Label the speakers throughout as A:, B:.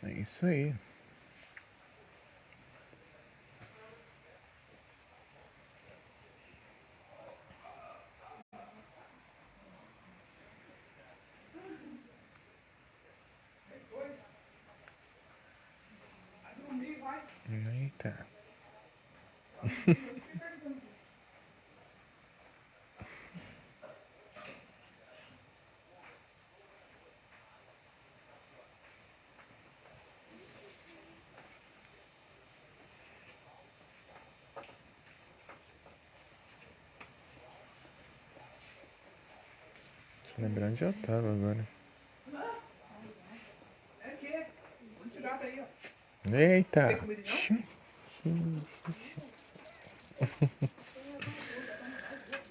A: É isso aí. Eita. Lembrando onde eu tava agora. Eita!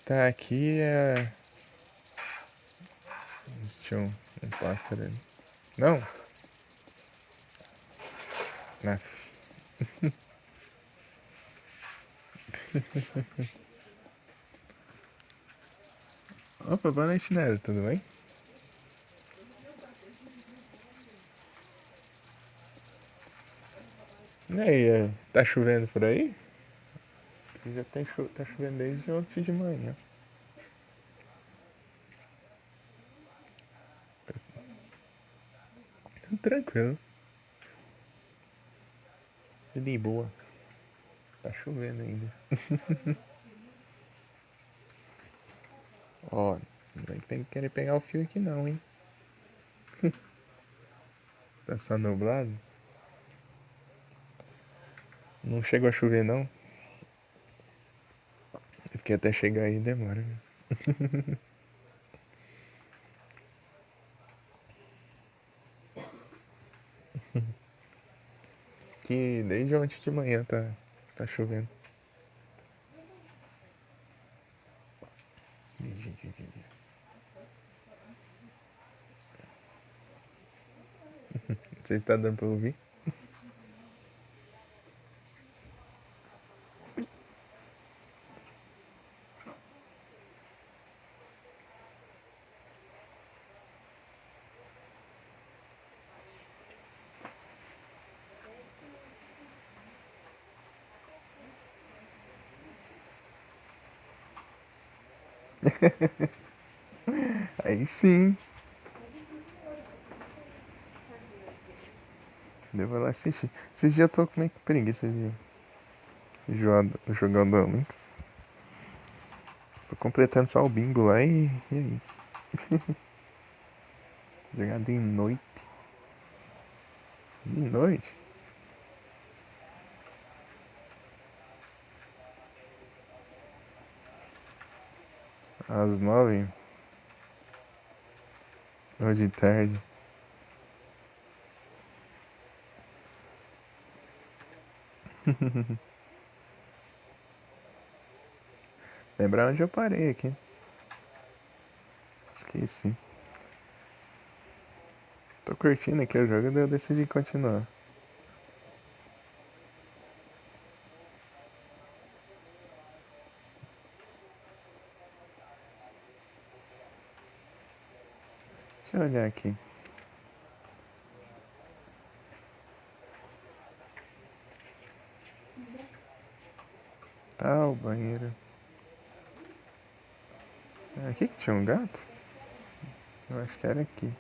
A: Tá, aqui é... Tinha um pássaro ali. Não! Naf. Opa, boa noite, Nero, tudo bem? E aí, tá chovendo por aí? Já tá chovendo desde ontem de manhã. Tranquilo. De boa. Tá chovendo ainda. Ó, não vai querer pegar o fio aqui não, hein? Tá só nublado? Não chegou a chover não? É porque até chegar aí demora, né? Que desde ontem de manhã tá chovendo. Não sei se tá dando pra ouvir. Aí sim. Devo lá assistir. Esses dias eu tô com meio que preguiça de jogando Links. Tô completando só o bingo lá e é isso. Jogar de noite. De noite? Às 9 ou de tarde. Lembrar onde eu parei aqui. Esqueci. Tô curtindo aqui o jogo e eu decidi continuar. Deixa eu olhar aqui. Tá, o banheiro. Ah, aqui que tinha um gato? Eu acho que era aqui.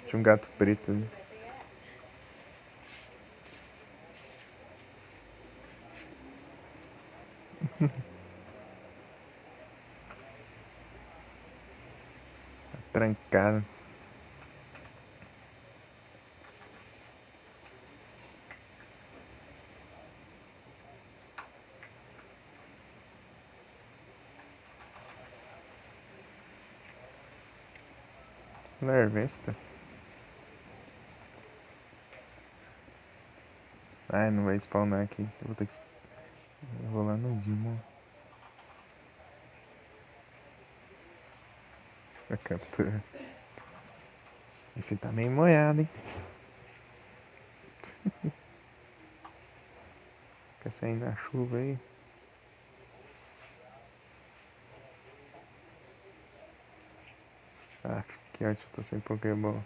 A: Tinha um gato preto ali. Trancado. Larvesta. Ai, não vai spawnar aqui. Eu vou ter que. Eu vou lá no Dilma. A captura. Esse tá meio molhado, hein? Quer sair na chuva aí? Ah, que ótimo, tô sem Pokémon.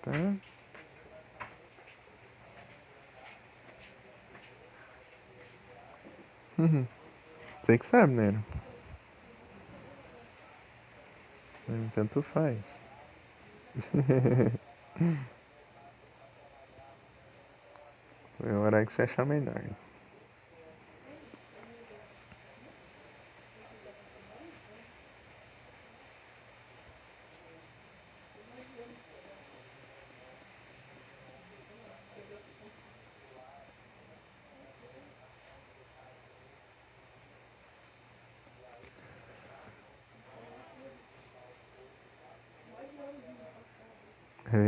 A: Tá? Você que sabe, né? Tanto faz. É o horário que você achar melhor.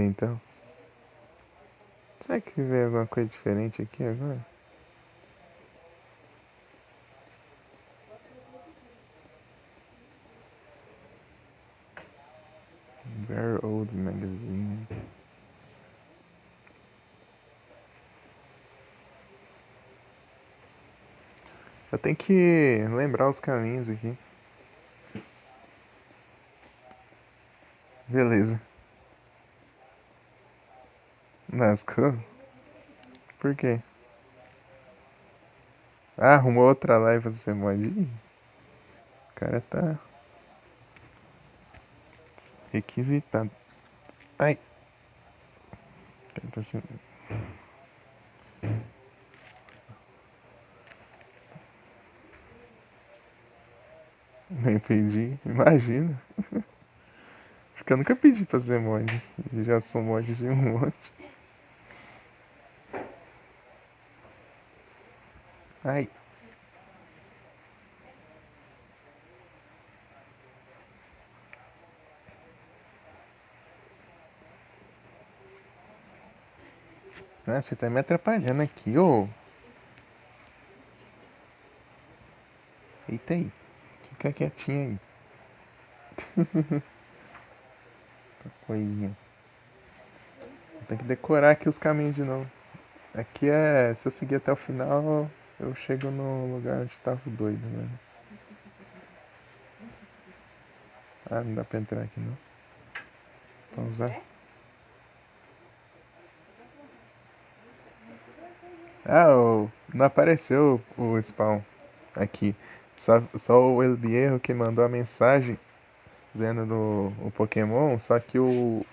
A: Então, será que veio alguma coisa diferente aqui agora? Very Old Magazine. Eu tenho que lembrar os caminhos aqui. Beleza. Lascou? Por quê? Ah, arrumou outra live pra você mod? Ih, o cara tá requisitado. Ai, o cara tá sendo... Nem pedi, imagina. Acho que eu nunca pedi pra ser mod. Eu já sou mod de um monte. Ai, ah, você tá me atrapalhando aqui, ô. Eita aí. Fica quietinho aí. Coisinha. Tem que decorar aqui os caminhos de novo. Aqui é. Se eu seguir até o final, eu chego no lugar onde tava o doido, né? Ah, não dá pra entrar aqui não. Então usar. Ah, não apareceu o spawn aqui. Só o Elbierro que mandou a mensagem dizendo do o Pokémon, só que o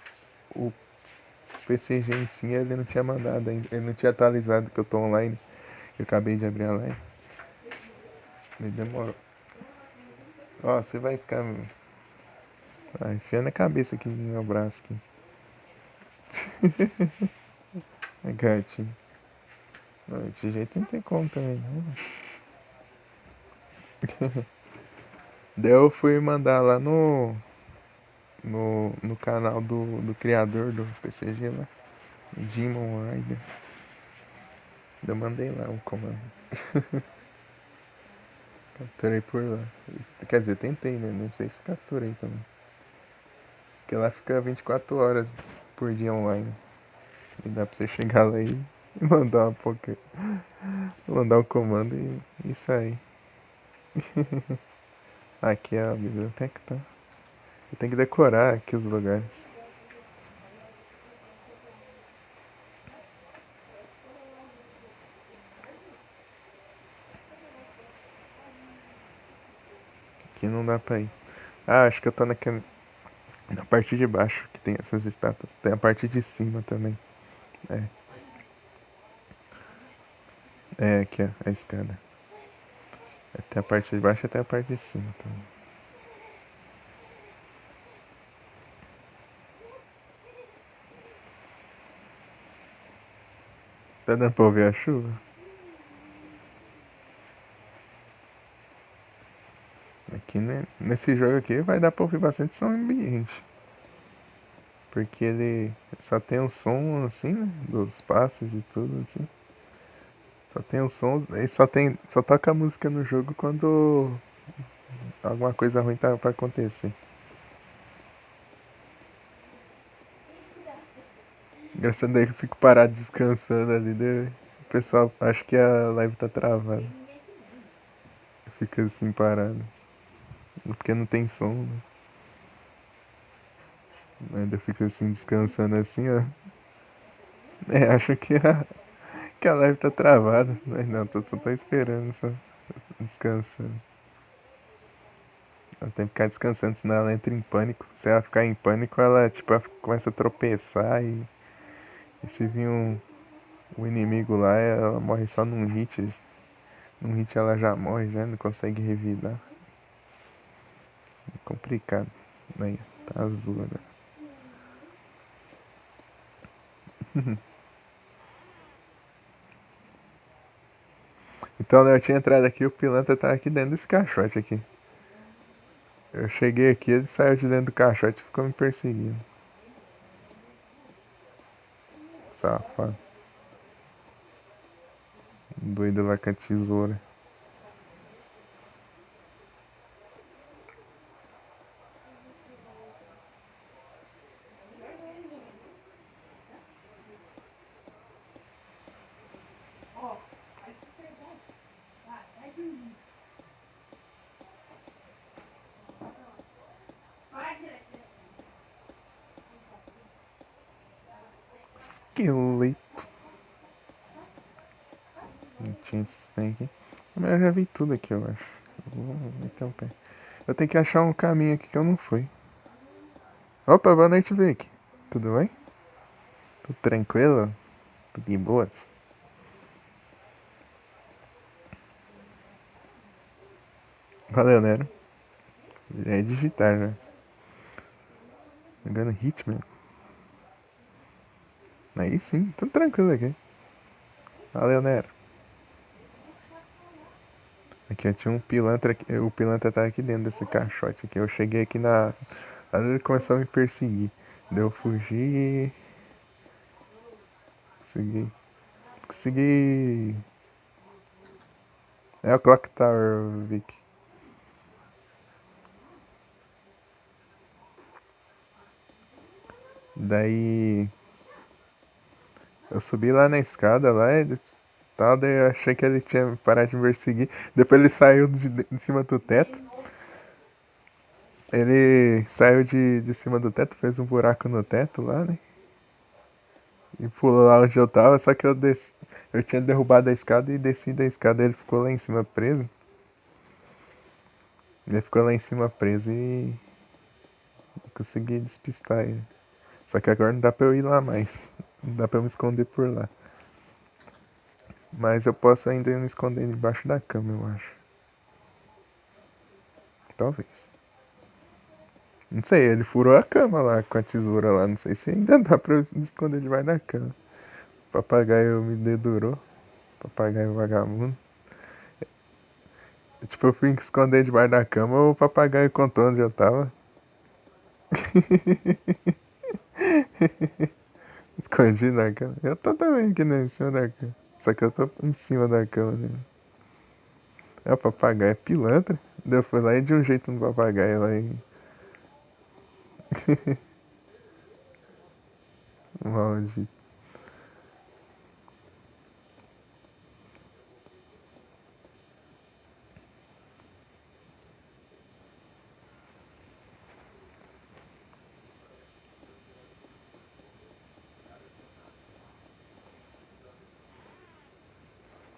A: PCG em si ele não tinha mandado ainda. Ele não tinha atualizado que eu tô online. Eu acabei de abrir a live. Ele demorou. Ó, você vai ficar. Ah, enfiando a cabeça aqui no meu braço aqui. É gatinho. Não, desse jeito não tem como também, não. Daí eu fui mandar lá no canal do criador do PCG lá, Demon Rider. Eu mandei lá um comando. Capturei por lá. Quer dizer, tentei, né? Nem sei se capturei também. Porque lá fica 24 horas por dia online. E dá pra você chegar lá e mandar uma poké. Mandar um comando e sair. Aqui é a biblioteca, tá? Eu tenho que decorar aqui os lugares. Aqui não dá pra ir. Ah, acho que eu tô na parte de baixo que tem essas estátuas. Tem a parte de cima também. É, é aqui, ó, a escada. Até a parte de baixo até a parte de cima também. Tá dando pra ouvir a chuva? Aqui, né, nesse jogo aqui vai dar pra ouvir bastante som ambiente. Porque ele só tem um som assim, né? Dos passos e tudo assim. Só tem os sons, e só toca a música no jogo quando alguma coisa ruim tá pra acontecer. Engraçado aí que eu fico parado descansando ali, né? O pessoal acha que a live tá travada. Fica assim parado. Porque não tem som, né? Ainda fica assim descansando assim, ó. É, acho que a live tá travada. Mas não, só tô esperando, só descansando. Ela tem que ficar descansando, senão ela entra em pânico. Se ela ficar em pânico, ela tipo ela começa a tropeçar e se vir um inimigo lá, ela morre só num hit. Num hit ela já morre, já não consegue revidar. É complicado. Aí, tá azul agora. Então, né, eu tinha entrado aqui, o pilantra tava aqui dentro desse caixote aqui. Eu cheguei aqui, ele saiu de dentro do caixote e ficou me perseguindo. Safado. Doido lá com a tesoura. Esqueleto. Não tinha esses trem aqui. Mas eu já vi tudo aqui, eu acho. Eu vou meter o pé. Eu tenho que achar um caminho aqui que eu não fui. Opa, boa noite, Vic. Tudo bem? Tudo tranquilo? Tudo de boas? Valeu, Nero. Já é digitar, né? Jogando Hitman. Aí sim, tudo tranquilo aqui. Valeu, Nero. Aqui eu tinha um pilantra aqui. O pilantra tá aqui dentro desse caixote aqui. Eu cheguei aqui na. Aí ele começou a me perseguir. Deu fugir. Consegui. Consegui. É o Clock Tower, Vic. Daí eu subi lá na escada lá e tal, daí eu achei que ele tinha parado de me perseguir. Depois ele saiu de cima do teto. Ele saiu de cima do teto, fez um buraco no teto lá, né? E pulou lá onde eu tava, só que eu desci. Eu tinha derrubado a escada e desci da escada, ele ficou lá em cima preso. Ele ficou lá em cima preso e consegui despistar ele. Só que agora não dá pra eu ir lá mais. Não dá pra eu me esconder por lá. Mas eu posso ainda me esconder debaixo da cama, eu acho. Talvez. Não sei, ele furou a cama lá com a tesoura lá. Não sei se ainda dá pra eu me esconder debaixo da cama. O papagaio me dedurou. Papagaio vagabundo. Tipo, eu fui esconder debaixo da cama, o papagaio contou onde eu tava. Escondi na cama. Eu tô também aqui né, em cima da cama. Só que eu tô em cima da cama, né? É o papagaio é pilantra. Daí eu fui lá e de um jeito no papagaio lá em. Maldito.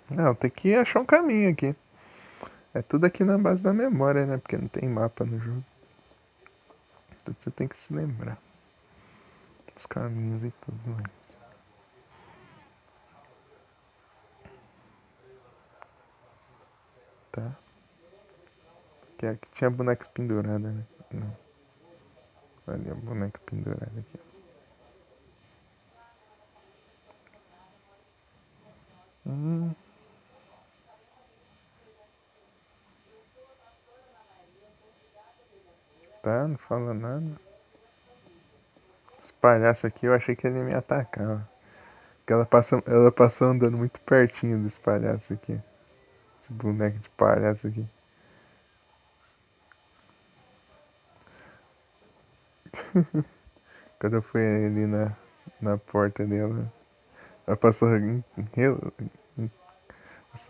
A: Não, tem que achar um caminho aqui. É tudo aqui na base da memória, né? Porque não tem mapa no jogo. Tudo você tem que se lembrar. Os caminhos e tudo mais. Tá? Que aqui tinha boneca pendurada, né? Não. Ali a boneca pendurada aqui. Hum, tá, não fala nada. Esse palhaço aqui eu achei que ele ia me atacar. Ó. Que ela passa andando muito pertinho desse palhaço aqui. Esse boneco de palhaço aqui. Quando eu fui ali na porta dela, ela passou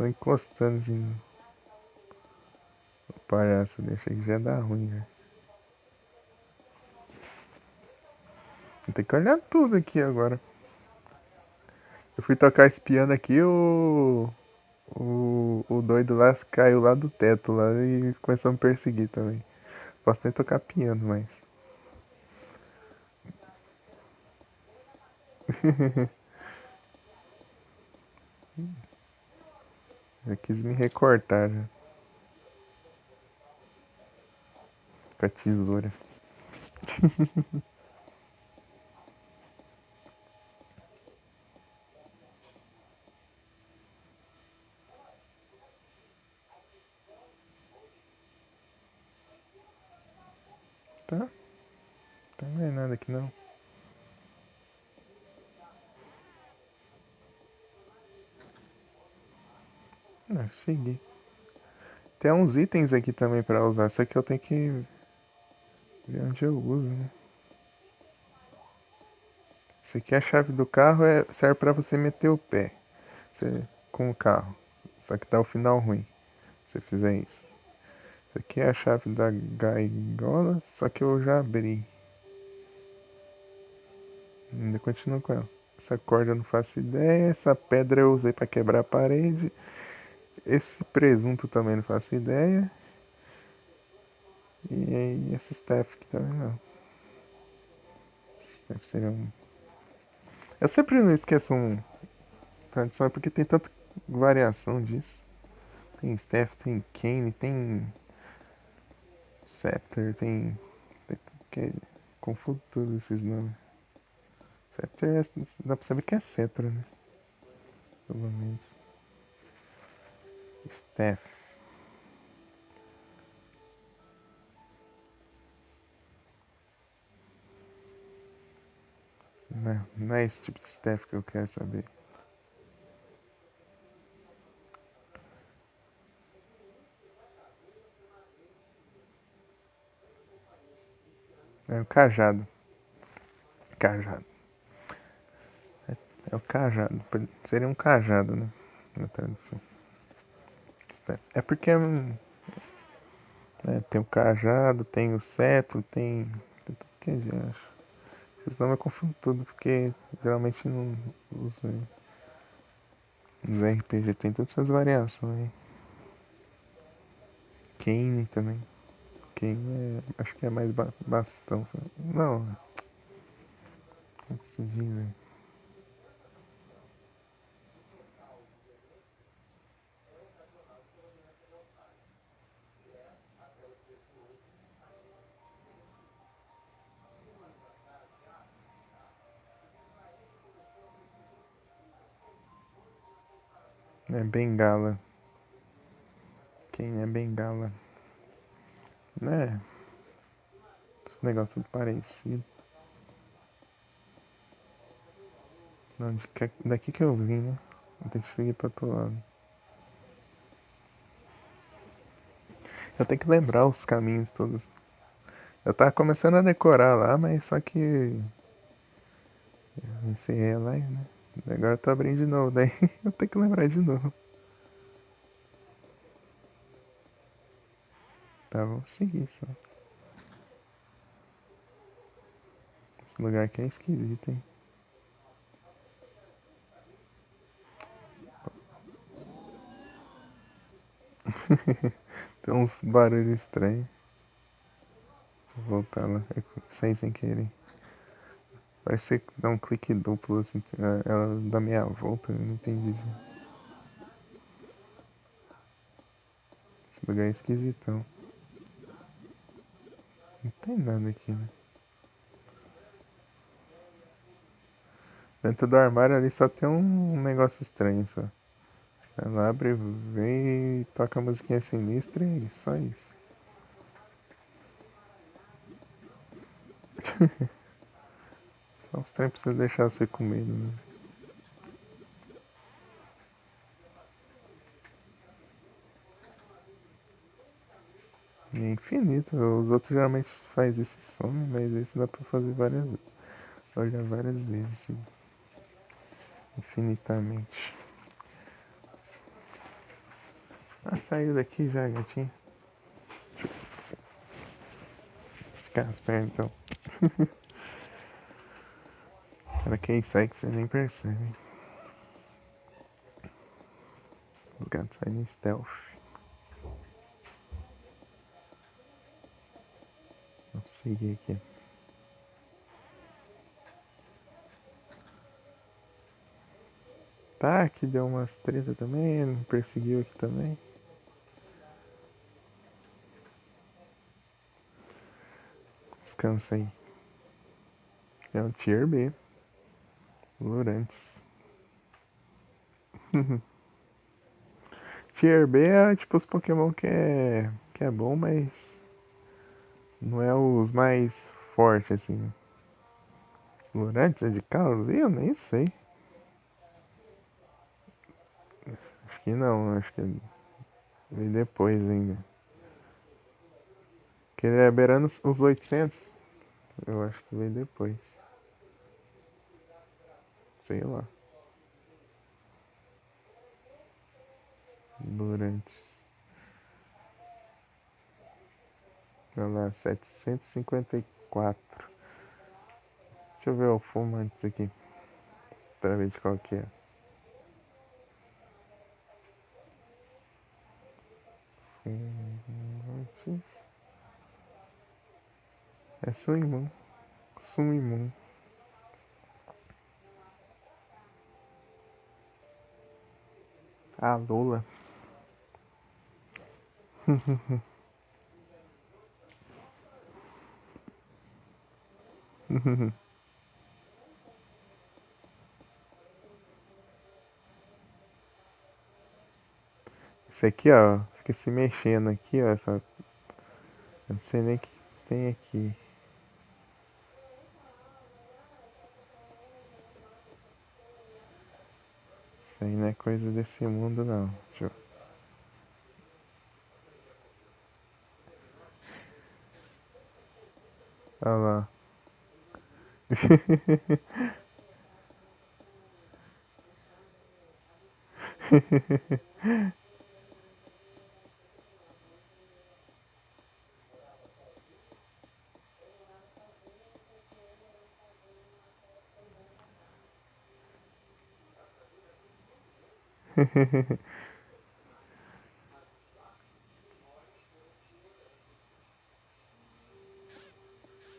A: encostando assim no palhaço. Eu achei que já ia dar ruim, já. Tem que olhar tudo aqui agora. Eu fui tocar esse piano aqui, o doido lá caiu lá do teto lá e começou a me perseguir também. Posso nem tocar piano, mas. Já quis me recortar já. Com a tesoura. Tá? Não tem mais nada aqui não. Ah, segui. Tem uns itens aqui também pra usar, só que eu tenho que ver onde eu uso, né? Isso aqui é a chave do carro, serve pra você meter o pé com o carro. Só que dá o final ruim se você fizer isso. Isso aqui é a chave da gaiola, só que eu já abri. Ainda continuo com ela. Essa corda eu não faço ideia. Essa pedra eu usei pra quebrar a parede. Esse presunto também não faço ideia. E aí esse staff aqui também não. Staff seria um. Eu sempre não esqueço um tradição, é porque tem tanta variação disso. Tem staff, tem cane, tem scepter, tem que confundo todos esses nomes. Scepter dá pra saber que é cetro, né? Pelo menos. Staff. Não é esse tipo de staff que eu quero saber. É o cajado. Cajado. É o cajado. Seria um cajado, né? Na tradução. É porque tem o cajado, tem o cetro, tem tudo que a gente acha. Esses nomes eu confundo tudo, porque geralmente não uso. Nos RPG tem todas essas variações. Kane também. Kane acho que é mais bastão. Sabe? Não, como se diz, né? É bengala. Quem é bengala? Né? Esse negócio tudo parecido. Daqui que eu vim, né? Eu tenho que seguir pro outro lado. Eu tenho que lembrar os caminhos todos. Eu tava começando a decorar lá, mas só que eu encerrei lá, né? Agora eu tô abrindo de novo, daí eu tenho que lembrar de novo. Tá, vamos seguir só. Esse lugar aqui é esquisito, hein? Tem uns barulhos estranhos. Vou voltar lá. Sem querer. Parece que dá um clique duplo assim. Ela dá meia volta, eu não entendi. Esse lugar é esquisitão. Não tem nada aqui, né? Dentro do armário ali só tem um negócio estranho só. Ela abre, vem e toca a musiquinha sinistra e só isso. Só os trem pra você deixar você com medo, né? É infinito. Os outros geralmente faz isso e some, mas esse dá pra fazer olhar várias vezes, assim, infinitamente. Ah, saiu daqui já, gatinho. Esticar as pernas então. Para quem sai que você nem percebe. O gato sai em stealth. Vamos seguir aqui. Tá, aqui deu umas treta também, me perseguiu aqui também. Descansa aí. É o Tier B. Lurantes. Tier B é tipo os Pokémon que é bom, mas não é os mais fortes, assim. Lurantes é de Kalos? Eu nem sei. Acho que não, acho que veio depois ainda. Que ele é beirando os 800. Eu acho que veio depois. Sei lá. Lurantes. Olha lá, 754. Deixa eu ver o fumantes aqui. Pra ver de qual que é. Fumantes. É Suimon. Suimon. Ah, Lola. Esse aqui, ó, fica se mexendo aqui, ó. Eu não sei nem o que tem aqui. Isso aí não é coisa desse mundo, não. Deixa eu... Olha lá.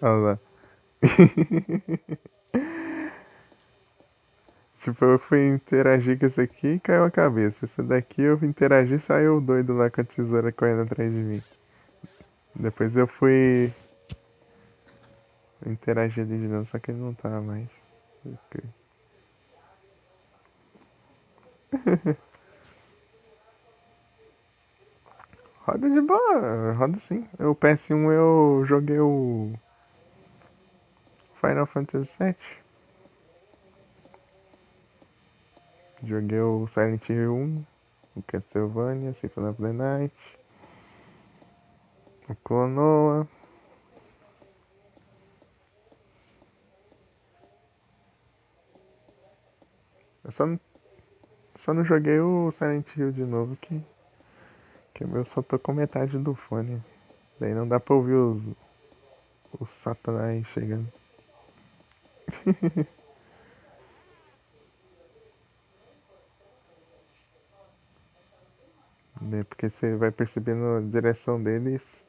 A: Olha lá. Tipo, eu fui interagir com esse aqui e caiu a cabeça. Esse daqui eu fui interagir e saiu o doido lá com a tesoura correndo atrás de mim. Depois eu fui interagir ali de novo, só que ele não tava mais. Ok. Roda de boa, roda sim. O PS1 eu joguei o Final Fantasy VII. Joguei o Silent Hill 1, o Castlevania, Symphony of the Night, o Klonoa. Eu só não joguei o Silent Hill de novo, que eu só tô com metade do fone. Daí não dá pra ouvir os satanás chegando. Né? Porque você vai percebendo a direção deles.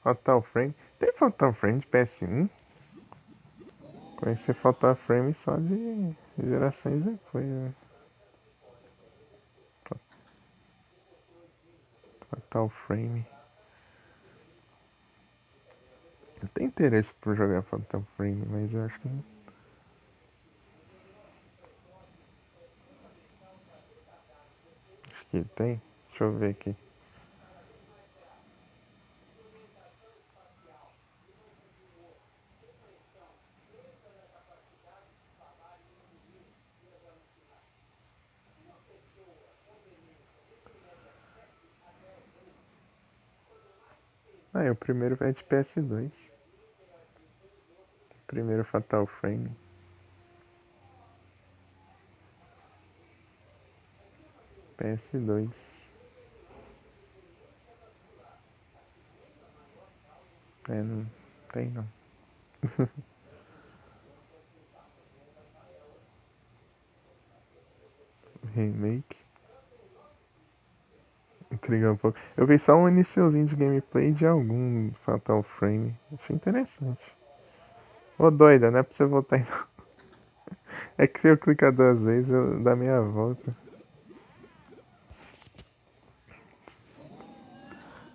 A: Fatal Frame. Tem Fatal Frame de PS1? Conheci Fatal Frame só de gerações depois, né? Fatal Frame. Eu tenho interesse por jogar Fatal Frame, mas eu acho que não. Acho que tem. Deixa eu ver aqui. Ah, o primeiro é de PS2. Primeiro Fatal Frame. PS2. É, não tem não. Remake. Intriga um pouco. Eu vi só um iniciozinho de gameplay de algum Fatal Frame. Achei interessante. Ô doida, não é pra você voltar aí não. É que se eu clicar 2 vezes, dá meia volta.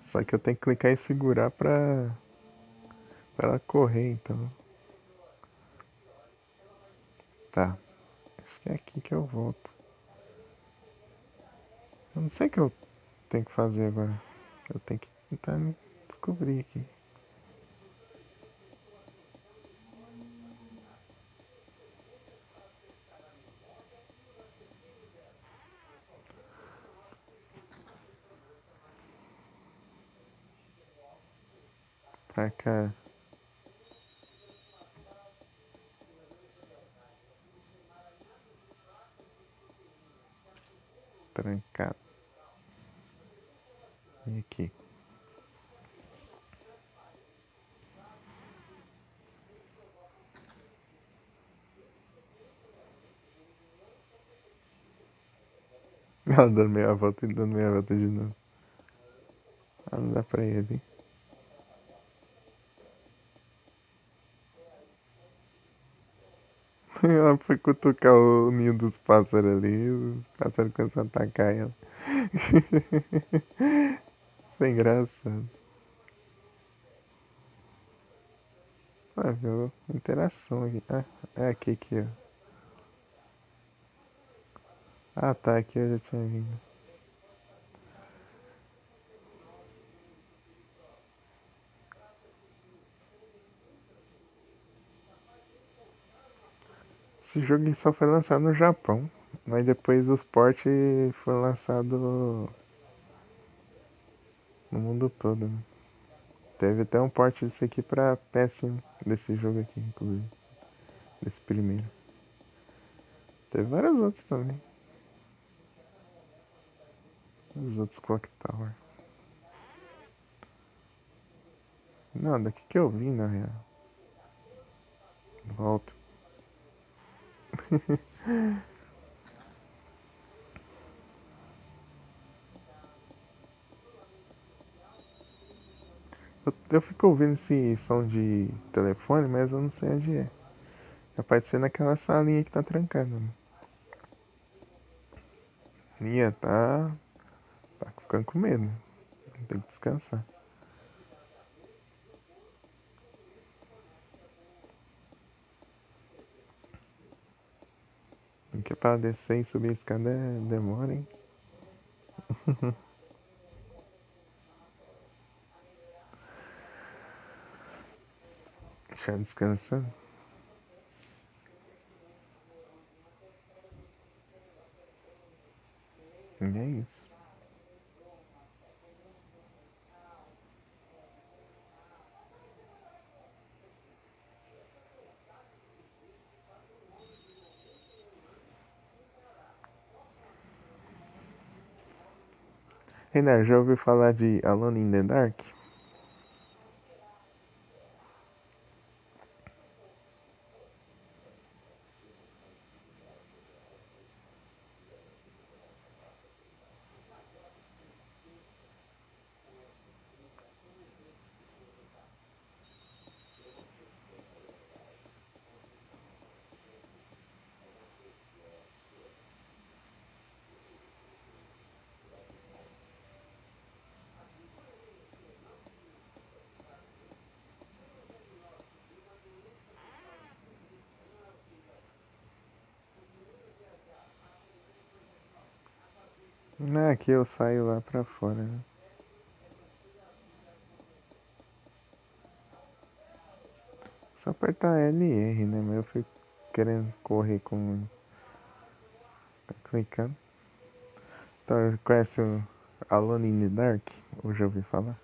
A: Só que eu tenho que clicar e segurar pra ela correr, então. Tá. Acho que é aqui que eu volto. Eu não sei o que eu tenho que fazer agora. Eu tenho que tentar descobrir aqui. Pra cá. Trancado. E aqui. Ela dando meia volta e dando meia volta de novo. Ah, não dá pra ele. Ela foi cutucar o ninho dos pássaros ali. Os pássaros começaram a atacar ela. Foi engraçado. Ah, viu? Interação aqui. Ah, é aqui, ó. Ah, tá. Aqui eu já tinha vindo. Esse jogo só foi lançado no Japão. Mas depois os ports foram lançados no mundo todo, né? Teve até um port disso aqui pra PS1. Desse jogo aqui, inclusive. Desse primeiro. Teve vários outros também. Os outros Clock Tower. Não, daqui que eu vim, na real. Volto. Eu fico ouvindo esse som de telefone, mas eu não sei onde é. Capaz de ser naquela salinha que tá trancada, né? Nia, tá ficando com medo. Tem que descansar. Porque pra descer e subir a escada demora, hein? Deixar descansando. E é isso. Renan, já ouviu falar de Alone in the Dark? Não, aqui eu saio lá pra fora, né? Só apertar L e R, né? Mas eu fico querendo correr com. Clicando. Então, conhece o Alone in the Dark? Ou já ouvi falar?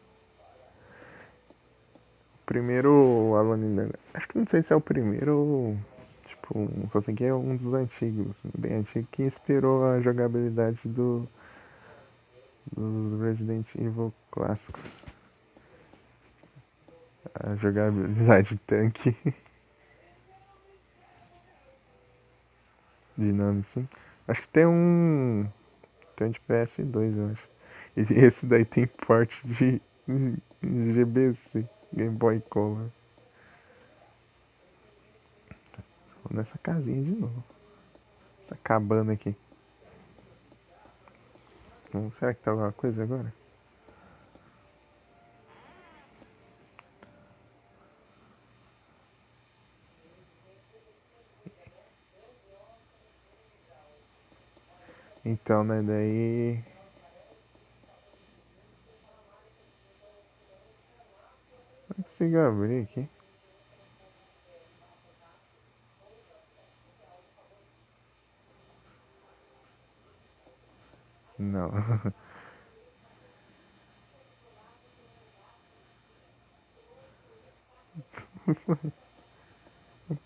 A: primeiro aluno. Acho que não sei se é o primeiro ou. Tipo, só sei que é um dos antigos, bem antigo, que inspirou a jogabilidade dos Resident Evil clássicos. A jogabilidade tanque de nome assim. Acho que tem um. Tem um de PS2, eu acho. E esse daí tem porte de GBC, Game Boy Color. Vou nessa casinha de novo. Essa cabana aqui. Será que tá alguma coisa agora? Então, né, daí. Não consigo abrir aqui. Não.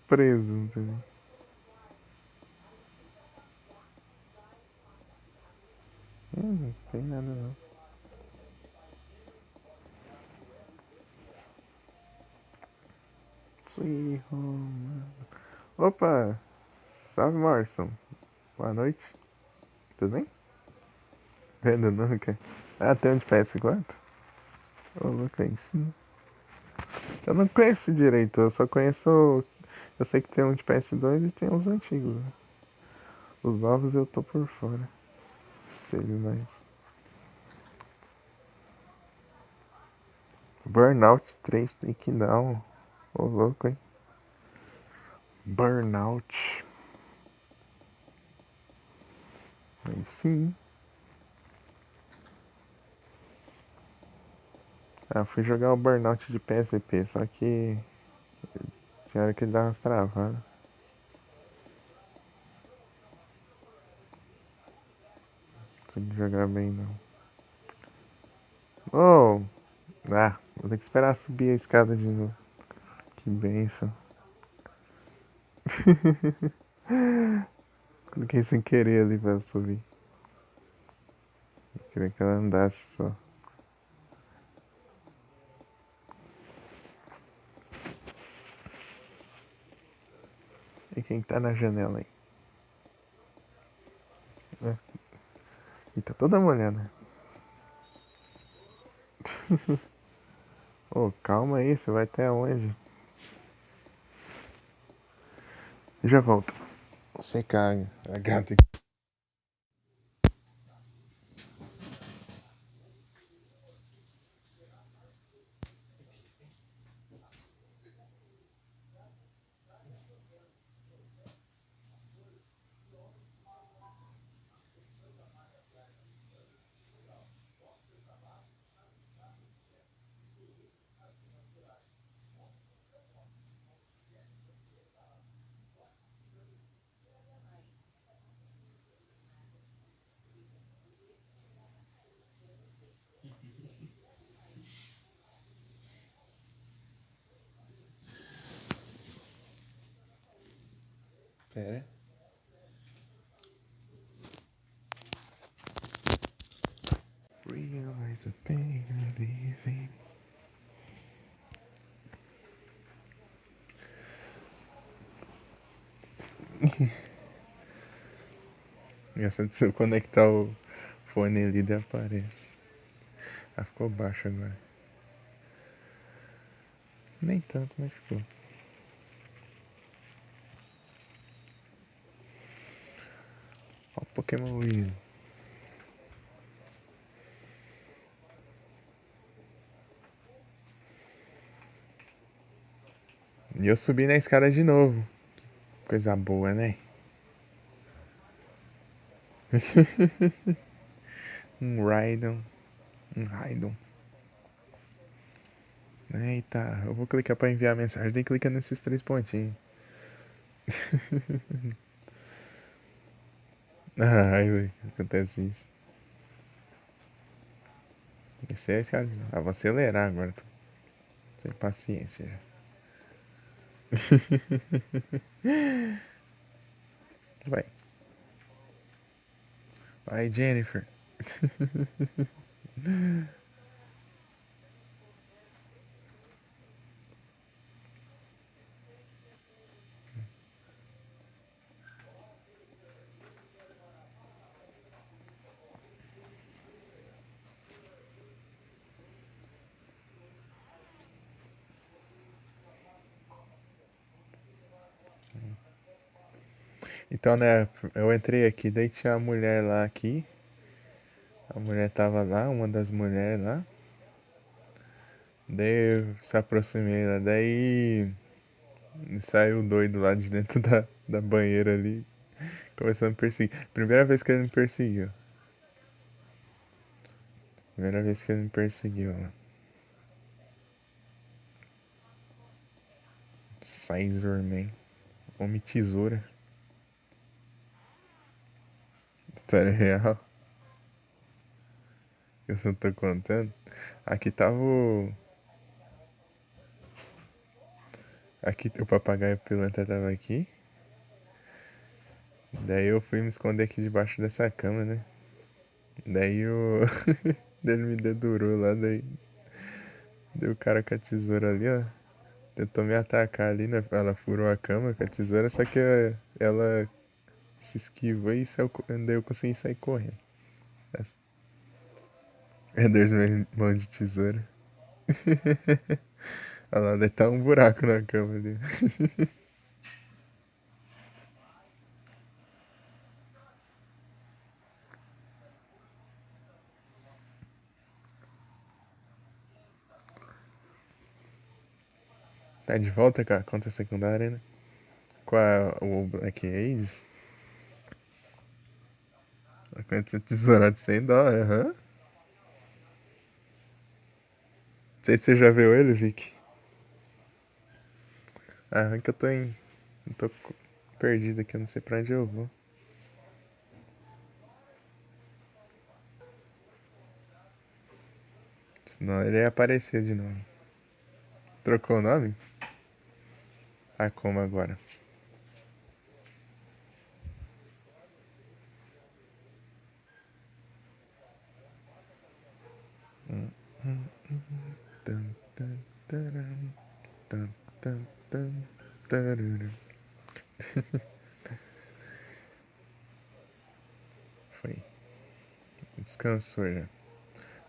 A: Preso, entendeu? Não tem nada não. Sweet home. Opa! Salve, Morrison. Boa noite. Tudo bem? Vendo nunca. Ah, tem um de PS4? Ô, louco, aí sim. Eu não conheço direito, eu só conheço. Eu sei que tem um de PS2 e tem uns antigos, né? Os novos eu tô por fora. Teve mais. Burnout 3 Takedown. Ô, louco, hein? Burnout. Aí sim. Ah, fui jogar o Burnout de PSP, só que tinha hora que ele dava umas travadas. Não consegui jogar bem, não. Oh! Ah, vou ter que esperar subir a escada de novo. Que benção. Cliquei sem querer ali pra subir. Queria que ela andasse só. E quem tá na janela aí? É. E tá toda molhada. Ô, calma aí, você vai até onde? Já volto. Você caga. A gata aqui. Pera. Realize the pain of living. Essa de se conectar o fone ali e aparece. Ah, ficou baixo agora. Nem tanto, mas ficou. Ó o Pokémon Wheel. E eu subi na escada de novo. Coisa boa, né? Um Raidon. Um Raidon. Eita, eu vou clicar pra enviar a mensagem. Tem que clicar nesses três pontinhos. Ai, velho, acontece isso. Esse é a escada. Ah, vou acelerar agora. Sem paciência já. Vai. Vai, Jennifer. Então, né, eu entrei aqui, daí tinha a mulher lá aqui. A mulher tava lá, uma das mulheres lá. Daí eu se aproximei lá, daí saiu doido lá de dentro da banheira ali. Começou a me perseguir. Primeira vez que ele me perseguiu. Primeira vez que ele me perseguiu lá. Sizerman. Homem tesoura. História real. Eu não tô contando. Aqui tava o. Aqui o papagaio pilantra tava aqui. Daí eu fui me esconder aqui debaixo dessa cama, né? Daí o. Daí ele me dedurou lá, daí. Deu o cara com a tesoura ali, ó. Tentou me atacar ali, né? Ela furou a cama com a tesoura, só que ela se esquivou e saiu, daí eu consegui sair correndo. É dois mãos de tesoura. Olha lá, deve estar um buraco na cama ali. Tá de volta com a conta secundária, né? Com o Black Ace. A conta tesourada de 100 dólares, aham. Não sei se você já viu ele, Vic. Ah, é que eu tô em. Eu tô perdido aqui, eu não sei pra onde eu vou. Senão ele ia aparecer de novo. Trocou o nome? Tá como agora? Tan, tan, taran, tan, tan, tan, tarará. Foi. Descansou já.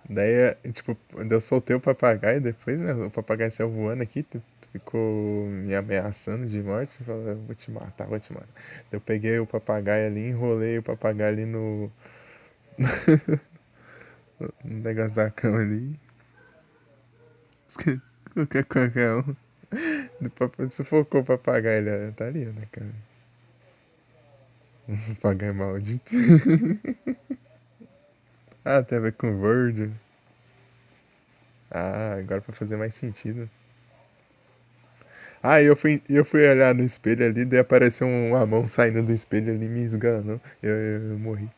A: Daí, tipo, eu soltei o papagaio depois, né? O papagaio saiu voando aqui, ficou me ameaçando de morte. Falou, eu vou te matar, vou te matar. Eu peguei o papagaio ali, enrolei o papagaio ali no negócio da cama ali. Qualquer um. Do sufocou o papagaio, ele tá ali, né, cara? Um papagaio maldito. Ah, tem a ver com Virgil. Ah, agora pra fazer mais sentido. Ah, eu fui olhar no espelho ali, daí apareceu uma mão saindo do espelho ali me esganou. Eu morri.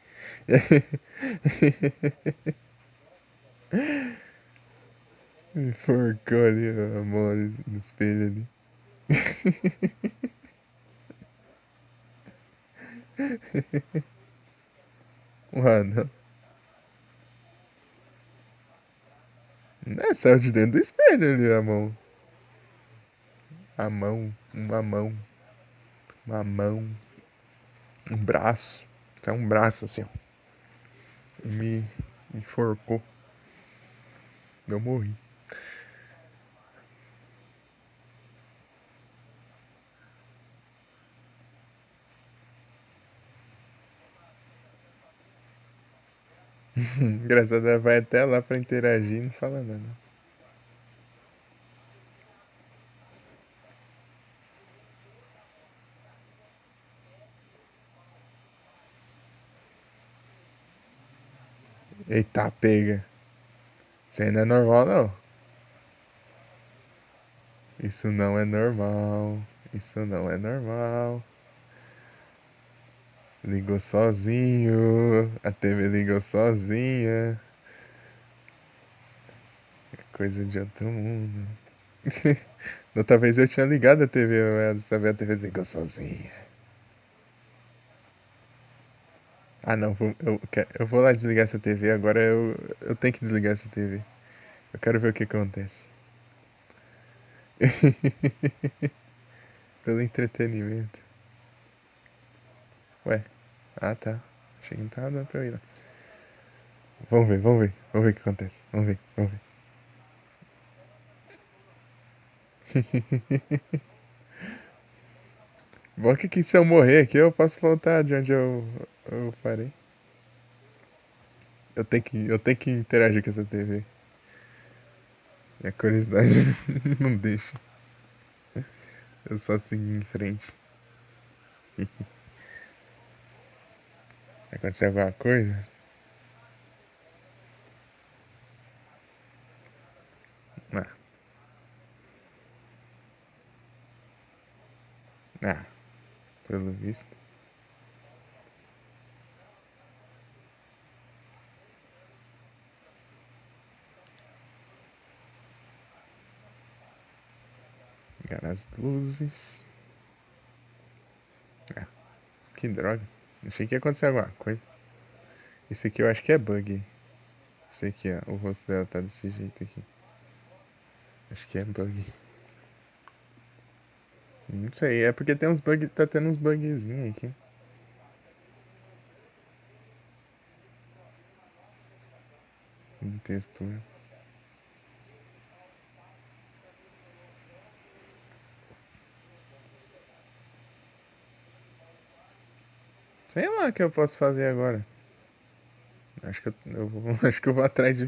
A: Me enforcou ali a mão ali no espelho ali. Mano, né? Saiu de dentro do espelho ali a mão. A mão, uma mão, um braço. Tá um braço assim, ó. Me enforcou. Eu morri. Engraçado, vai até lá pra interagir e não fala nada. Eita, pega. Isso aí não é normal, não. Isso não é normal. Isso não é normal. Ligou sozinho. A TV ligou sozinha. Coisa de outro mundo. Da outra vez eu tinha ligado a TV, dessa vez a TV ligou sozinha. Ah não, eu vou lá desligar essa TV, agora eu tenho que desligar essa TV. Eu quero ver o que acontece. Pelo entretenimento. Ué, ah tá. Achei que não tava dando pra eu ir lá. Vamos ver, vamos ver. Vamos ver o que acontece. Vamos ver, vamos ver. Bom que se eu morrer aqui eu posso voltar de onde eu parei. Eu tenho que interagir com essa TV. Minha curiosidade não deixa. Eu só seguir em frente. Acontecer alguma coisa? Ah, ah, pelo visto. Ligar as luzes. Ah, que droga. Achei que ia acontecer alguma coisa. Esse aqui eu acho que é bug. Esse aqui, ó. O rosto dela tá desse jeito aqui. Acho que é bug. Não sei, é porque tem uns bug, tá tendo uns bugzinhos aqui. Em textura. Sei lá o que eu posso fazer agora. Acho que acho que eu vou atrás de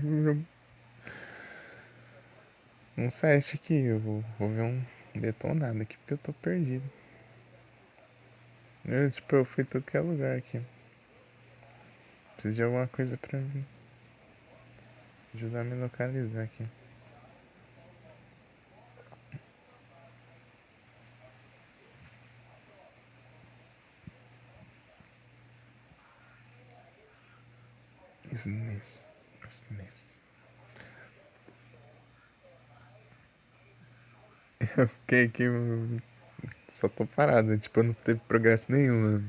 A: um site aqui. Eu vou ver um detonado aqui porque eu tô perdido. Eu fui tudo que é lugar aqui. Preciso de alguma coisa pra me ajudar a me localizar aqui. SNES. SNES. Eu fiquei aqui. Só tô parado. Tipo, não teve progresso nenhum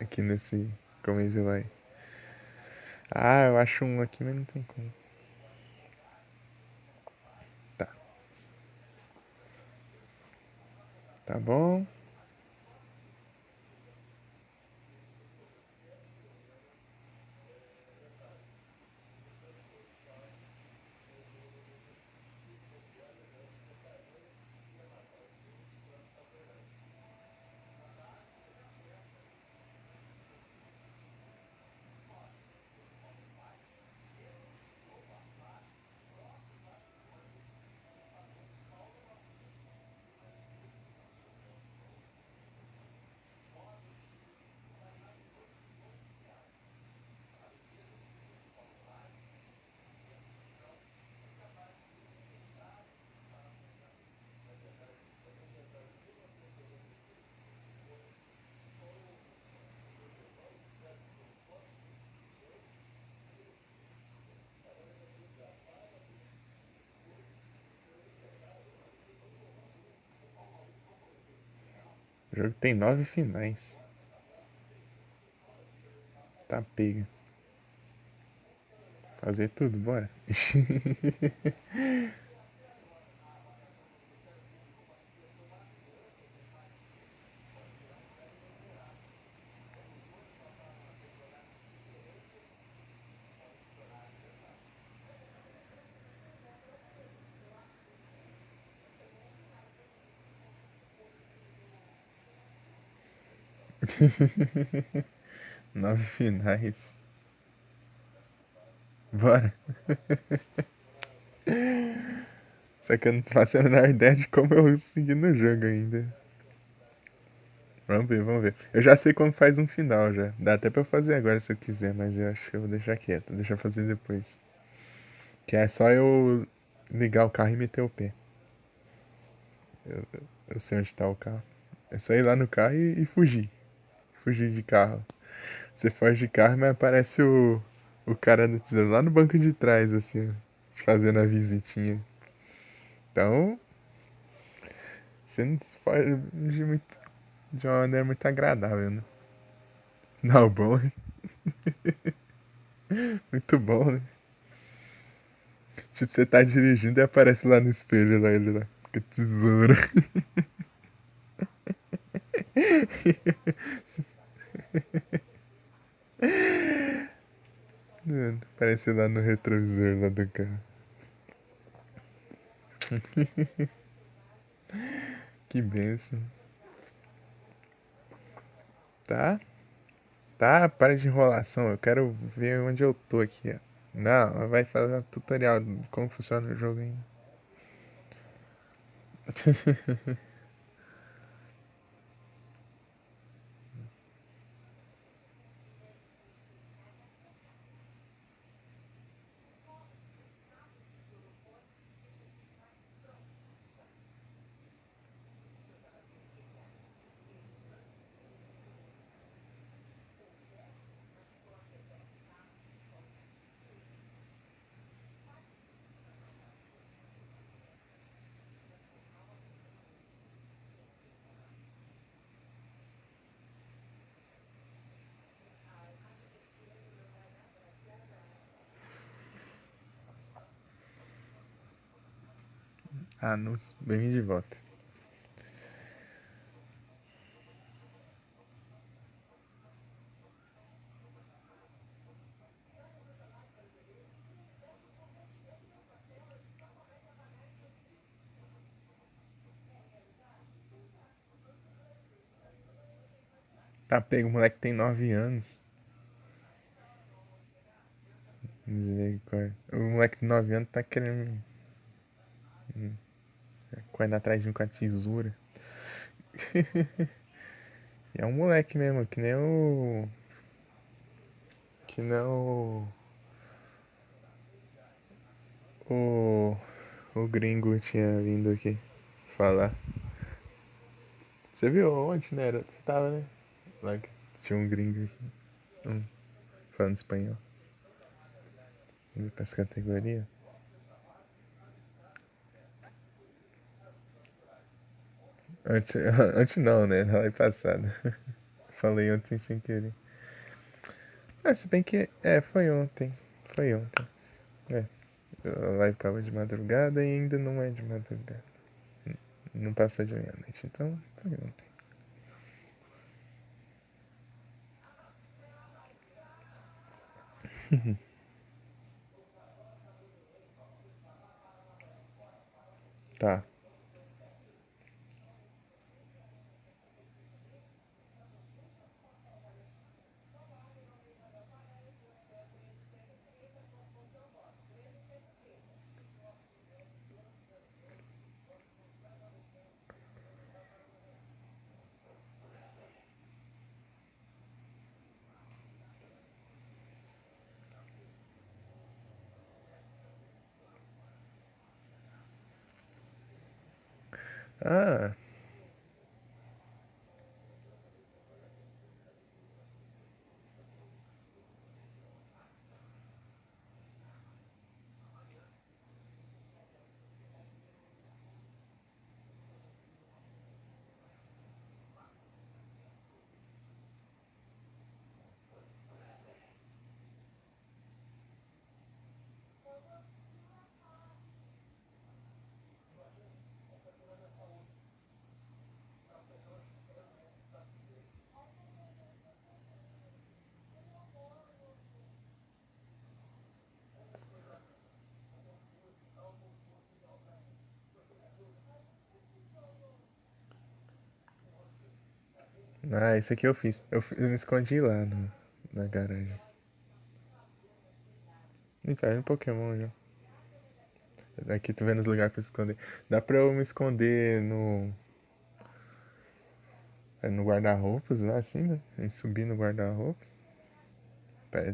A: aqui nesse começo de live. Ah, eu acho um aqui, mas não tem como. Tá. Tá bom. O jogo tem 9 finais. Tá pega. Fazer tudo, bora. 9 finais. Bora. Só que eu não faço a menor ideia de como eu segui no jogo ainda. Vamos ver, vamos ver. Eu já sei como faz um final já. Dá até pra eu fazer agora se eu quiser, mas eu acho que eu vou deixar quieto. Deixa eu fazer depois. Que é só eu ligar o carro e meter o pé. Eu sei onde tá o carro. É só ir lá no carro e fugir. Fugir de carro. Você foge de carro, mas aparece o cara do tesouro lá no banco de trás, assim, ó, fazendo a visitinha. Então, Você não se foge de uma maneira muito agradável, né? Não, bom, hein? Muito bom, né? Tipo, você tá dirigindo e aparece lá no espelho, lá ele lá, com a tesoura. Mano, aparece lá no retrovisor lá do carro. Que benção. Tá? Tá, para de enrolação. Eu quero ver onde eu tô aqui, ó. Não, vai fazer um tutorial de como funciona o jogo ainda. Ah, não. Bem-vindo de volta. Tá pego, o moleque tem 9 anos. Misericórdia. O moleque de 9 anos tá querendo correndo atrás de mim com a tesoura. E é um moleque mesmo, que nem o. Que nem O. O gringo tinha vindo aqui falar. Você viu ontem, né? Você tava, né? Lá que tinha um gringo aqui. Um, falando espanhol. Indo pras categorias. Antes, antes não, né? Na live passada. Falei ontem sem querer. Ah, se bem que. É, foi ontem. Foi ontem. É. A live tava de madrugada e ainda não é de madrugada. Não passou de meia-noite. Então, foi ontem. Tá. Ah, isso aqui eu fiz. Eu me escondi lá na garagem. Então, é um Pokémon já. Aqui tô vendo os lugares pra se esconder. Dá pra eu me esconder no guarda-roupas, lá assim, né? E subir no guarda-roupas.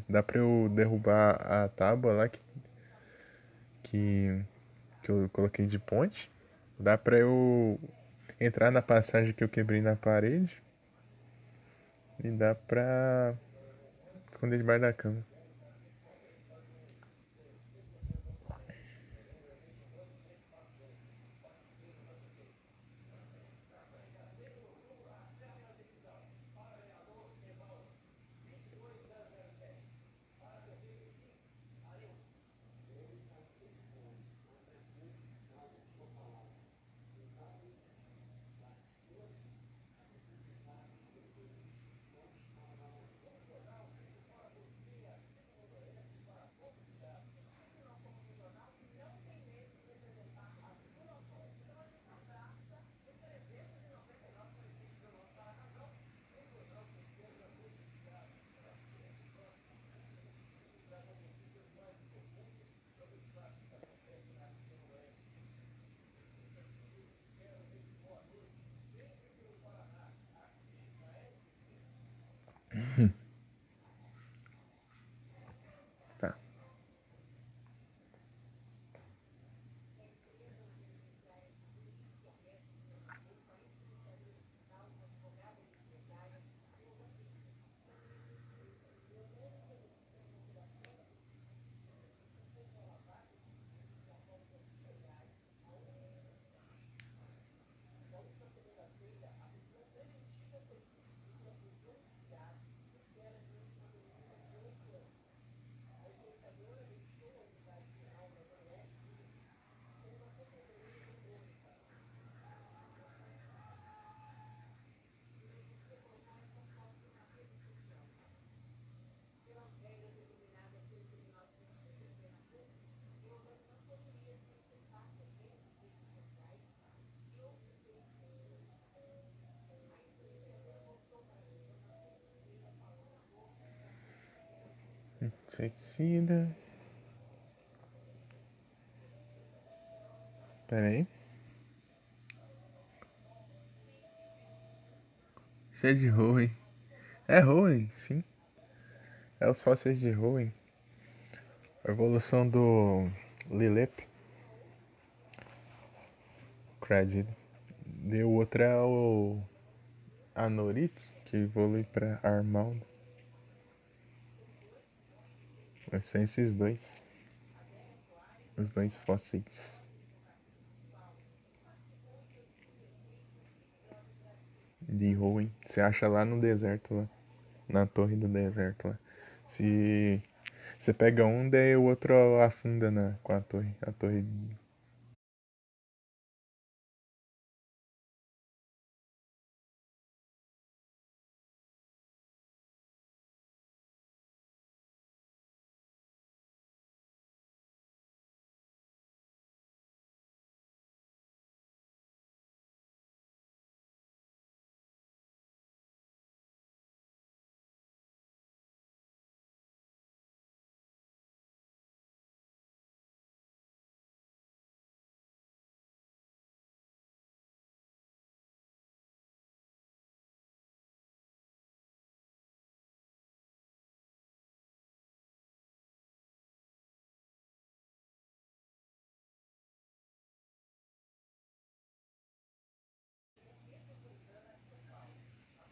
A: Dá pra eu derrubar a tábua lá que, que eu coloquei de ponte. Dá pra eu entrar na passagem que eu quebrei na parede. E dá pra esconder debaixo da cama. Inseticida. Pera aí. Isso é de Hoenn. É Hoenn, sim. É os fósseis de Hoenn. A evolução do Lilip. Credit. E o outro é o Anorit, que evolui pra Armand. Mas são esses dois. Os dois fósseis. De Hoenn. Você acha lá no deserto, lá. Na torre do deserto, lá. Se você pega um, daí o outro afunda com a torre. A torre.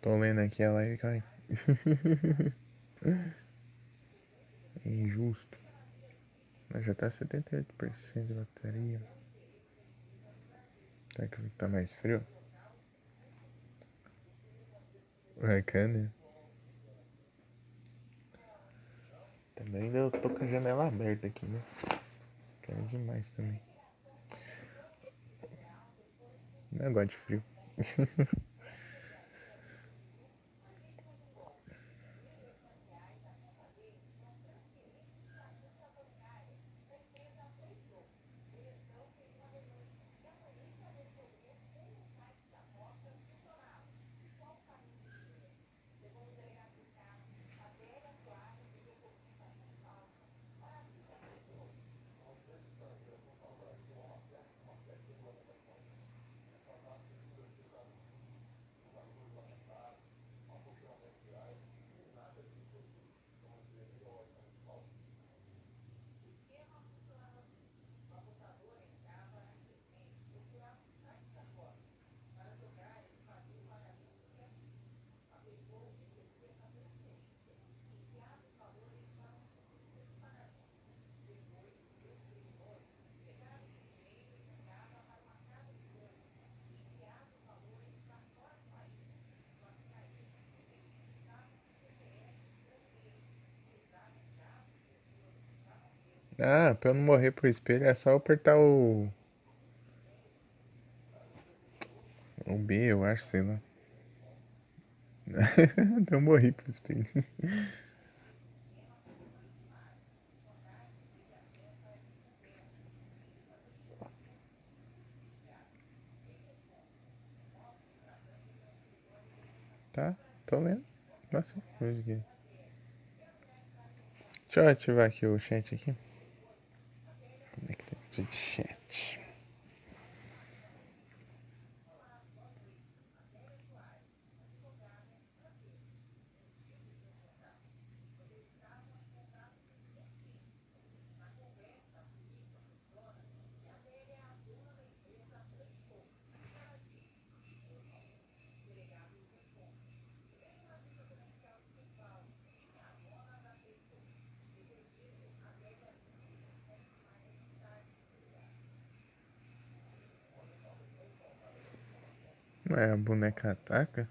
A: Tô lendo aqui a live, cai. É injusto. Mas já tá 78% de bateria. Será que tá mais frio? Bacana. Também eu tô com a janela aberta aqui, né? Quero demais também. Não gosto de frio. Ah, pra eu não morrer pro espelho é só apertar o B, eu acho, sei lá. Então eu morri pro espelho. Tá, tô lendo. Nossa, hoje aqui. Deixa eu ativar aqui o chat aqui. Connected to chat. Não é a boneca ataca?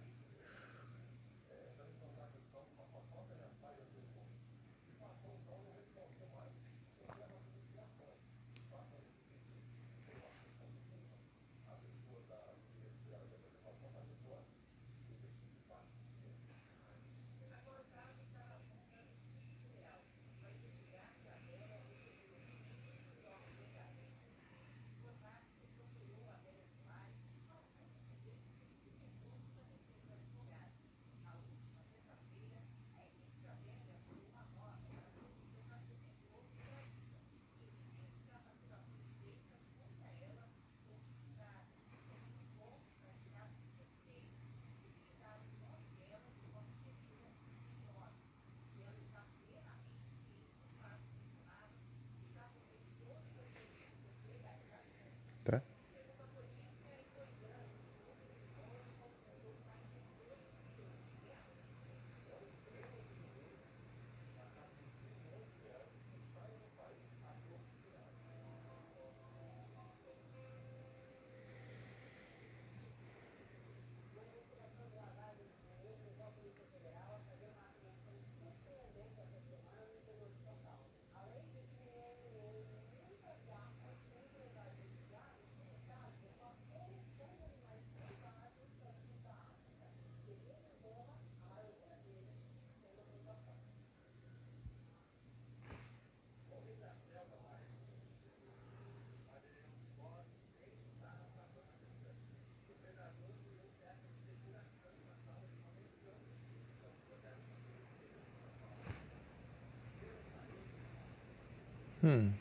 A: Hum.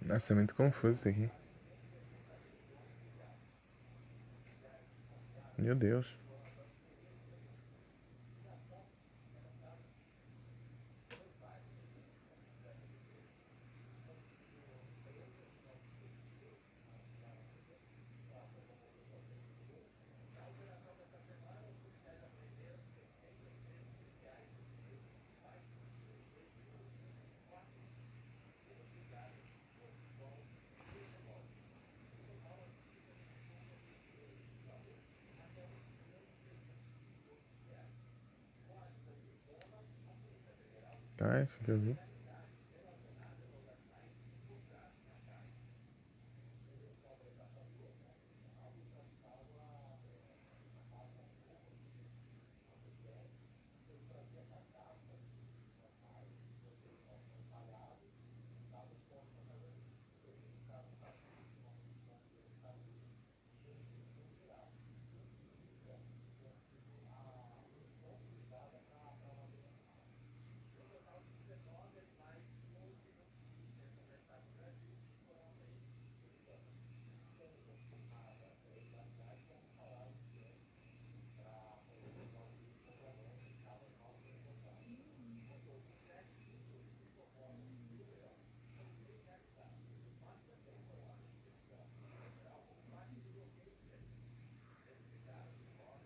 A: Nossa, é muito confuso isso aqui. Meu Deus. Tá, isso que eu vi.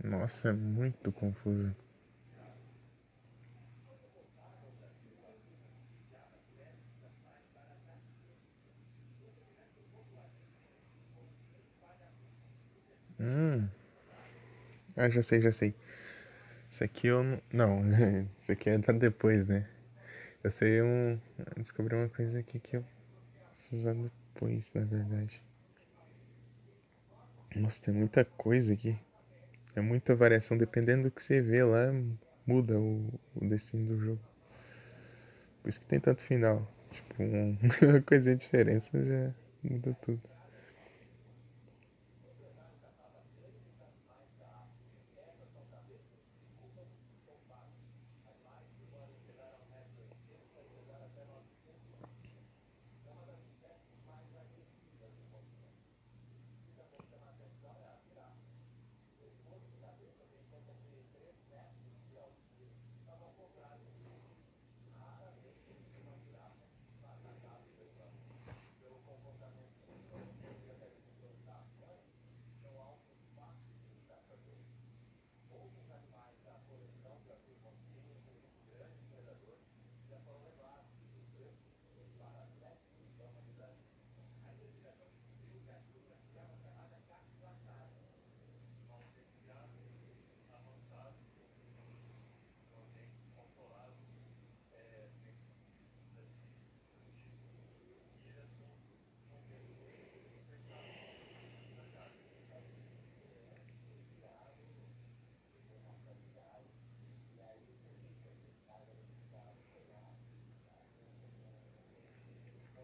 A: Nossa, é muito confuso. Hum. Ah, já sei, já sei. Isso aqui eu não. Não, isso aqui é pra depois, né? Eu sei um. Descobri uma coisa aqui que eu preciso usar depois, na verdade. Nossa, tem muita coisa aqui. É muita variação. Dependendo do que você vê lá, muda o destino do jogo. Por isso que tem tanto final. Tipo, uma coisinha de diferença já muda tudo.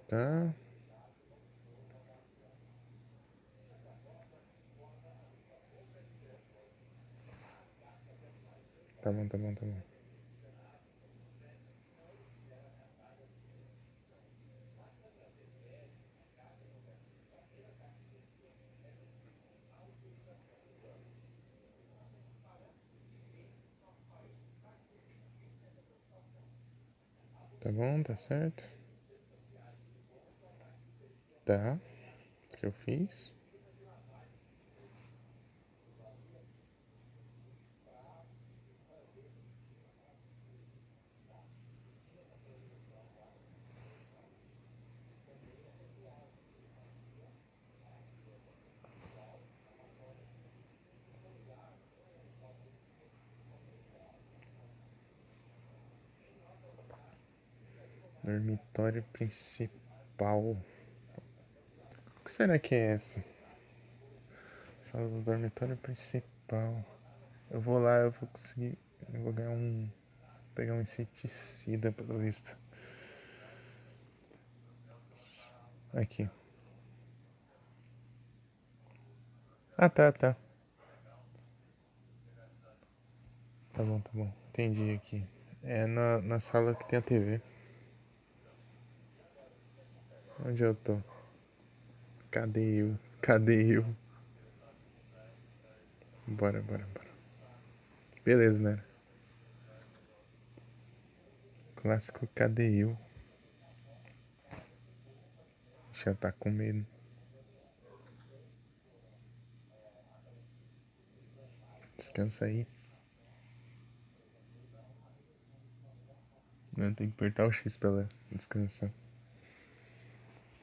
A: Tá? Tá bom, tá bom, tá bom. Tá bom, tá certo? Tá. O que eu fiz? Dormitório principal. O que será que é essa? Sala do dormitório principal. Eu vou lá, eu vou conseguir. Eu vou ganhar um. Pegar um inseticida, pelo visto. Aqui. Ah, tá, tá. Tá bom, tá bom. Entendi aqui. É na sala que tem a TV. Onde eu tô? Cadê eu? Cadê eu? Bora, bora, bora. Beleza, né? Clássico, cadê eu? Já tá com medo. Descansa aí. Não, tem que apertar o X pra ela descansar.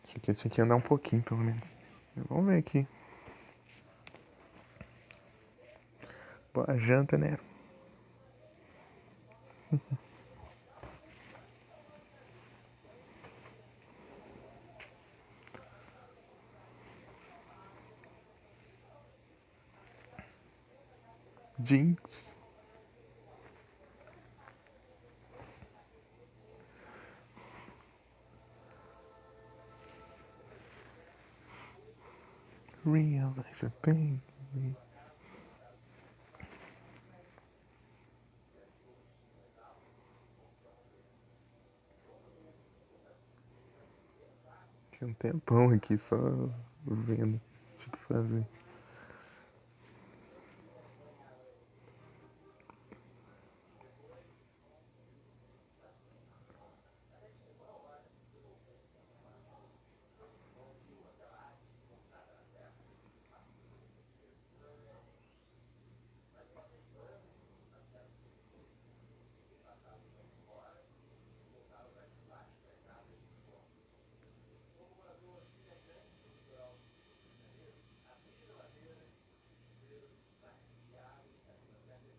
A: Acho que eu tinha que andar um pouquinho, pelo menos. Vamos ver aqui. Boa janta, né? Jinx. Realize a pain. Tinha um tempão aqui só vendo o que fazer.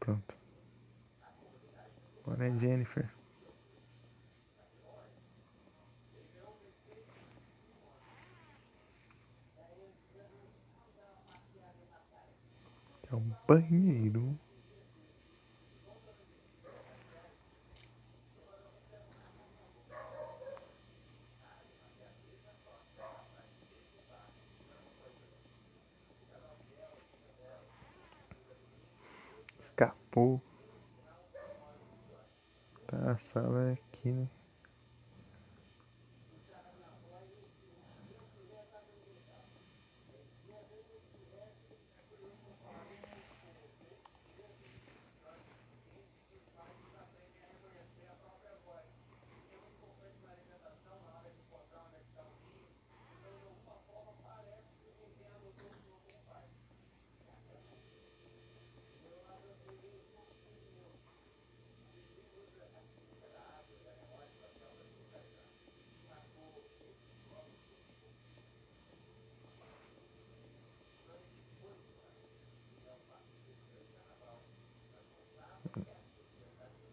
A: Pronto. Bora, Jennifer. É um banheiro. Escapou. Tá, a sala é aqui, né?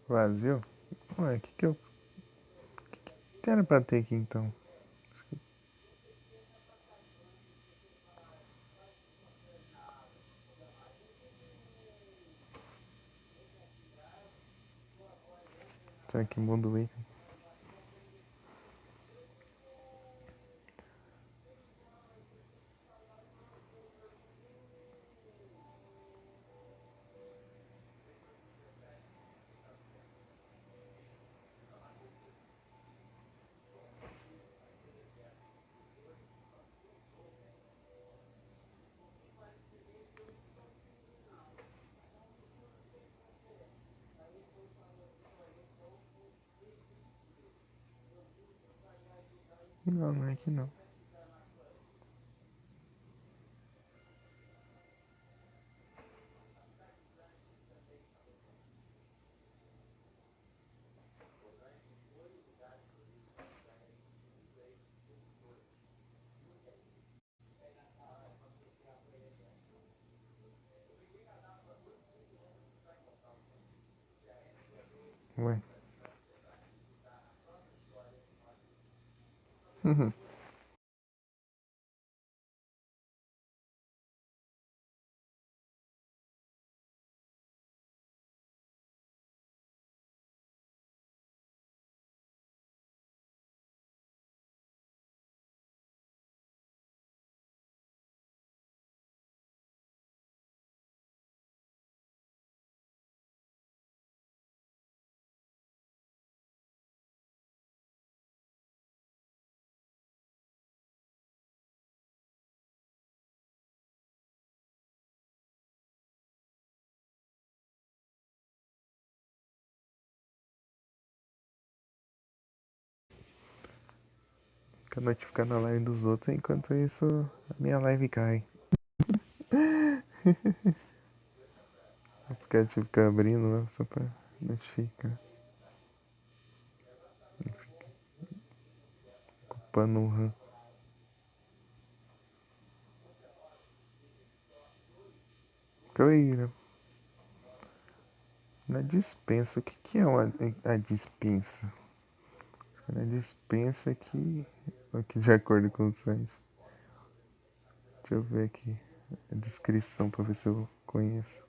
A: Vazio? Ué, o que era pra ter aqui então? Será que muda o item? Não, não é aqui não. Ué. Fica notificando a live dos outros, enquanto isso a minha live cai. O aplicativo fica abrindo, né? Só pra notificar. Ocupando o RAM. Caveira. Na dispensa, o que que é a dispensa? Na dispensa aqui de acordo com o site. Deixa eu ver aqui a descrição pra ver se eu conheço.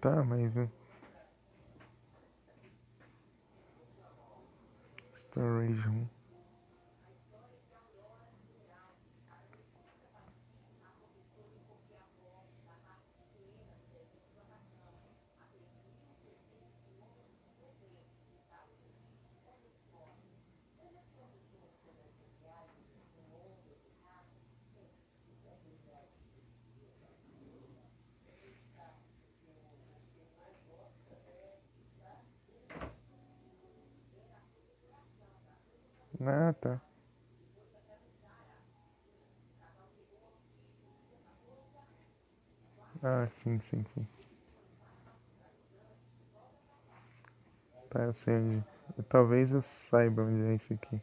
A: Tá, mas storage 1. Ah, tá. Ah, sim, sim, sim. Tá, eu sei onde. Talvez eu saiba onde é esse aqui.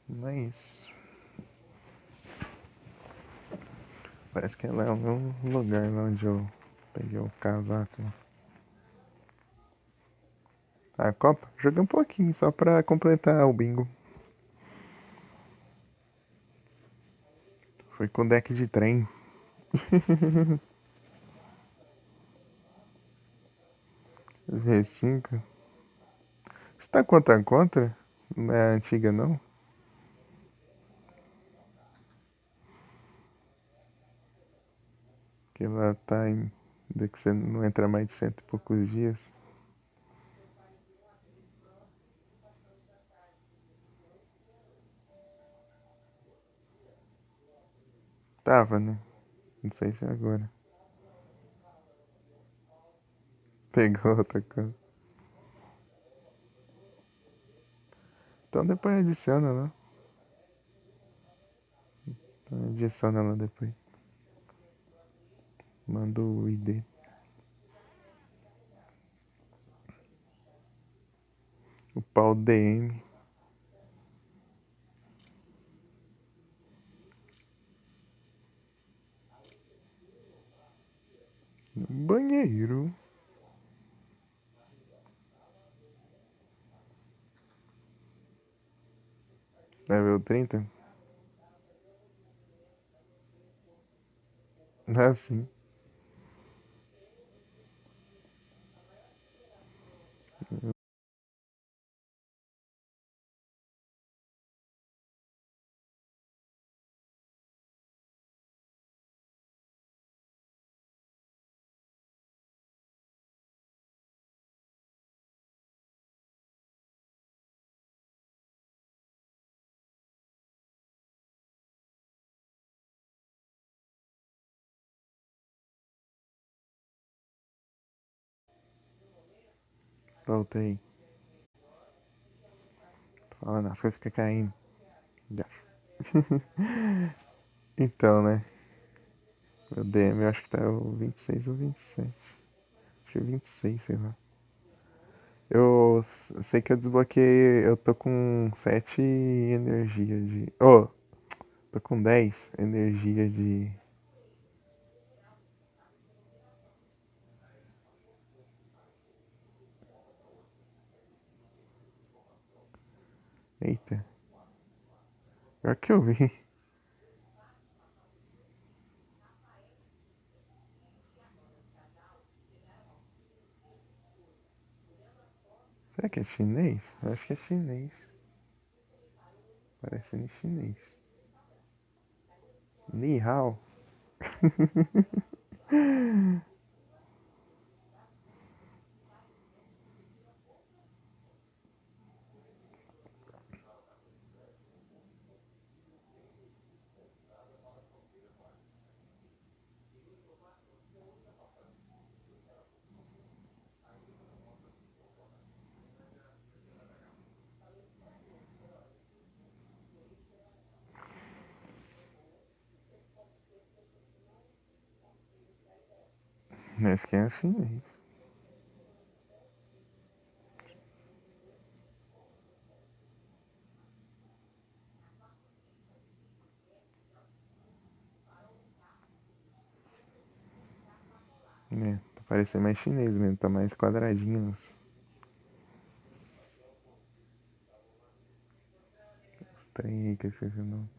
A: Não é isso. Parece que ela é o mesmo lugar lá onde eu peguei o casaco. A Copa? Joguei um pouquinho, só pra completar o bingo. Foi com deck de trem. V5. Você tá contra contra? Não é a antiga, não? Que ela tá em. De que você não entra mais de cento e poucos dias. Tava, né? Não sei se é agora. Pegou outra coisa. Então depois adiciona lá. Então adiciona lá depois. Manda o ID. O pau DM. Banheiro. Level 30? Ah, sim. Voltei. Falando, as coisas ficam caindo. Já. Então, né? Meu DM eu acho que tá o 26 ou 27. Acho que 26, sei lá. Eu sei que eu desbloqueei. Eu tô com 7 energia de. Oh, tô com 10 energia de. Eita. Pior que eu vi. Será que é chinês? Eu acho que é chinês. Parecendo em chinês. Ni hao. Acho que é chinês. É, tá parecendo mais chinês mesmo, tá mais quadradinhos. Trem aí que eu esqueci o nome.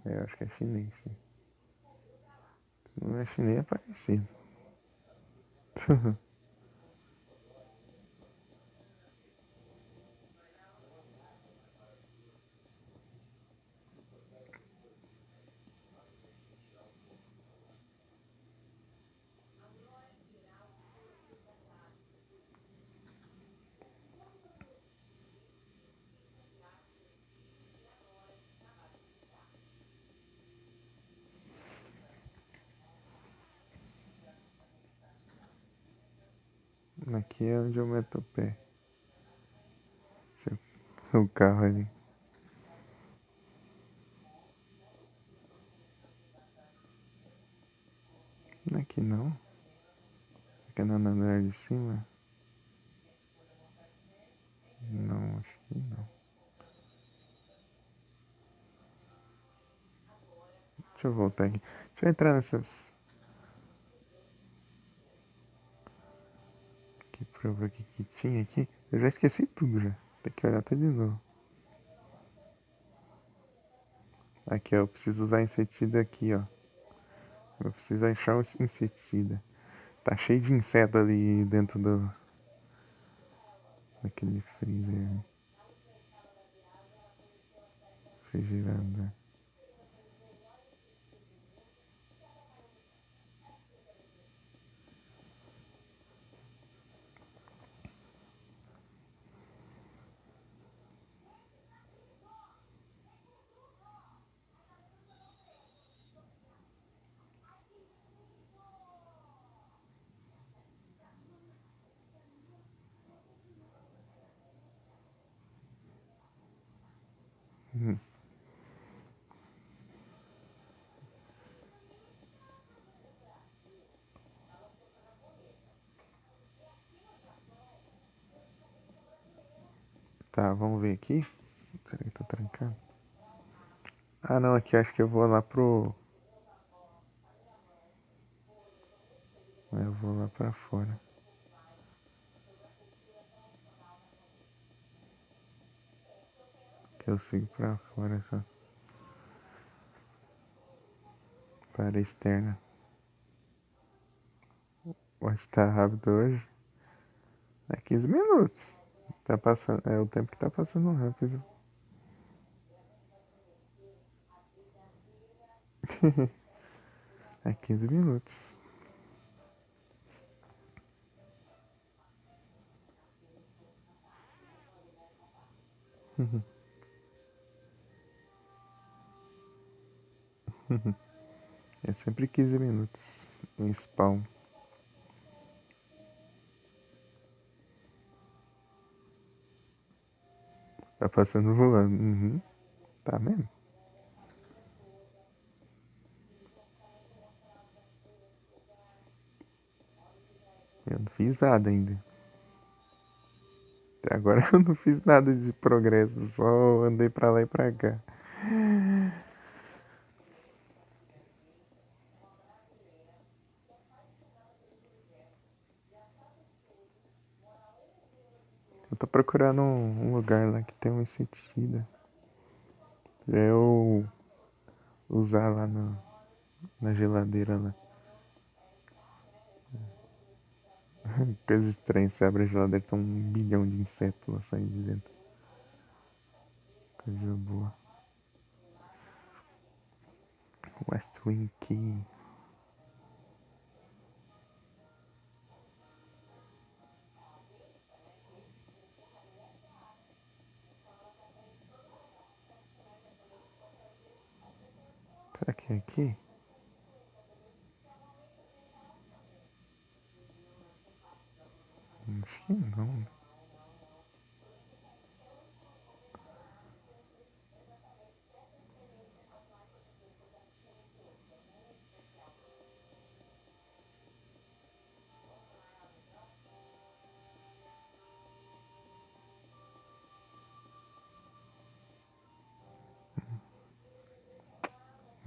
A: É, eu acho que é chinês, sim. Se não é chinês, é parecido. Aqui é onde eu meto o pé. O carro ali. Aqui não. Aqui no andar de cima. Não, acho que não. Deixa eu voltar aqui. Deixa eu entrar nessas. Que prova aqui que tinha aqui. Eu já esqueci tudo já. Tem que olhar tudo de novo. Aqui, ó. Eu preciso usar inseticida aqui, ó. Eu preciso achar um inseticida. Tá cheio de inseto ali dentro daquele freezer refrigerado. Tá, vamos ver aqui. Será que tá trancado? Ah, não, aqui acho que eu vou lá pro. Eu vou lá pra fora. Que eu sigo pra fora só. Para a externa. Hoje tá rápido hoje. É 15 minutos. Tá passando. É o tempo que tá passando rápido. É 15 minutos. É sempre 15 minutos. Em spawn. Tá passando voando. Uhum. Tá mesmo? Eu não fiz nada ainda. Até agora eu não fiz nada de progresso. Só andei pra lá e pra cá. Eu tô procurando um lugar lá que tem um inseticida. Pra eu usar lá na geladeira lá. Coisa estranha, você abre a geladeira e tem 1 bilhão de insetos lá saindo de dentro. Coisa boa. West Wing Key. Será que é aqui? Acho que não.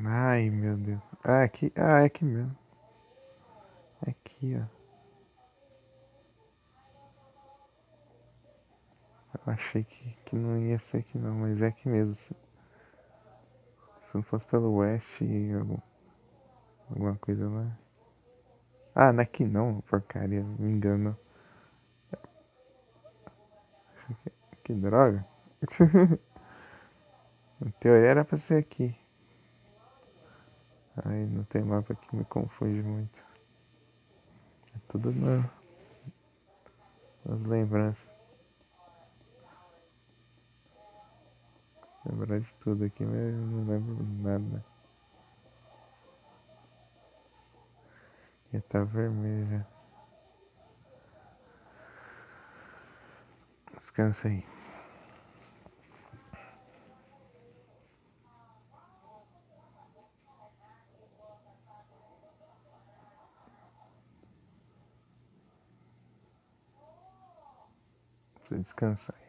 A: Ai, meu Deus. Ah, aqui. Ah, é aqui mesmo. É aqui, ó. Eu achei que não ia ser aqui não, mas é aqui mesmo. Se não fosse pelo West e alguma coisa lá. Ah, não é aqui não, porcaria. Me engano. Que droga. Na teoria era pra ser aqui. Ai, não tem mapa que me confunde muito. É tudo nas lembranças. Lembrar de tudo aqui, mas eu não lembro nada. Já tá vermelha. Descansa aí. Precisa descansar.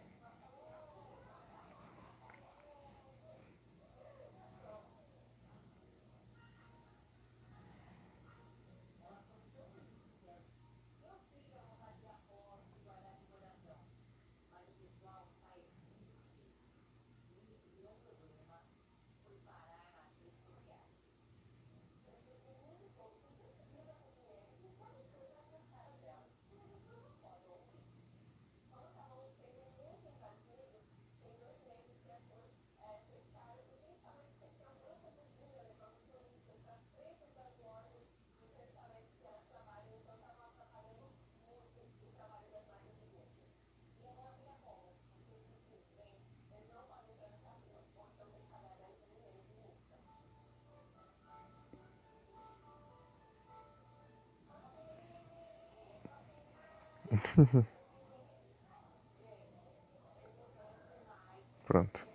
A: Pronto.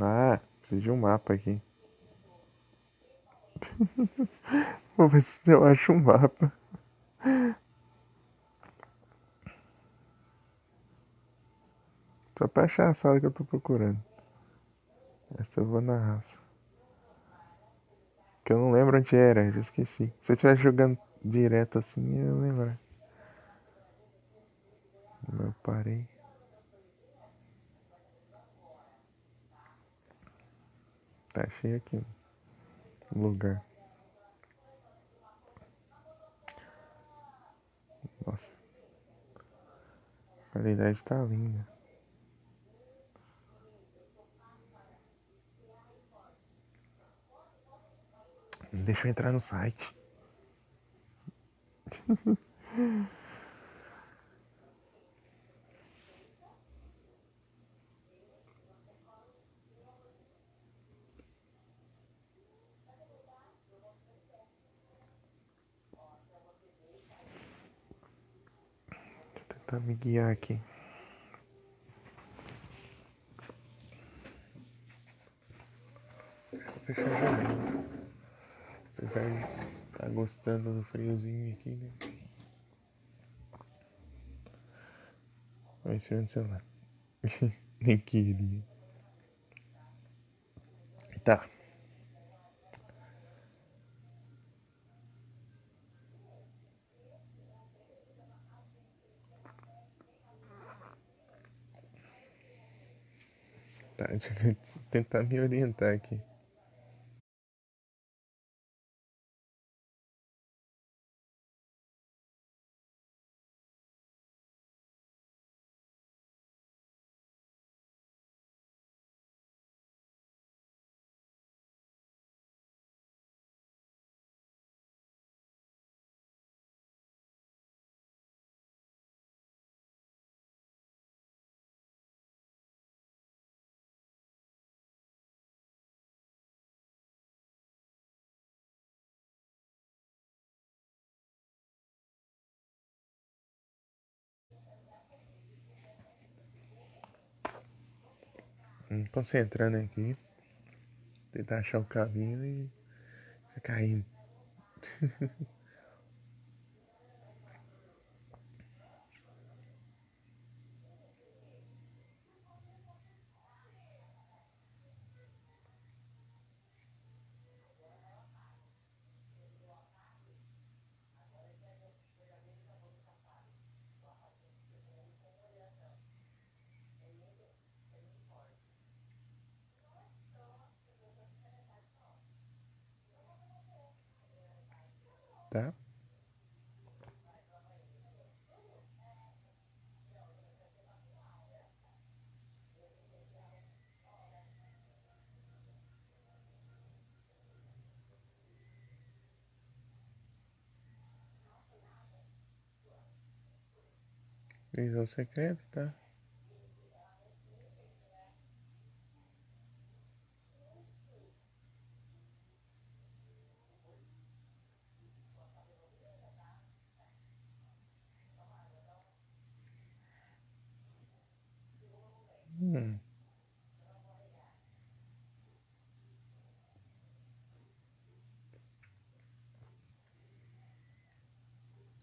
A: Ah, preciso de um mapa aqui. Vou ver se eu acho um mapa. Só pra achar a sala que eu tô procurando. Essa eu vou na raça. Que eu não lembro onde era, já esqueci. Se eu estivesse jogando direto assim, eu lembro. Eu parei. Tá cheio aqui o lugar. Nossa, a qualidade tá linda. Deixa eu entrar no site. Deixa eu tentar me guiar aqui. Vou fechar a janela. Apesar de estar gostando do friozinho aqui, né? Tô esperando o celular. Nem queria. Tá. Tá, deixa eu tentar me orientar aqui. Concentrando aqui. Tentar achar o caminho e ficar caindo. Tá? Visão secreta, tá? Hum.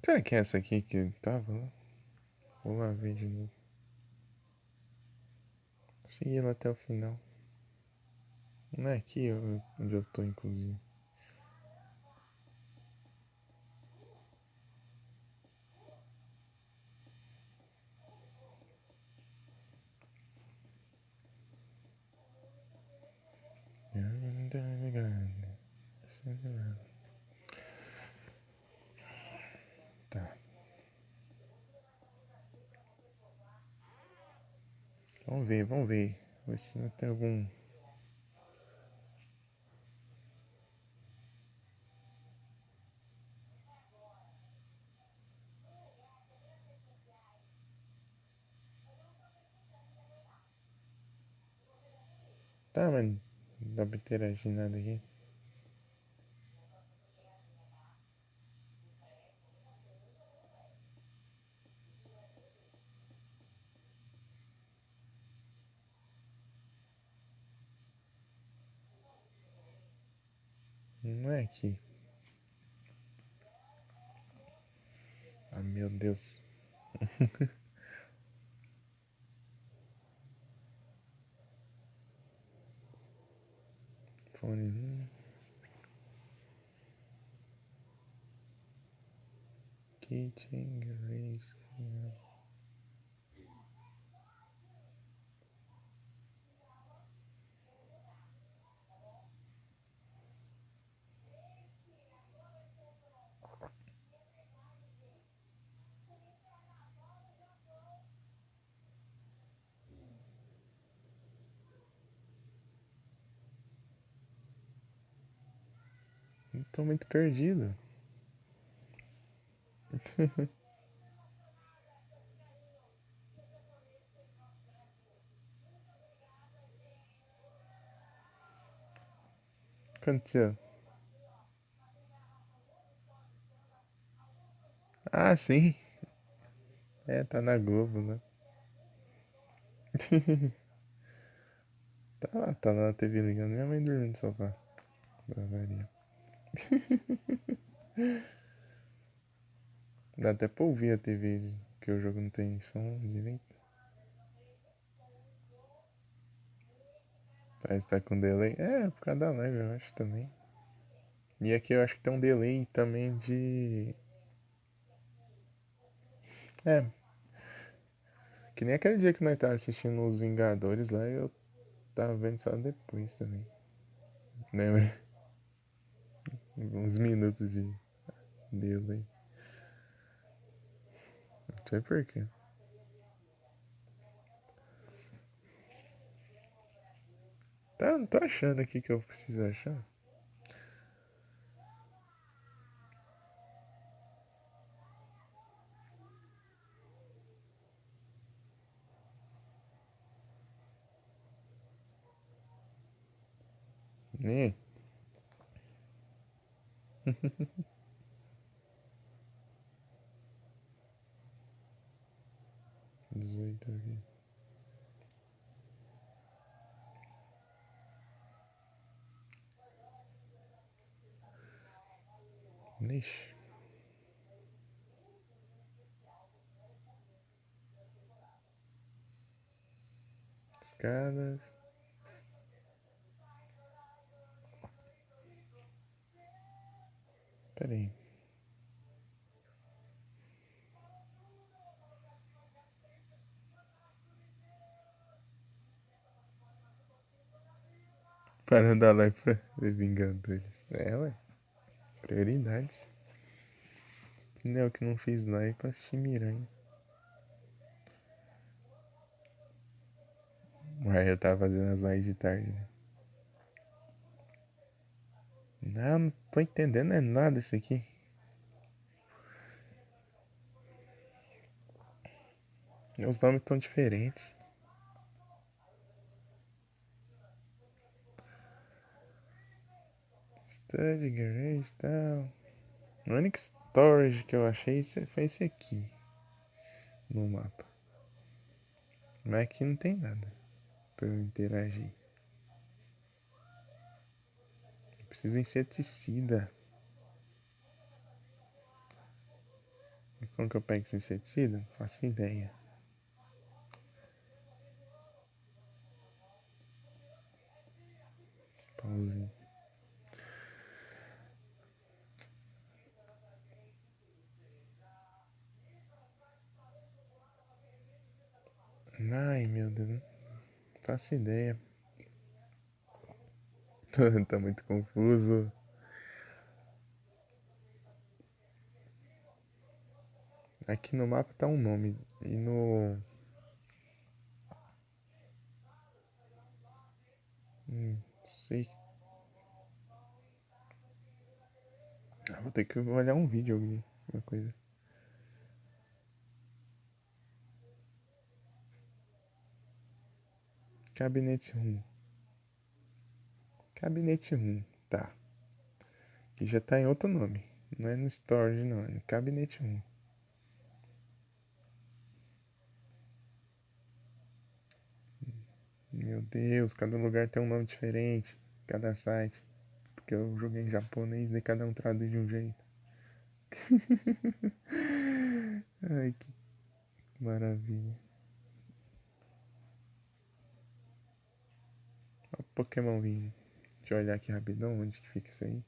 A: Será que é essa aqui que tava lá? Vou lá ver de novo. Segui ela até o final. Não é aqui onde eu tô, inclusive. Tá. Vamos ver, vamos ver. Ver se não tem algum. Tá, mas não dá pra interagir nada aqui. Não é aqui. Ah, meu Deus. Fone. Kitchen Grace. Tô muito perdido. O que aconteceu? Ah, sim. É, tá na Globo, né? Tá lá na TV ligando. Minha mãe dormindo no sofá. Da varinha. Dá até pra ouvir a TV, que o jogo não tem som direito. Parece que tá com delay. É, por causa da live, eu acho também. E aqui eu acho que tem um delay também de. É, que nem aquele dia que nós tava assistindo os Vingadores lá, eu tava vendo só depois também. Lembra? Uns minutos de delay. Não sei porquê. Tá, não tô achando aqui que eu preciso achar. Nem. 18 aqui. Ixi. Escadas. Pera aí. Parando a live pra ver Vingadores. É, ué. Prioridades. Não é o que não fiz live pra assistir Miranha. Ué, eu tava fazendo as lives de tarde, né? Não tô entendendo é nada isso aqui. Os nomes tão diferentes. Study, Garage e tal. O único storage que eu achei foi esse aqui. No mapa. Mas aqui não tem nada pra eu interagir. Eu preciso de inseticida. E como que eu pego esse inseticida? Não faço ideia. Pauzinho. Ai, meu Deus. Não faço ideia. Tá muito confuso. Aqui no mapa tá um nome. E no. Sei. Ah, vou ter que olhar um vídeo alguma coisa. Gabinete Room. Gabinete Room. Tá. Que já tá em outro nome. Não é no storage, não. É no Gabinete Room. Meu Deus, cada lugar tem um nome diferente. Cada site. porque eu joguei em japonês, daí cada um traduz de um jeito. Ai, que maravilha. Ó, Pokémon Vive. Deixa eu olhar aqui rapidão onde que fica isso aí.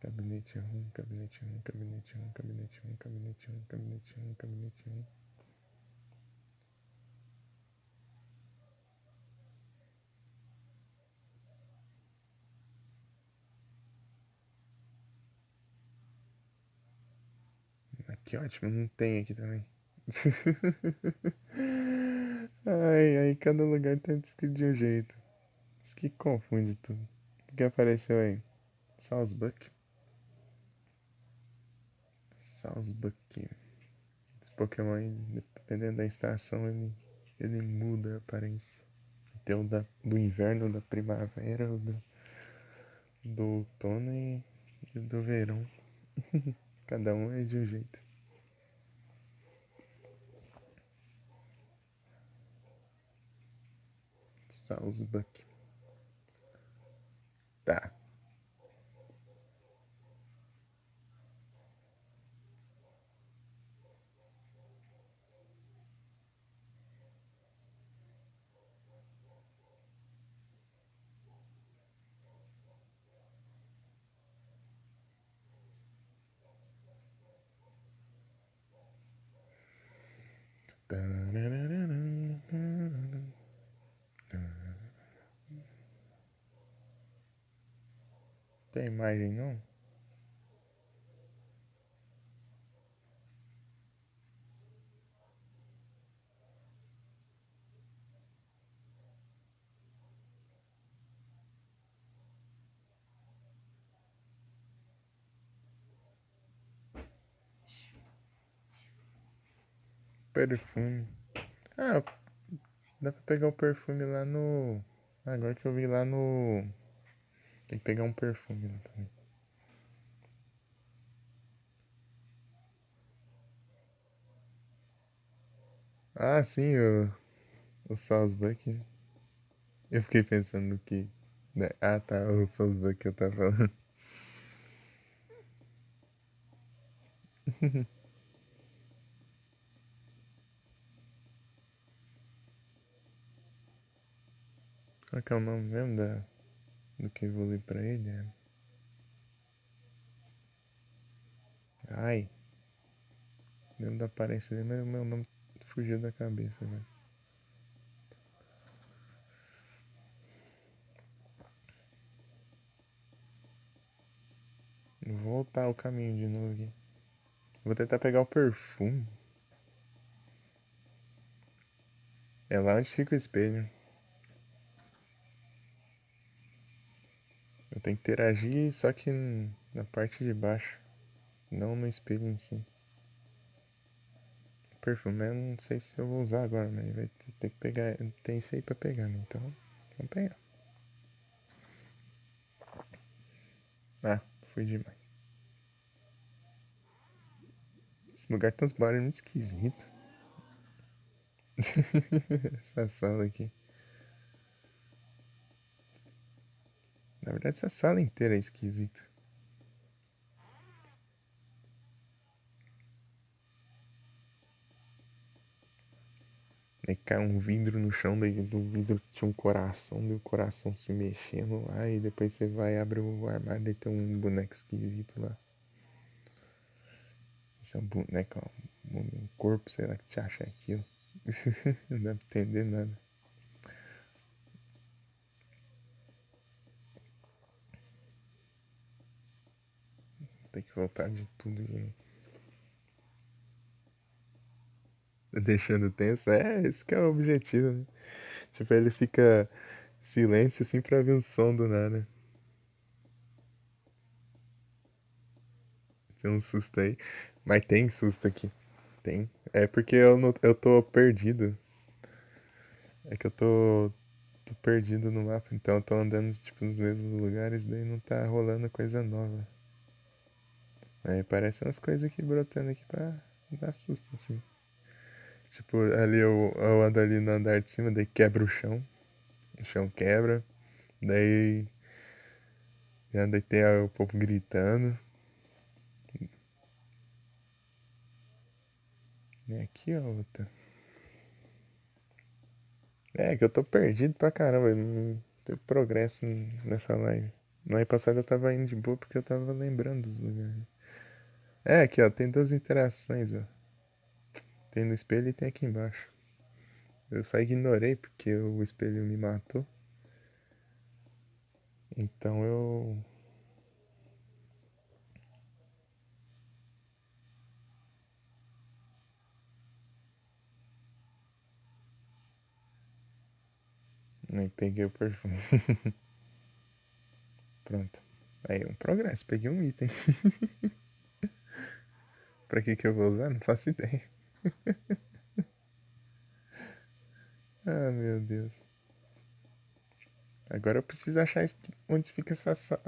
A: Gabinete 1, gabinete 1, gabinete 1, gabinete 1, gabinete 1, gabinete 1, gabinete 1. Que ótimo, não tem aqui também. Ai, ai, cada lugar tá descrito de um jeito. Isso que confunde tudo. O que apareceu aí? Salzbuck. Salzbuck. Esse Pokémon aí, dependendo da estação, ele muda a aparência. Tem o do inverno, da primavera, o do outono e o do verão. Cada um é de um jeito. Salzbuck. Tá. Tem imagem não? Perfume. Ah, dá pra pegar o perfume lá no. Agora que eu vi lá no. Tem que pegar um perfume lá também. Ah, sim, o Salzbuck. Eu fiquei pensando que. Ah, tá, o Salzbuck que eu tava falando. Qual que é o nome mesmo do que eu evolui pra ele? Ai, lembro da aparência dele, mas o meu nome fugiu da cabeça, velho. Vou voltar o caminho de novo aqui. Vou tentar pegar o perfume. É lá onde fica o espelho. Eu tenho que interagir, só que na parte de baixo. Não no espelho em si. O perfume eu não sei se eu vou usar agora, mas vai ter que pegar. Tem isso aí pra pegar, né? Então, vamos pegar. Ah, foi demais. Esse lugar tem uns barulhos muito esquisitos. Essa sala aqui. Na verdade, essa sala inteira é esquisita. Aí cai um vidro no chão, daí do vidro tinha um coração, daí o coração se mexendo lá, e depois você vai abre o armário e tem um boneco esquisito lá. Esse é um boneco, ó, um corpo, sei lá que te acha aquilo. Não dá pra entender nada. Tem que voltar de tudo, gente. Deixando tenso, esse que é o objetivo, né? Tipo, ele fica silêncio assim pra ver o som do nada. Tem um susto aí. Mas tem susto aqui. Tem. É porque eu tô perdido. É que eu tô perdido no mapa, então eu tô andando tipo, nos mesmos lugares, daí não tá rolando coisa nova. Aí parece umas coisas aqui brotando aqui pra dar susto, assim. Tipo, ali eu ando ali no andar de cima, daí quebra o chão. O chão quebra. Daí Já deitei o povo gritando. E aqui, ó, outra. É que eu tô perdido pra caramba. Não teve progresso nessa live. Na live passada eu tava indo de boa porque eu tava lembrando dos lugares. É, aqui, ó. Tem duas interações, ó. Tem no espelho e tem aqui embaixo. Eu só ignorei porque o espelho me matou. Então eu. Nem peguei o perfume. Pronto. Aí, um progresso. Peguei um item. Pra que eu vou usar? Não faço ideia. Ah, meu Deus. Agora eu preciso achar onde fica essa sala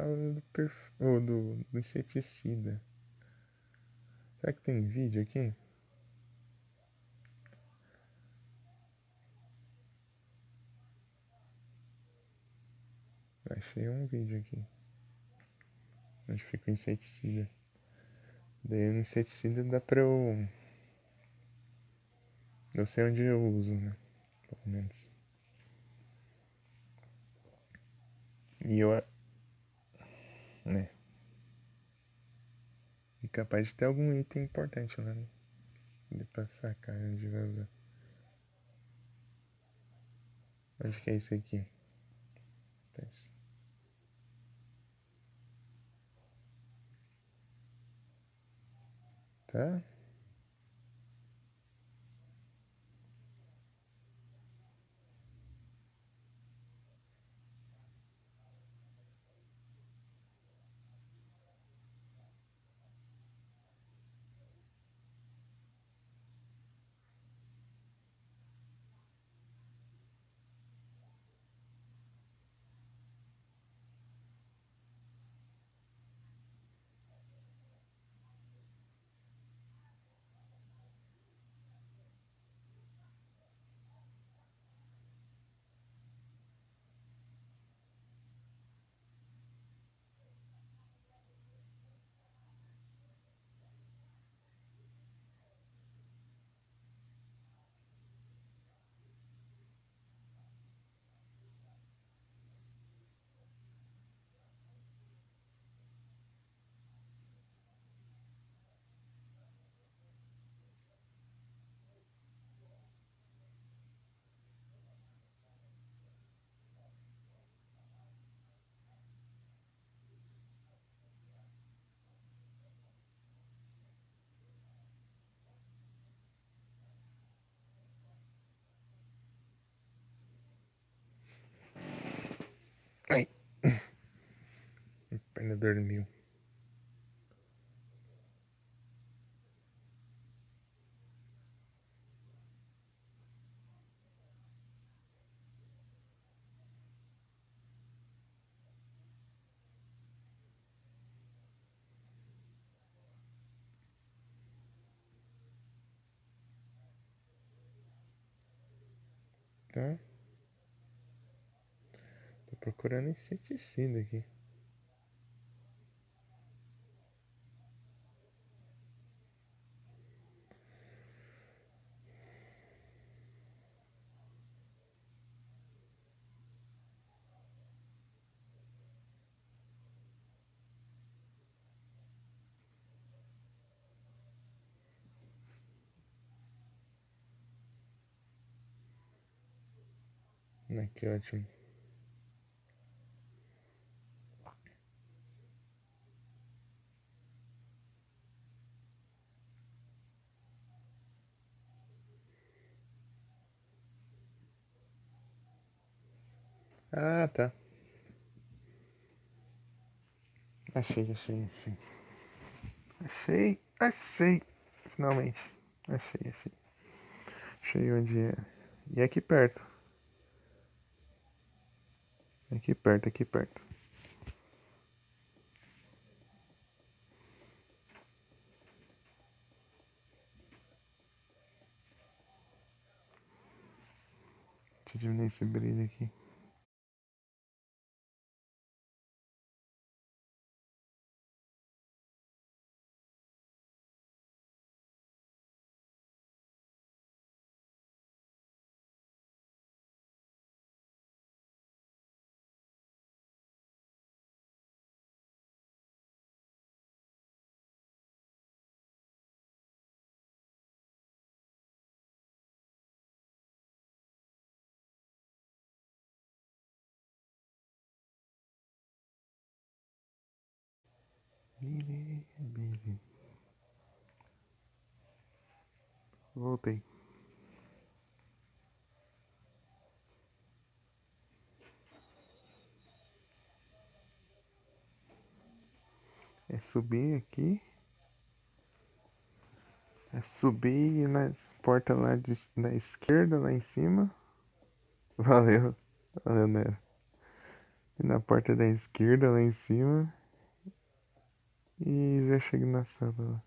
A: do inseticida. Será que tem vídeo aqui? Achei um vídeo aqui. Onde fica o inseticida. Daí no inseticida dá pra eu. Eu sei onde eu uso, né? Pelo menos. E eu. Né? E capaz de ter algum item importante lá, né? De pra sacar onde vai usar. Onde que é isso aqui? Tá? Ai, a perna dormiu. Tá? Tô procurando inseticida aqui. Que ótimo. Ah, tá. Achei. Achei. Finalmente. Achei. Achei onde é. E é aqui perto. Aqui perto. Deixa eu diminuir esse brilho aqui. Voltei. É subir aqui. É subir na porta lá da esquerda, lá em cima. Valeu. Valeu, Nero. E na porta da esquerda, lá em cima. E já chego na sala lá.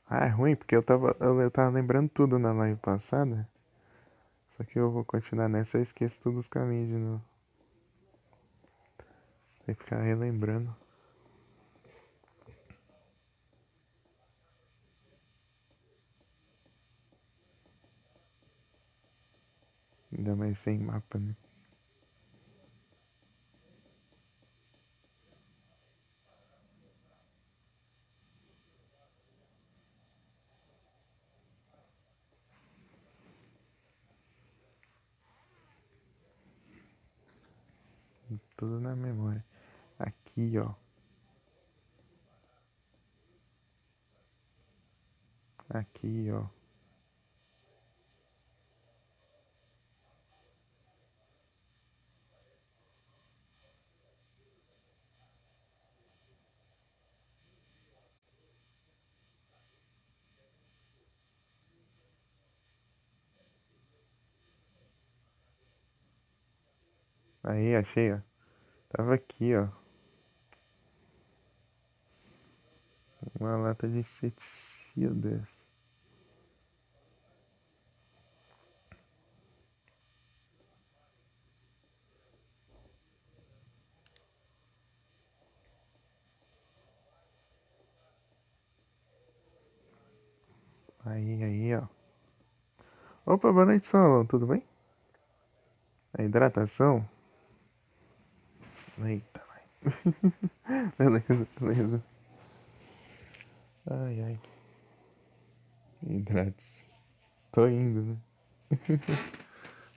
A: Ah, é ruim, porque eu tava lembrando tudo na live passada. Só que eu vou continuar nessa, eu esqueço todos os caminhos de novo. Tem que ficar relembrando. Ainda mais sem mapa, né? Tudo na memória. Aqui, ó. Aqui, ó. Aí, achei, ó. Tava aqui, ó. Uma lata de inseticida. Aí, ó. Opa, boa noite, Solon. Tudo bem? A hidratação? Eita, vai. Beleza, beleza. Ai, ai. Hidrates. Tô indo, né?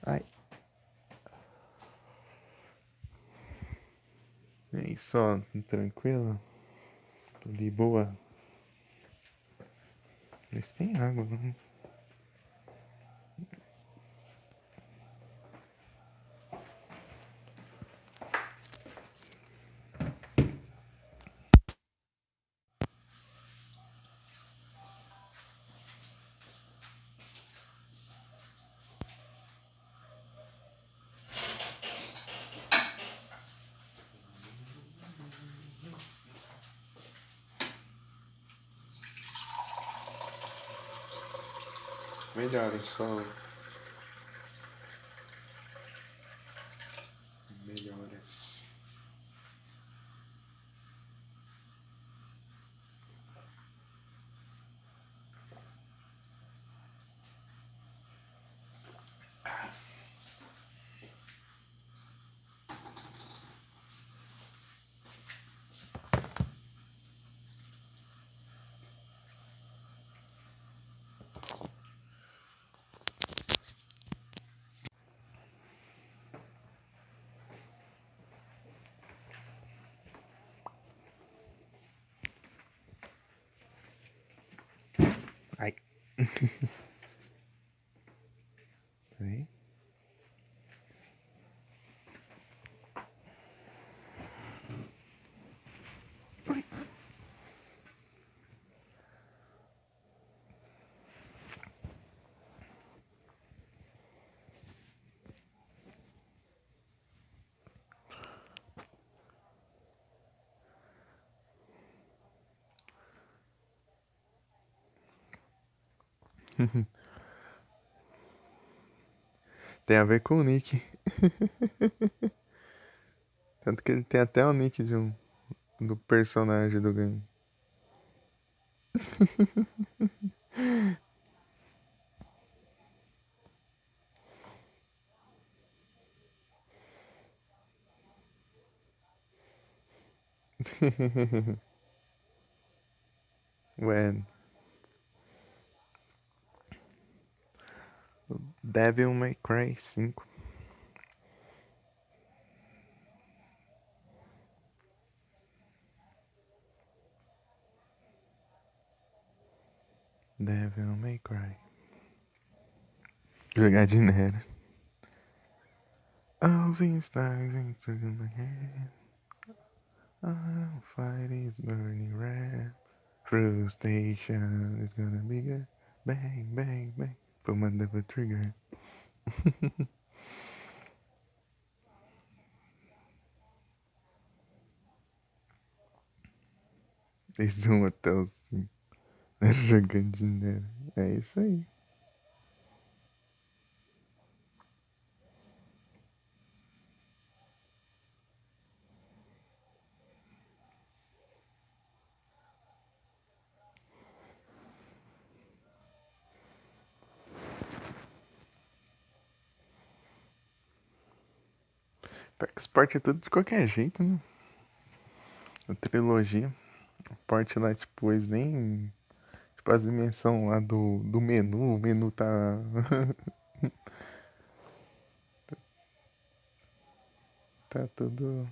A: Ai. E aí, só tranquilo? De boa? Eles têm água, né? Melhores, só melhores. Ai. Peraí. Tem a ver com o nick. Tanto que ele tem até o nick do personagem do game. Ué, Devil May Cry 5. Devil May Cry. Jogar de nero. All these stars into my head. Our fight is burning red. Frustration is gonna be good. Bang, bang, bang. Put my devil trigger. Desde um até o 5. Jogando de nero. É isso aí. Esse porte é tudo de qualquer jeito, né? A trilogia. O porte lá, tipo, eles nem. Tipo, as dimensões lá do menu. O menu tá. Tá tudo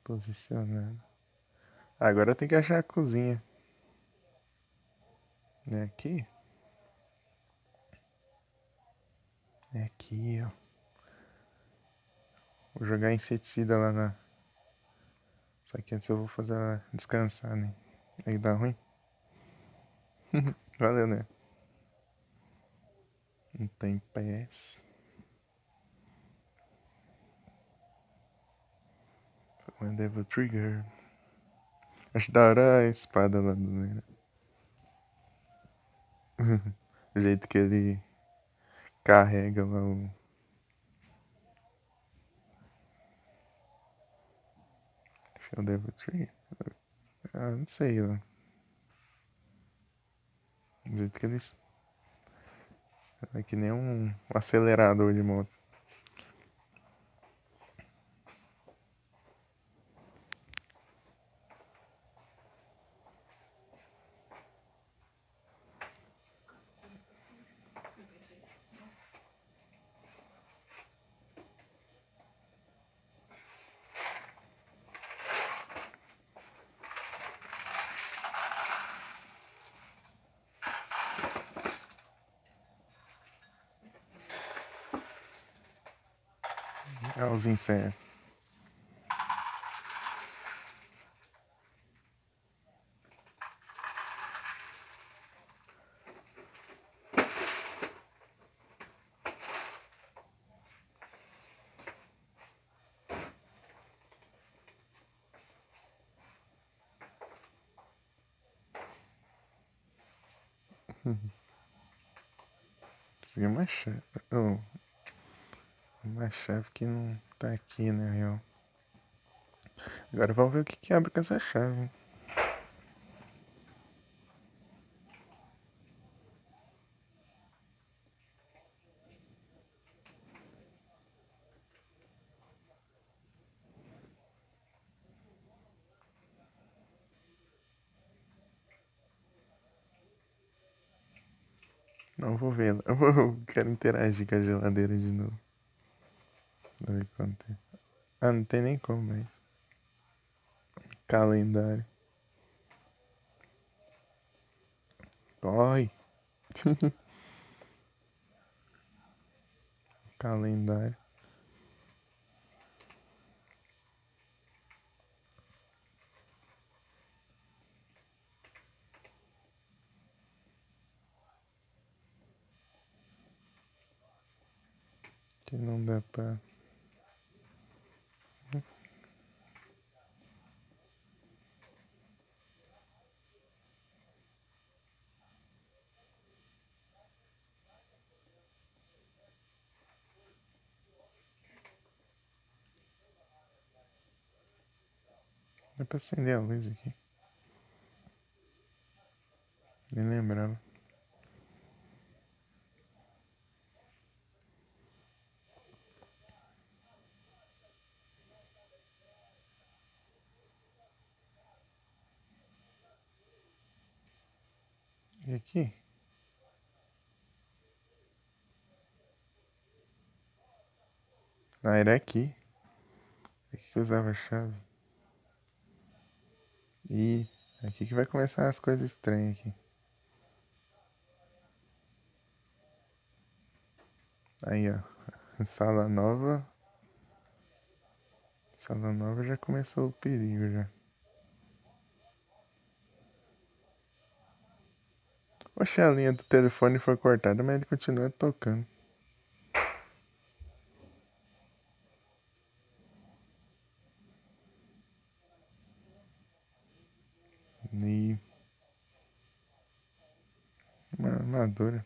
A: posicionado. Agora tem que achar a cozinha. É aqui? É aqui, ó. Vou jogar inseticida lá na. Só que antes eu vou fazer ela descansar, né? Aí dá ruim. Valeu, né? Não tem pés. One Devil Trigger. Acho da hora a espada lá do Nero. O jeito que ele carrega lá o. Acho que é o Devil Trigger. Ah, não sei, ó. O jeito que ele. É que nem um acelerador de moto. É os insetos. Consegui uma chave. Oh, uma chave que não tá aqui, na real. Agora vamos ver o que abre com essa chave. Não vou ver. Eu quero interagir com a geladeira de novo. Pra ver quanto tem. Ah, não tem nem como mais. Calendário. Corre. Calendário. Que não dá pra. Dá pra acender a luz aqui. Nem lembrava. E aqui? Ah, era aqui. Aqui que eu usava a chave. E Aqui que vai começar as coisas estranhas aqui. Aí, ó. Sala nova. Sala nova já começou o perigo já. Oxe, a linha do telefone foi cortada, mas ele continua tocando. E uma armadura.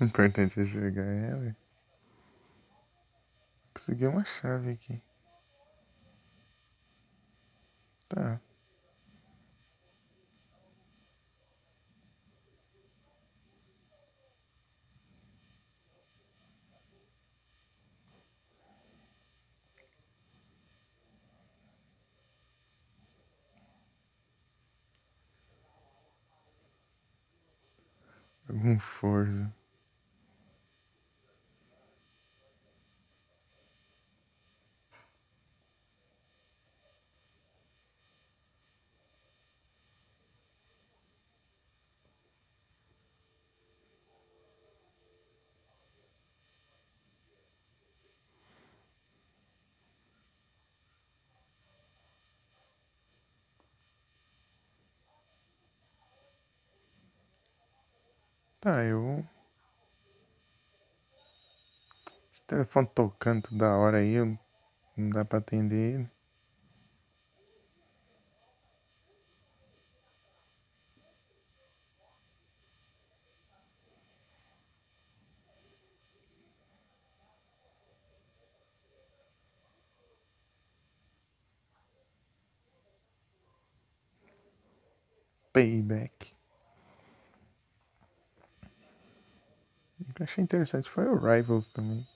A: O importante é chegar ela. Consegui uma chave aqui. Tá. Algum força. Tá, eu. Esse telefone tocando toda hora aí, não dá pra atender ele. Payback. O que eu achei interessante foi o Rivals também.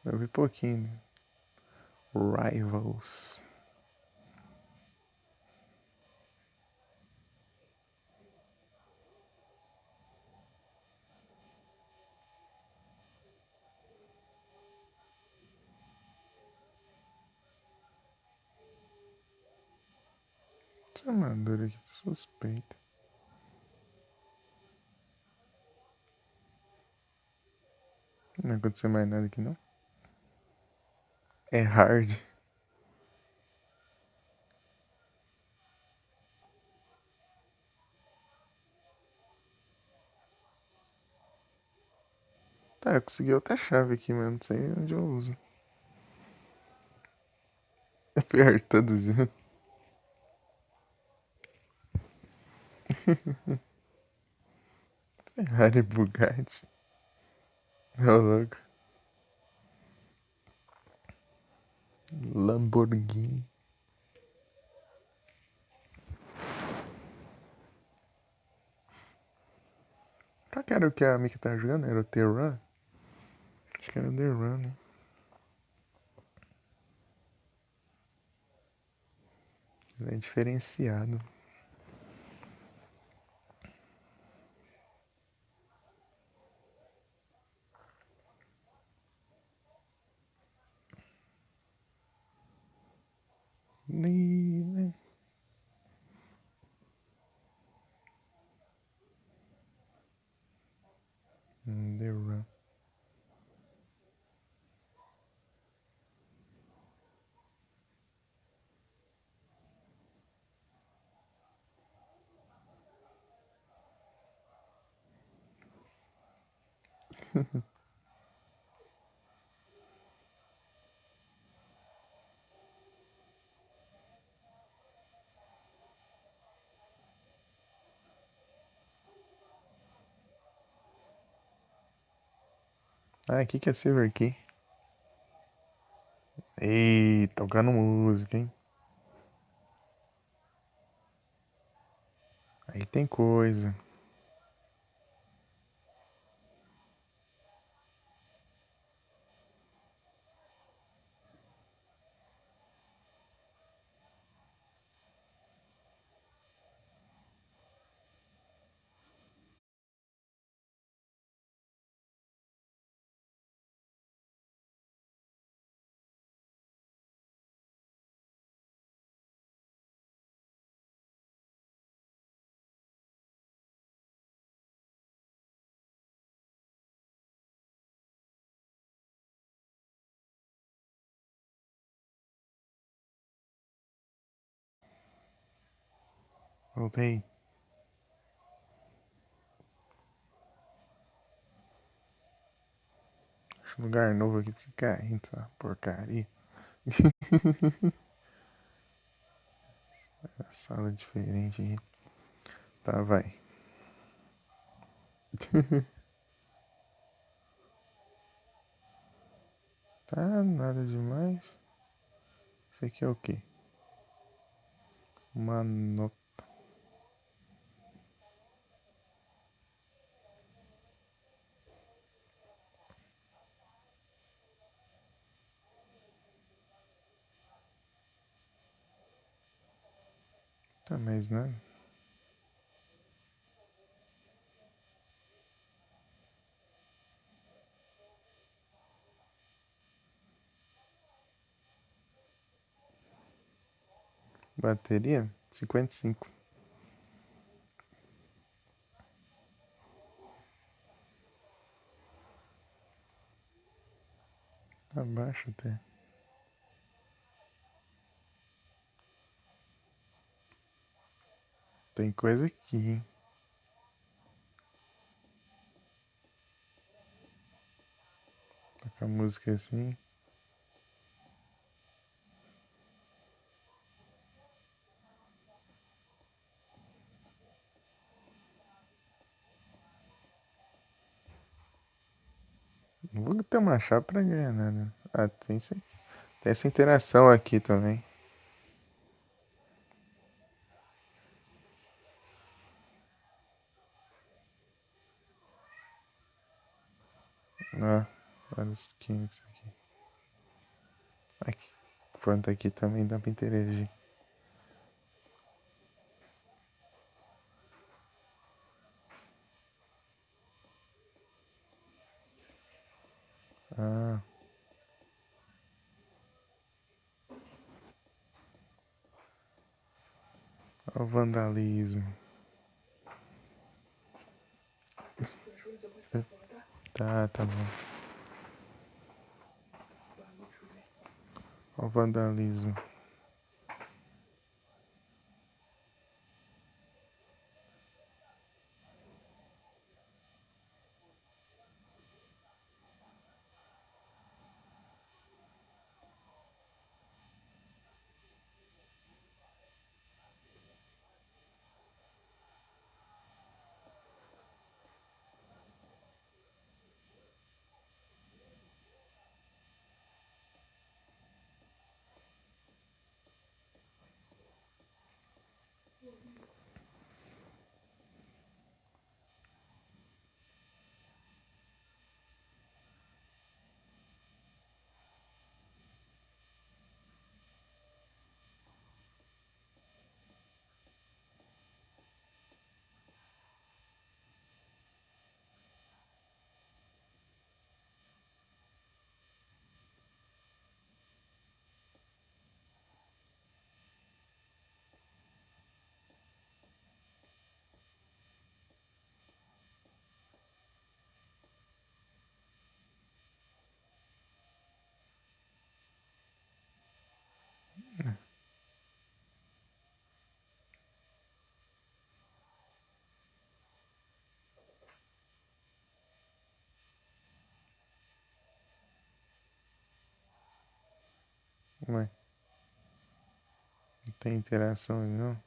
A: Eu vi pouquinho, né? Rivals. Essa armadura aqui tá suspeita. Não vai acontecer mais nada aqui não. É hard. Tá, eu consegui outra chave aqui, mas não sei onde eu uso. Apertando já. Ferrari Bugatti. É o louco. Lamborghini. Qual que era o que a Mika tava jogando? Era o The Run? Acho que era o The Run, né? Ele é diferenciado. Né? The Run. Ah, o que que é Silver Key? Ei, tocando música, hein? Aí tem coisa. Voltei. Acho um lugar novo aqui porque caindo essa porcaria. Sala diferente aqui. Tá, vai. Tá, nada demais. Isso aqui é o quê? Uma nota. Tá, mas nada. Bateria? 55. Tá baixo até. Tem coisa aqui, hein? Tocar música assim. Não vou ter uma chave pra ganhar nada. Ah, tem essa interação aqui também. Ó, vários químicos aqui. Aqui. Pronto, aqui também dá pra interagir. Ah, ó o vandalismo. Tá, tá bom. Ó o vandalismo. Ué, não tem interação aí não.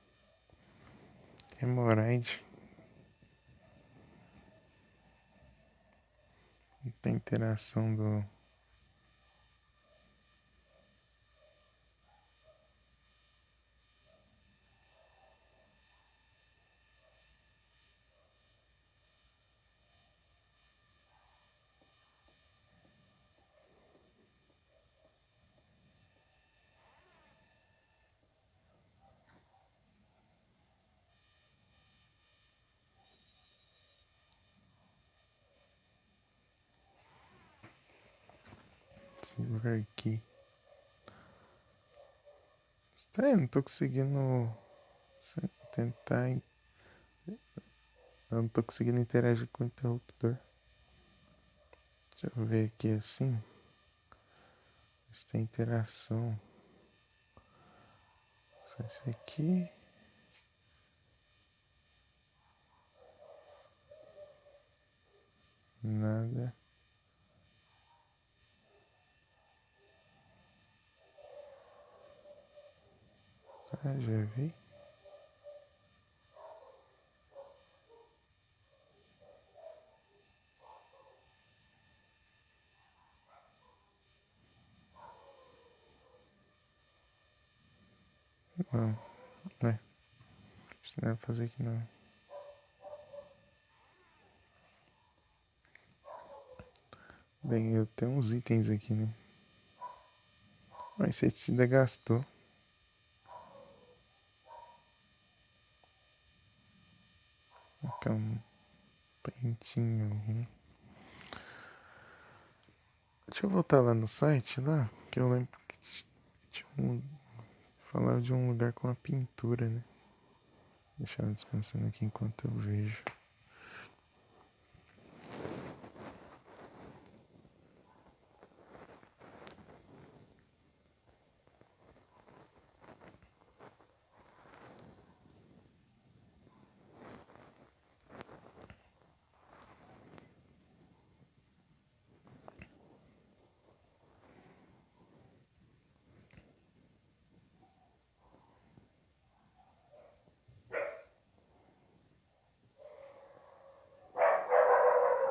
A: Hemorroide. a interação do... Silver aqui. Estranho, não tô conseguindo tentar. Eu não tô conseguindo interagir com o interruptor. Deixa eu ver aqui assim. Se tem interação. Só esse aqui. Nada. Ah, já vi. Não, né? Isso não vai fazer aqui não. Bem, eu tenho uns itens aqui, né? Mas inseticida gastou. Fica um pentinho. Deixa eu voltar lá no site, lá. Que eu lembro que tinha falava de um lugar com uma pintura, né? Deixar ela descansando aqui enquanto eu vejo.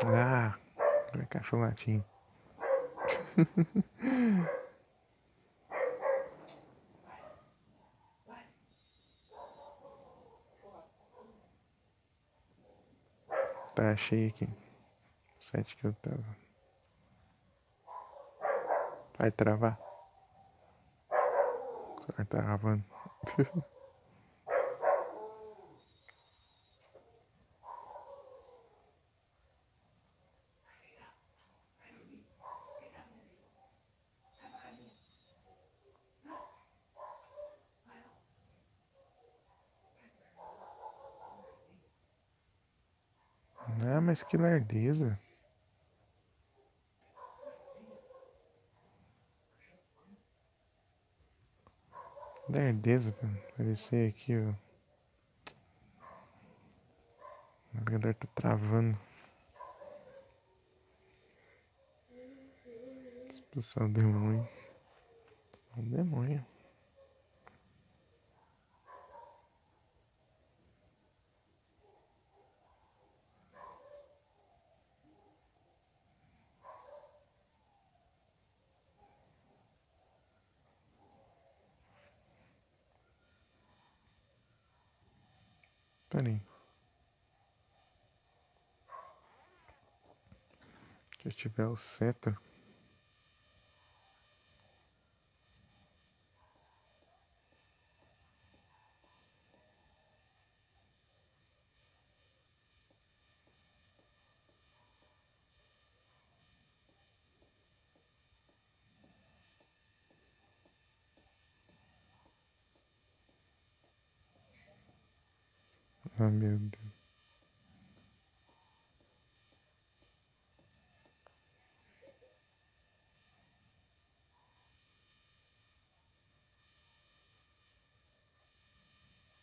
A: Ah, é cachorro-latinho. Tá, achei aqui. O site que eu tava. Vai travar? Vai travando. Ah, mas que lerdeza. Lerdeza, mano. Aparecer aqui, ó. O navegador tá travando. Expulsar o demônio. O demônio. Pera aí. Se eu tiver o cetro. Ah, meu Deus.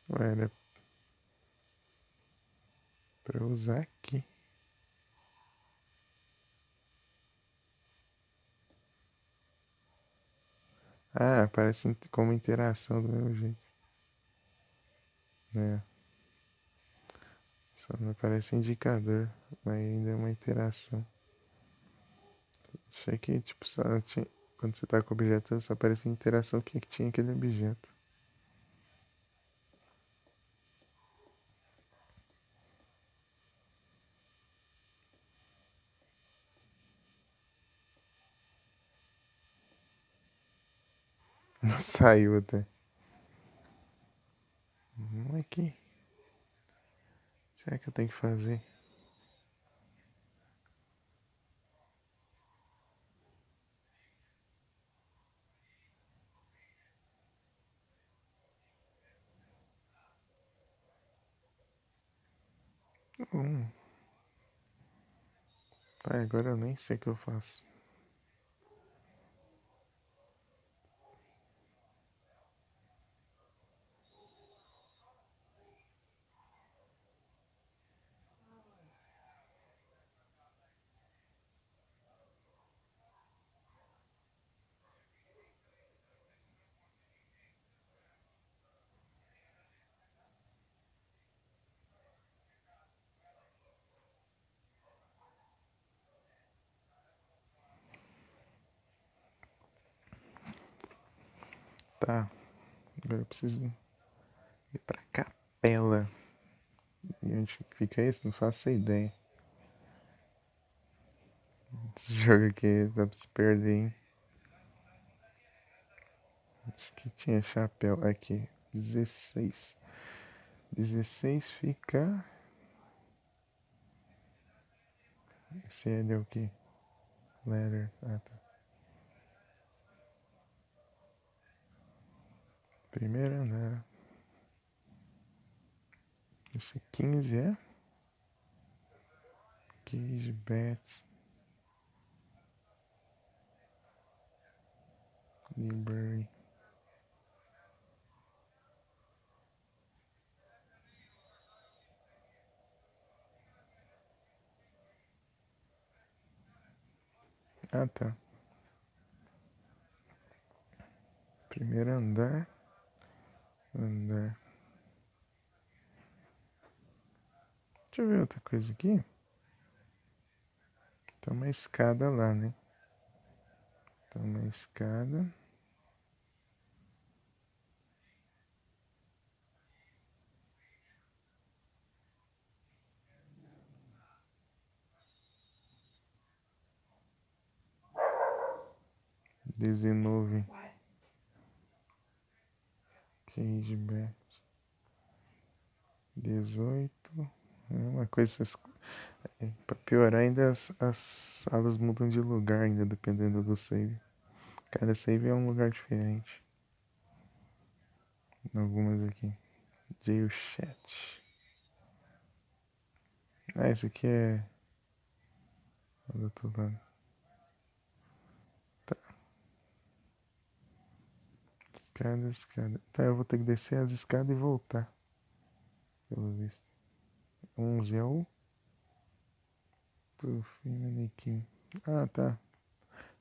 A: Ué, era pra eu usar aqui. Ah, aparece como interação do mesmo jeito. Né? Só não aparece indicador, mas ainda é uma interação. Achei que, tipo, só tinha... Quando você tá com o objeto, só aparece a interação que tinha aquele objeto. Não saiu até. Aqui. Será que eu tenho que fazer? Hum, tá, agora eu nem sei o que eu faço. Tá, agora eu preciso ir pra capela. E onde fica isso? Não faço ideia. Esse jogo aqui dá pra se perder, hein? Acho que tinha chapéu aqui. 16. 16 fica. Esse é o quê? Letter. Ah, tá. Primeiro andar. Esse 15 é? Cage Bet. Library. Ah, tá. Primeiro andar. Andar. Deixa eu ver outra coisa aqui. Tem uma escada lá, né? Tem uma escada. Dezenove. Cage Bet. 18. É uma coisa. Pra piorar, ainda as salas mudam de lugar, ainda dependendo do save. Cada save é um lugar diferente. Algumas aqui. Jail Chat. Ah, esse aqui é. Do outro lado. Tá. Escada, escada. Tá, eu vou ter que descer as escadas e voltar. Pelo visto. 11 é o. Profil manequim. Ah, tá.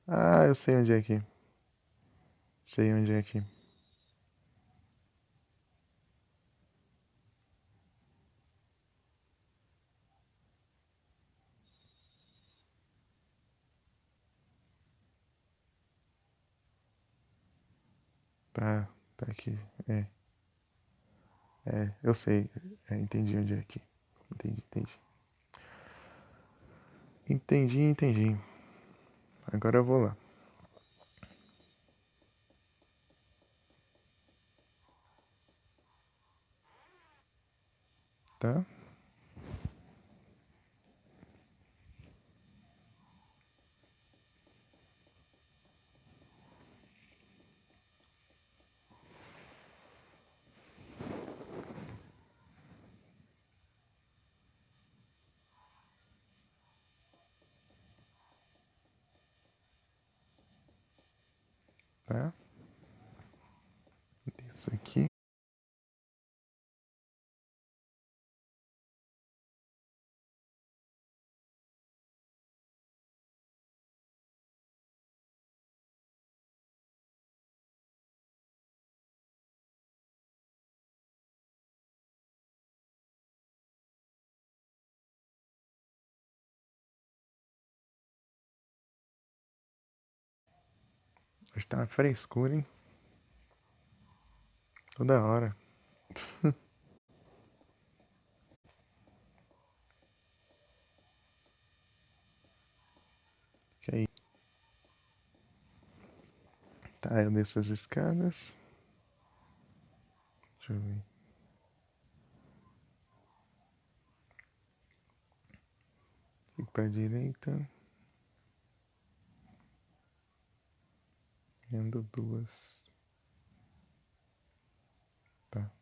A: Ah, eu sei onde é aqui. Sei onde é aqui. Tá, tá aqui. É, eu sei. Entendi onde é aqui. Entendi, entendi. Entendi, entendi. Agora eu vou lá. Tá? Tá? Isso aqui. Hoje tá uma frescura, hein? Toda hora. Que aí? Tá, eu desço as escadas. Deixa eu ver. Fico pra direita. Ando duas. Tá.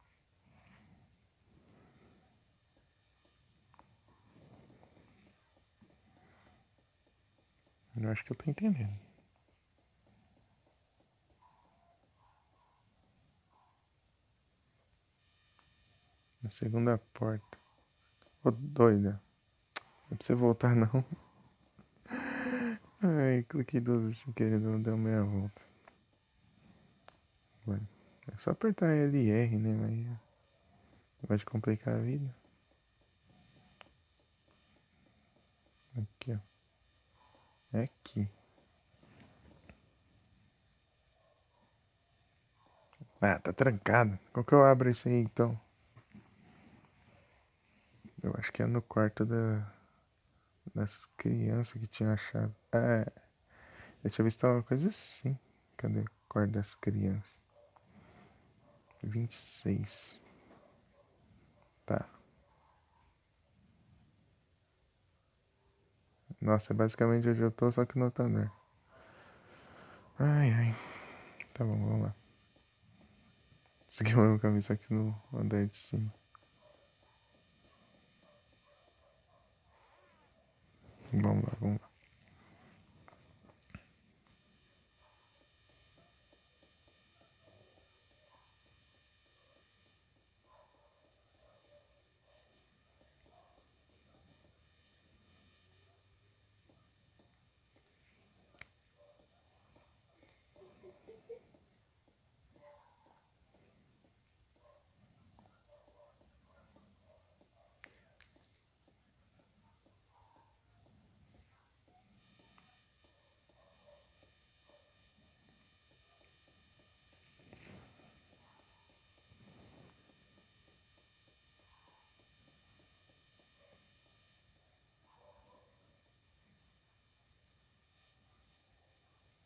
A: Eu acho que eu tô entendendo. Na segunda porta. Ô, doida. Não precisa voltar, não. Ai, cliquei duas vezes sem querer, não deu meia volta. Vai. É só apertar L e R, né? Mas vai complicar a vida. Aqui, ó. É aqui. Ah, tá trancado. Como que eu abro isso aí, então? Eu acho que é no quarto das crianças que tinha achado. Ah, deixa eu ver se tá uma coisa assim. Cadê o quarto das crianças? 26. Tá. Nossa, é basicamente onde eu tô, só que no outro andar. Ai, ai. Tá bom, vamos lá. Isso aqui é uma caminho, só que no andar de cima. Vamos lá, vamos lá.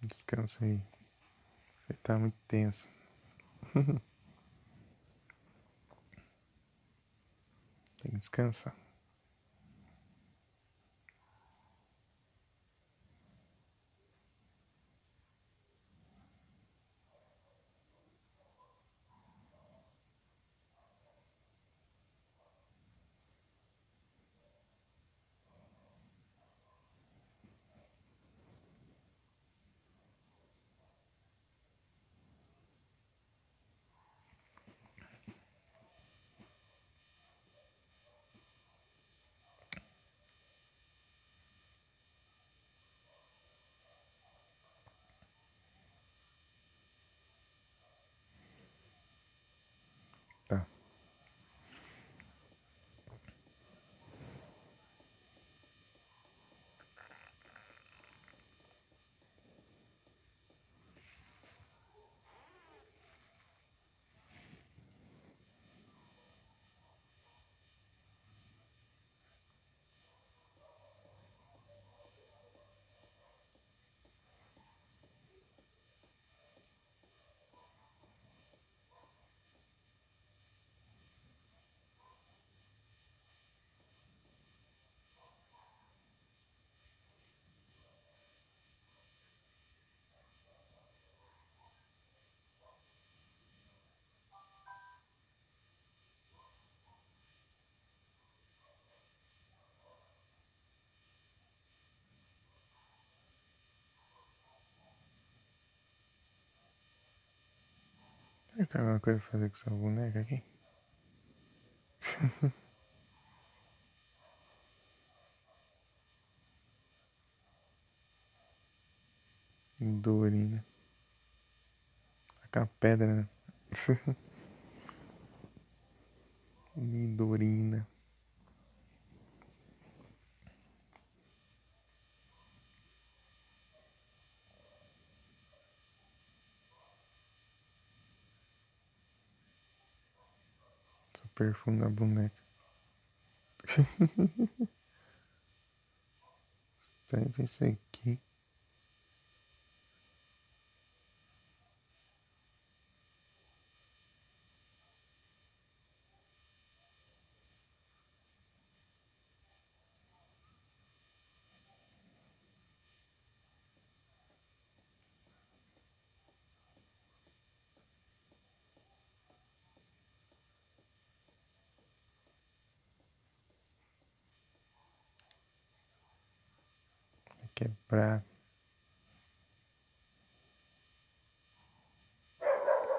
A: Descansa aí. Você tá muito tenso. Tem que descansar. Tá. Será que tem alguma coisa pra fazer com essa boneca aqui? Dorina. Com a pedra, né? Dorina. perfume na boneca. Vai ver isso aqui. Vai quebrar.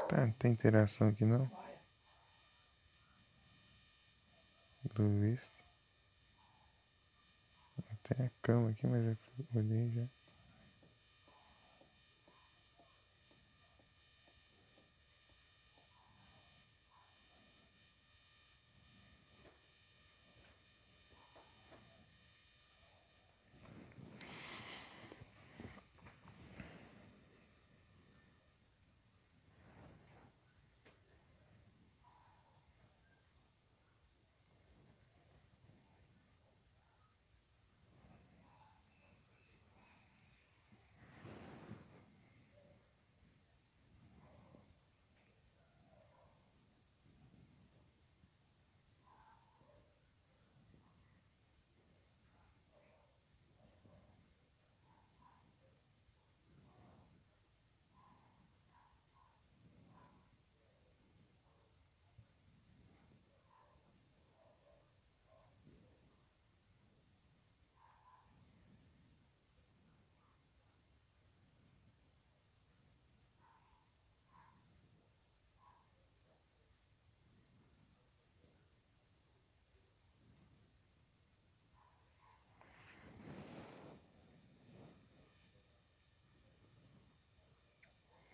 A: Tá, não tem interação aqui não? Do visto. Tem a cama aqui, mas já olhei já.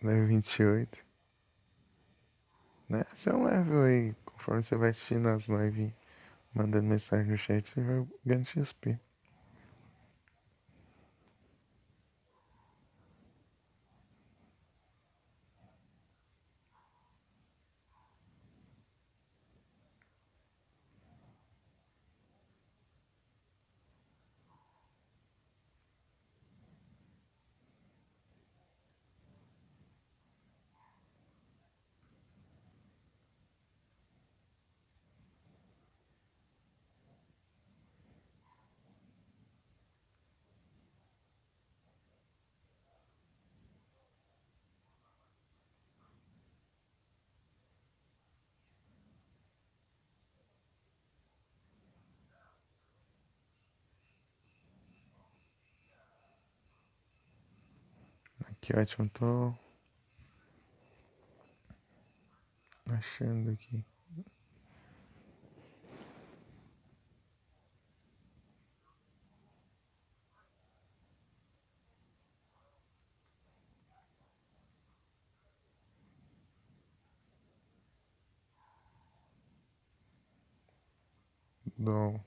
A: Level 28. Né? Esse é um level aí. Conforme você vai assistindo as lives, mandando mensagem no chat, você vai ganhando XP. Que ótimo, tô achando aqui. Dom.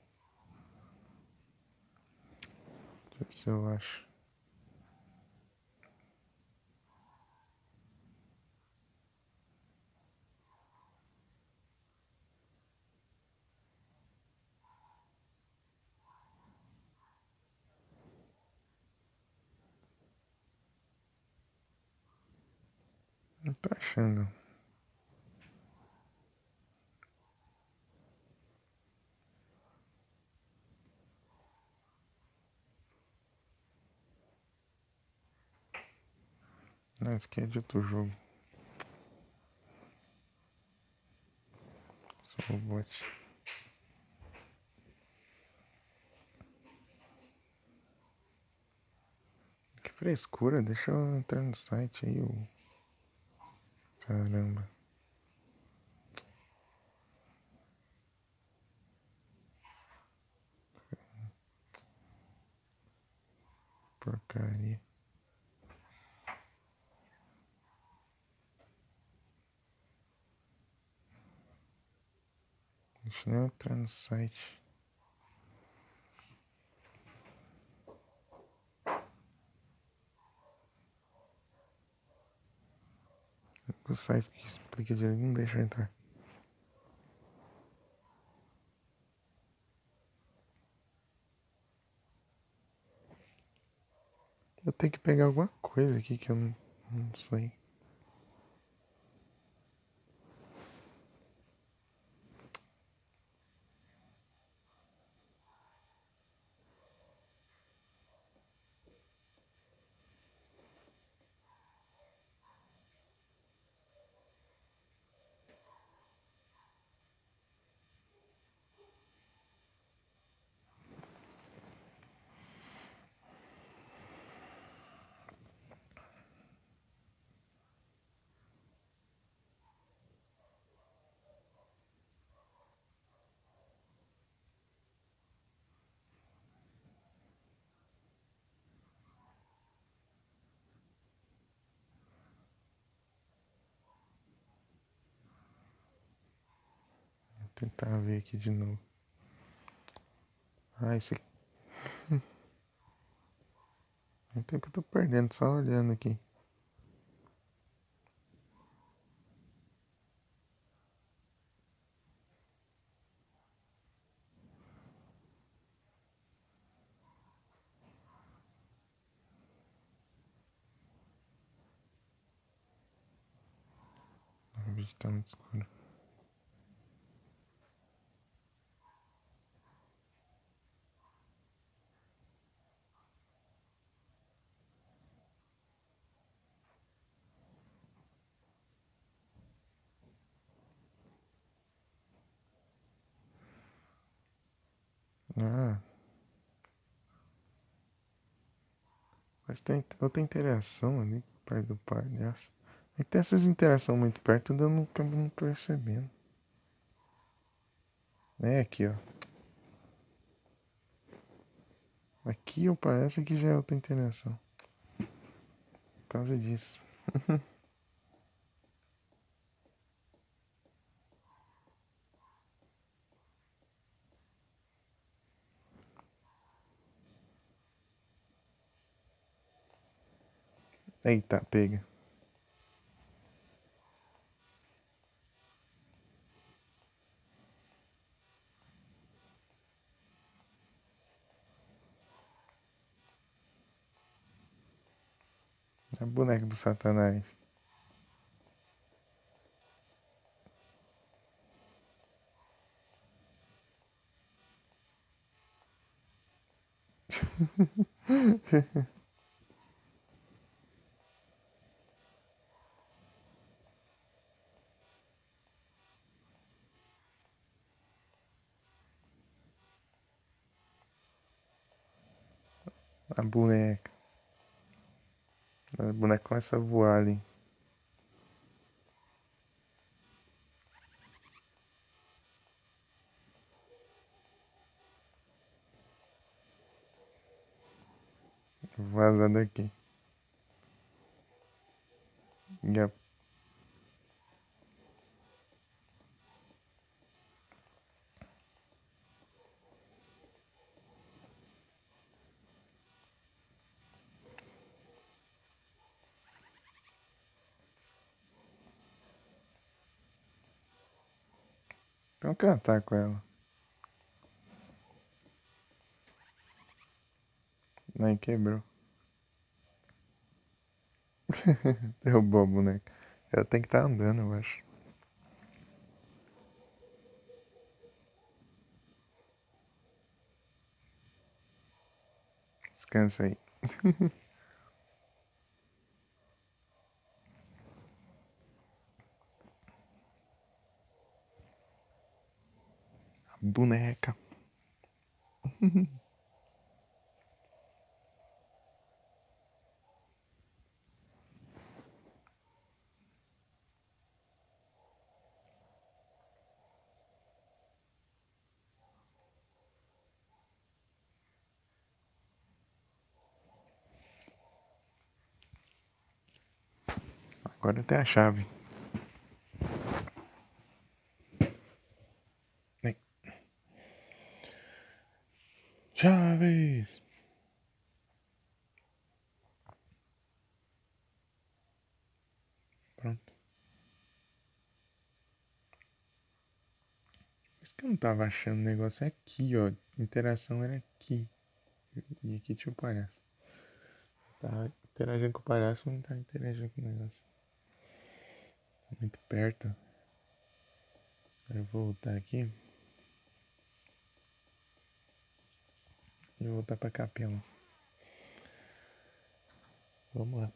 A: Deixa eu ver se eu acho. Não tô achando. Não, esse aqui é de outro jogo. Só o bot. Que frescura, deixa eu entrar no site aí, ô. Caramba. Porcaria. Deixa eu entrar no site. O site que explica direito não deixa eu entrar. Eu tenho que pegar alguma coisa aqui que eu não sei. Vou tentar ver aqui de novo. Ah, esse aqui. Então que eu tô perdendo, só olhando aqui. O vídeo tá muito escuro. Ah, mas tem outra interação ali perto do palhaço. É que tem essas interações muito perto e eu não acabo não percebendo. É aqui, ó. Aqui eu parece que já é outra interação. Por causa disso. Eita, pega. É a boneca do Satanás. A boneca. A boneca começa a voar ali. Vazar daqui. Yep. Então cantar com ela. Nem quebrou. Derrubou a boneca. Ela tem que estar andando, eu acho. Descansa aí. Boneca. Agora tem a chave. Vem. Chaves! Pronto. Por isso que eu não tava achando o negócio é aqui, ó. A interação era aqui. E aqui tinha o palhaço. Tá interagindo com o palhaço, não tá interagindo com o negócio. Muito perto. Eu vou voltar aqui. E voltar pra capela. Vamos lá.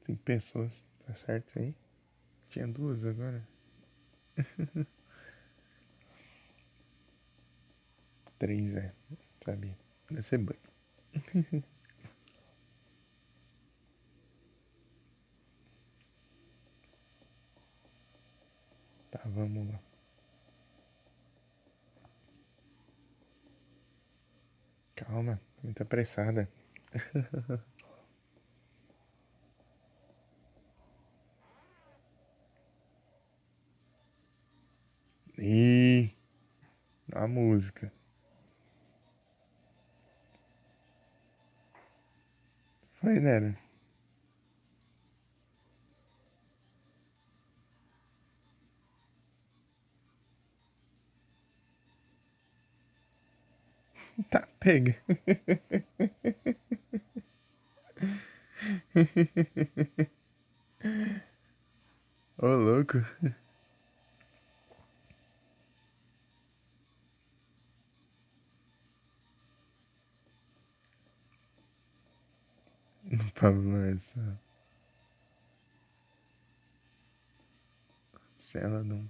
A: Cinco pessoas, tá certo isso aí? Tinha duas agora. Três, sabia. Deve ser bug. Tá, vamos lá. Calma, muito apressada. E a música. Foi, né? Tá, pega. Ô, louco. Pablo Marçal. Celadon.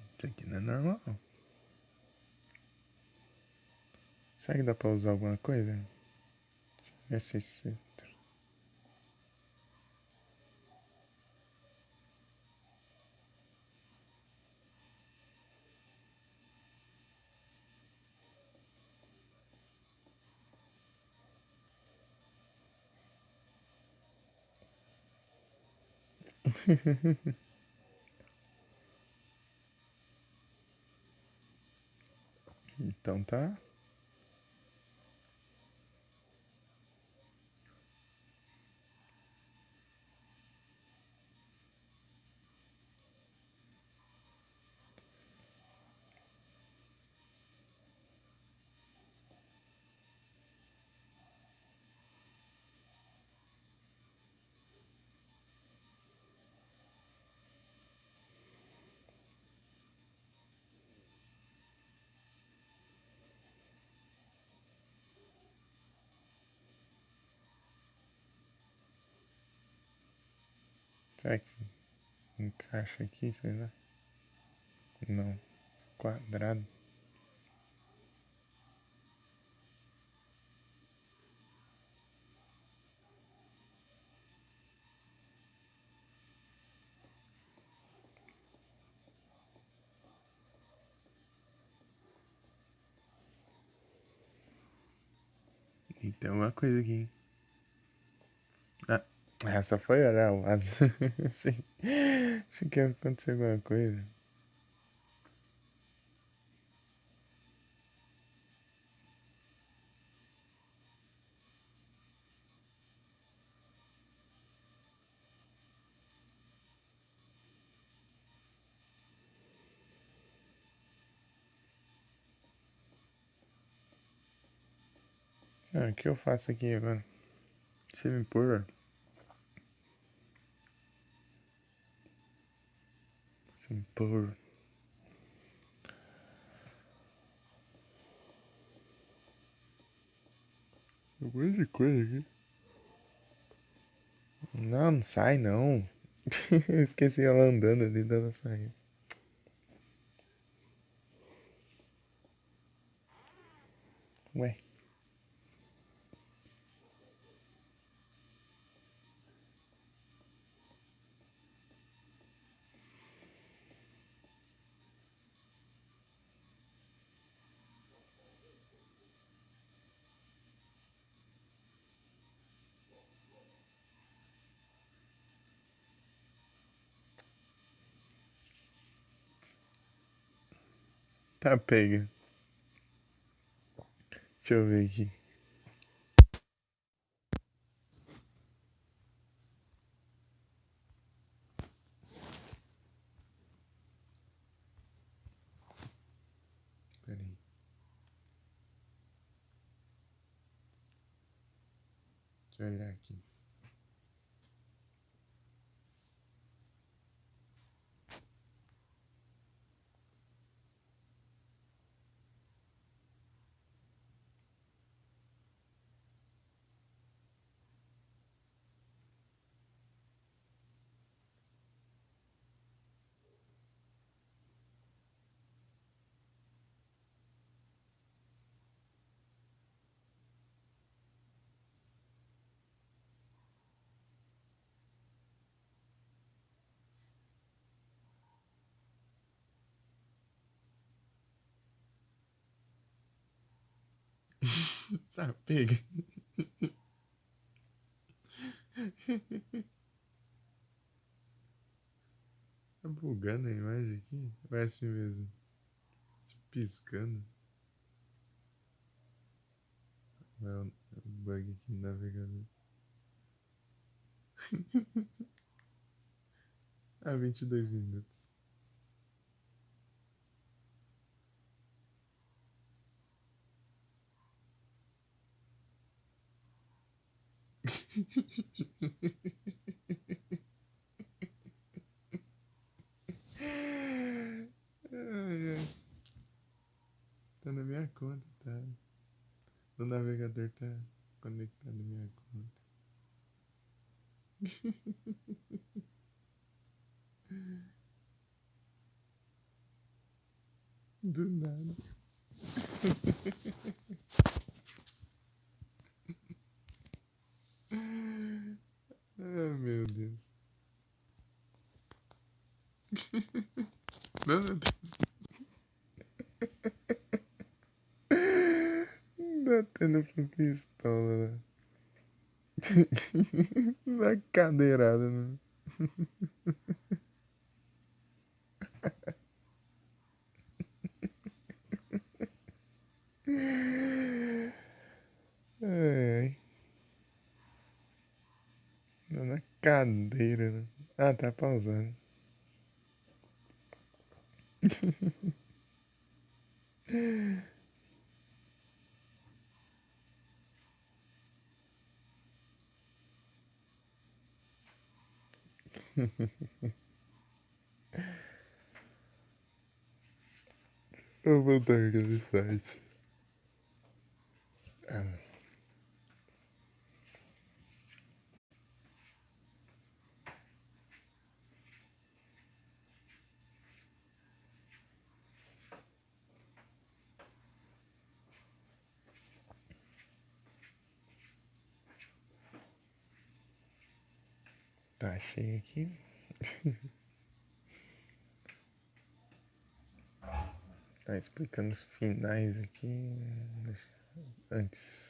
A: Isso aqui não é normal. Será que dá pra usar alguma coisa? SC. Então tá. Será que encaixa aqui, sei lá? Não. Quadrado. Tem uma coisa aqui, hein? Ah, essa foi oral. Achei que ia acontecer alguma coisa. Ah, o que eu faço aqui agora? Deixa eu me pôr. Deixa eu me pôr. Um monte de coisa aqui. Não, não sai não. Esqueci ela andando ali, dando sair. Ué. Tá pega. Deixa eu ver aqui. Pera aí. Deixa eu olhar aqui. Tá pega. Tá bugando a imagem aqui? Vai assim mesmo. Tipo, piscando. Vai um bug aqui no navegador. Ah, 22 minutos. Ai, ai. Tá na minha conta, tá? No navegador tá conectado na minha conta. Do nada. Ah, meu Deus. Não, não, batendo com pistola, né? Na cadeirada, né? Ai, na cadeira, né? Ah, tá pausando. Eu vou voltar aquele site. Ah, tá cheio aqui. Tá explicando os finais aqui. Antes.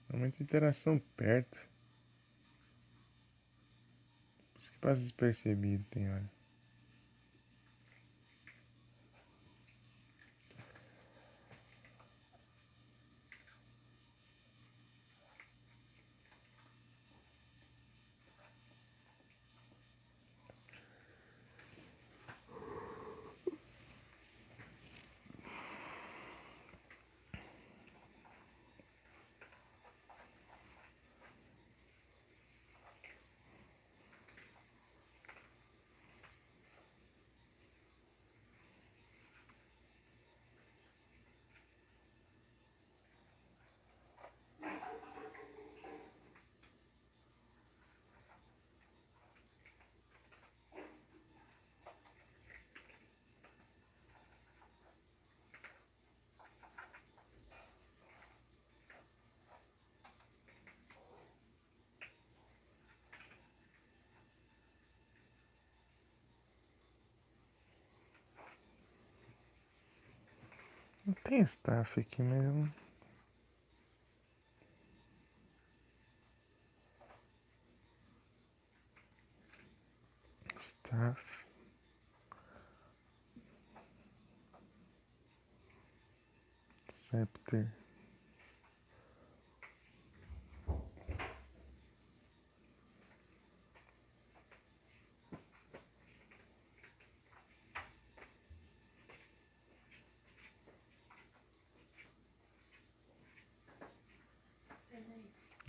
A: É muita interação perto. Por isso que passa despercebido, tem hora. Tem staff aqui mesmo. Staff. Scepter.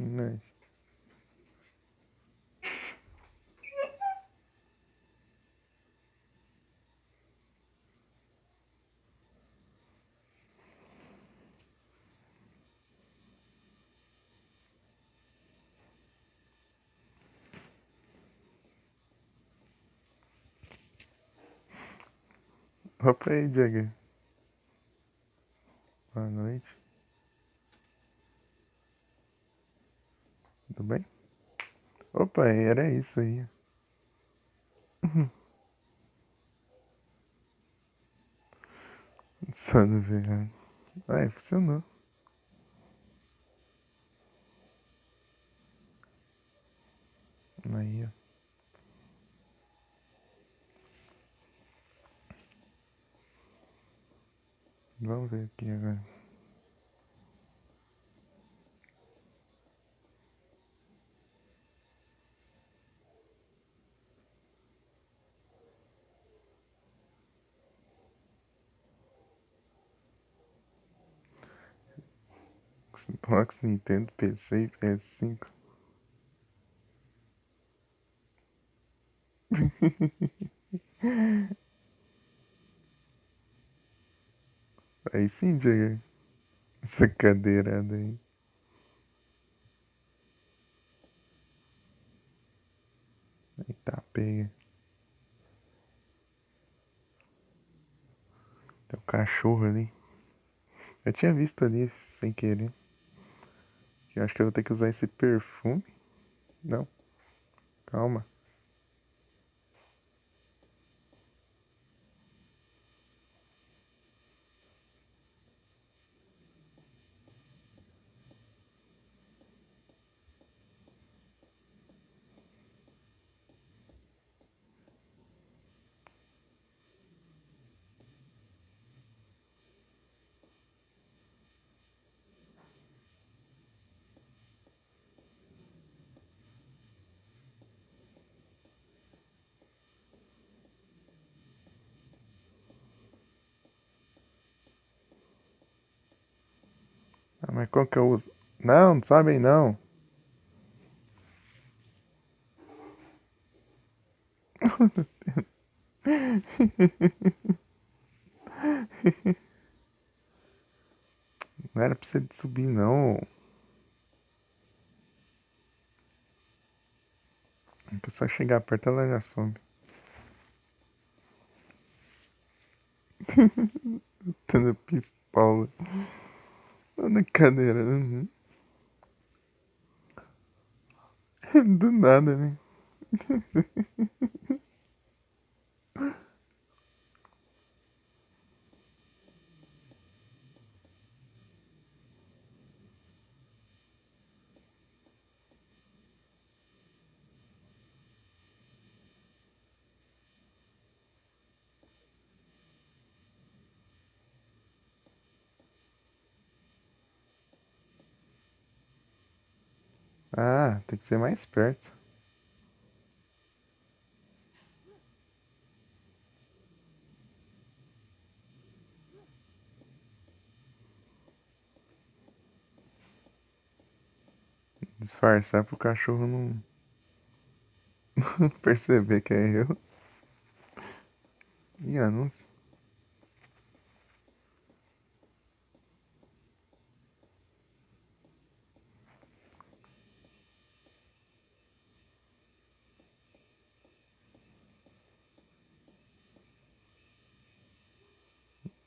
A: Nice. Opa aí, Jagger. Boa noite. Tudo bem? Opa, era isso aí. Sono vegano. Ai, funcionou. Aí, ó. Vamos ver aqui agora. Xbox, Nintendo, PC e PS5. Aí sim, Jagger. Essa cadeirada aí. Eita, pega. Tem um cachorro ali. Eu tinha visto ali sem querer. Eu acho que eu vou ter que usar esse perfume. Não, calma. Ah, mas qual que eu uso? Não, não sabem não. Não era pra você subir não. É só chegar perto ela já sobe. Tendo pistola. Na cadeira. Uhum. Do nada, né? Ah, tem que ser mais perto. Disfarçar pro cachorro não perceber que é eu. Ih, anúncio.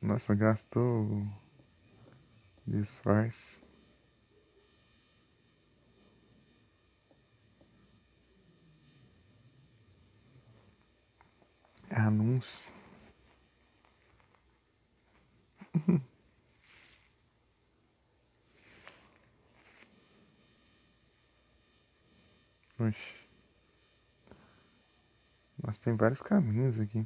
A: Nossa, gastou disfarce. Anúncio. Oxi. Mas tem vários caminhos aqui.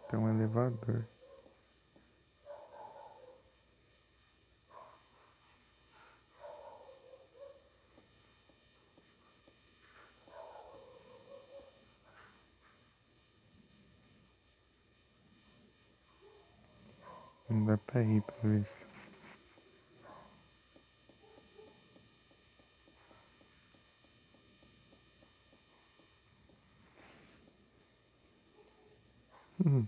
A: Tem um elevador. Não dá pra ir, pelo visto. Hum,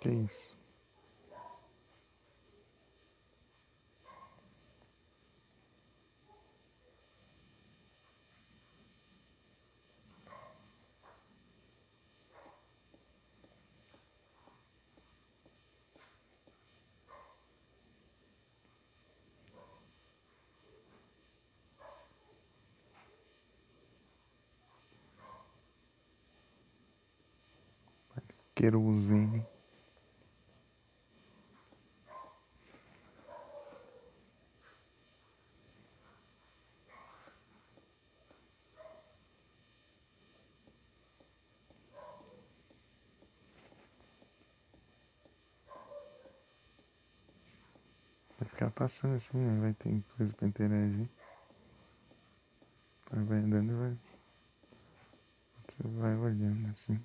A: que isso? Querosene. Vai ficar passando assim, né? Vai ter coisa pra interagir. Vai andando e vai. Você vai olhando assim.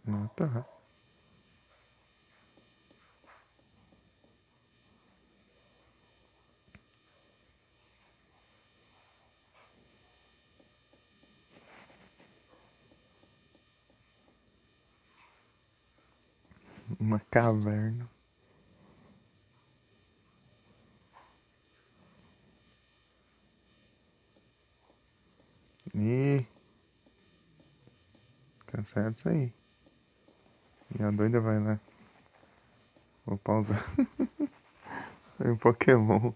A: Ah, tá. Uma caverna. Ih, cansado disso aí. E a doida vai lá. Vou pausar. Tem um Pokémon.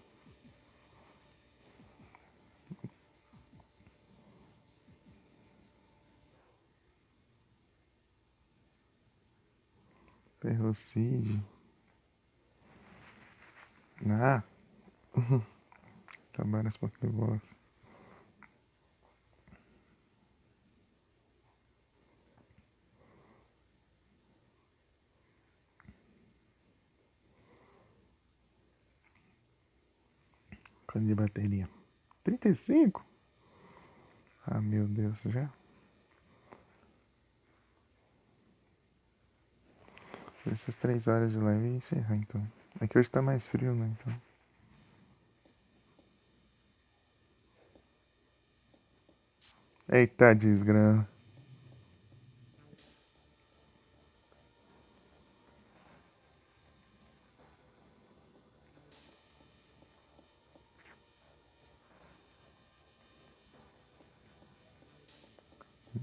A: Ferrocide. Ah, trabalha as Pokéballs. Quanto de bateria? 35? Ah, meu Deus, já? Essas 3 horas de live e encerrar então. É que hoje tá mais frio, né? Então. Eita desgrama.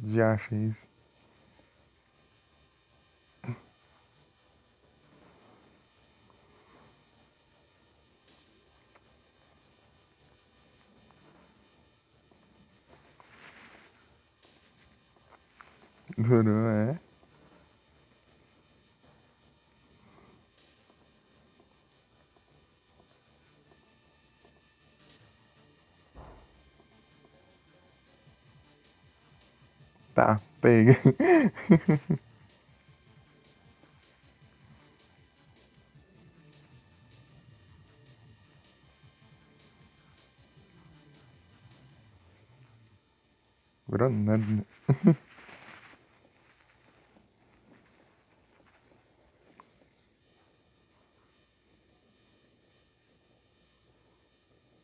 A: Já acha isso? Durou, é? Tá, pega. Durou nada.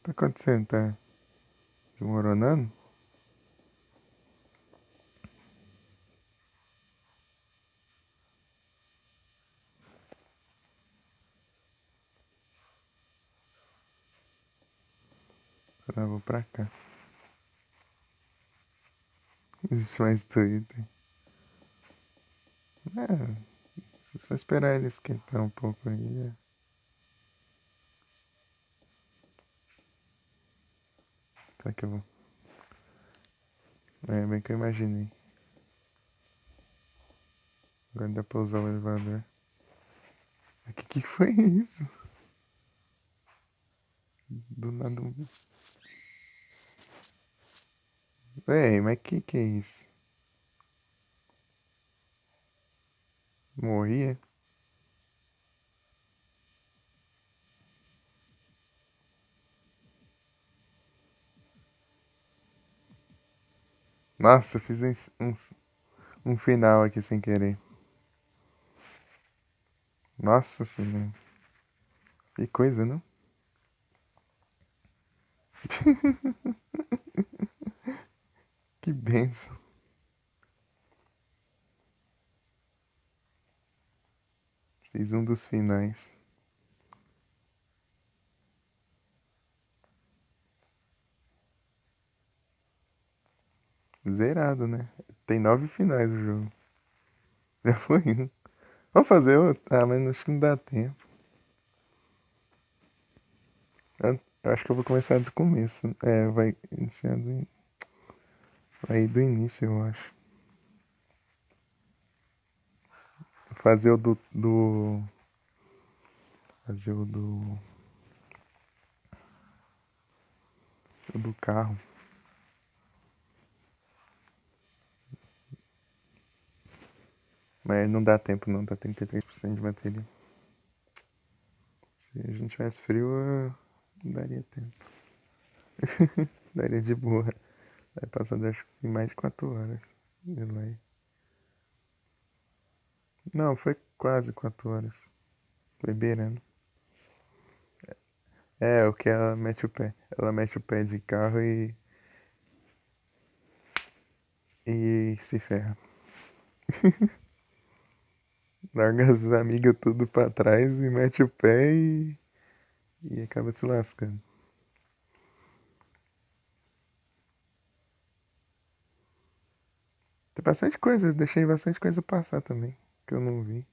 A: Tá acontecendo? Tá desmoronando? Ah, vou pra cá. Existe mais Twitter. É, se só esperar ele esquentar um pouco aí. Será que eu vou? É, bem que eu imaginei. Agora dá pra usar o elevador. O que foi isso? Do nada. Ei, mas que é isso? Morria? Nossa, eu fiz um final aqui sem querer. Nossa senhora. Que coisa, não? Que benção. Fiz um dos finais. Zerado, né? Tem 9 finais o jogo. Já foi um. Vamos fazer outro? Ah, mas acho que não dá tempo. Eu acho que eu vou começar do começo. É, vai iniciando. Vai do início, eu acho. Fazer o do. Fazer o do carro. Mas não dá tempo não, tá 33% de bateria. Se a gente tivesse frio, daria tempo. Daria de boa. Vai passar acho que mais de 4 horas. Delay. Não, foi quase 4 horas. Foi beirando. É, o que ela mete o pé. Ela mete o pé de carro e se ferra. Larga as amigas tudo pra trás e mete o pé e acaba se lascando. Tem bastante coisa, deixei bastante coisa passar também, que eu não vi.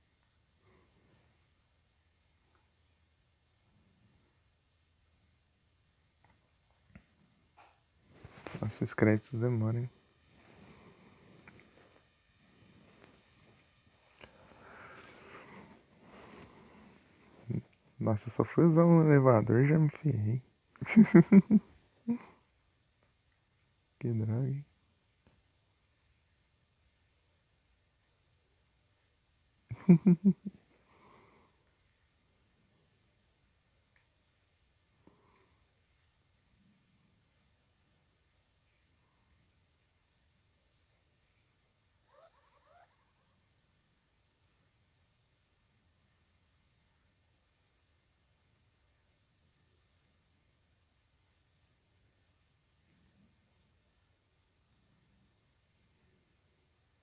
A: Nossa, esses créditos demoram, hein? Nossa, só fui usar um elevador e já me ferrei. Que droga, hein?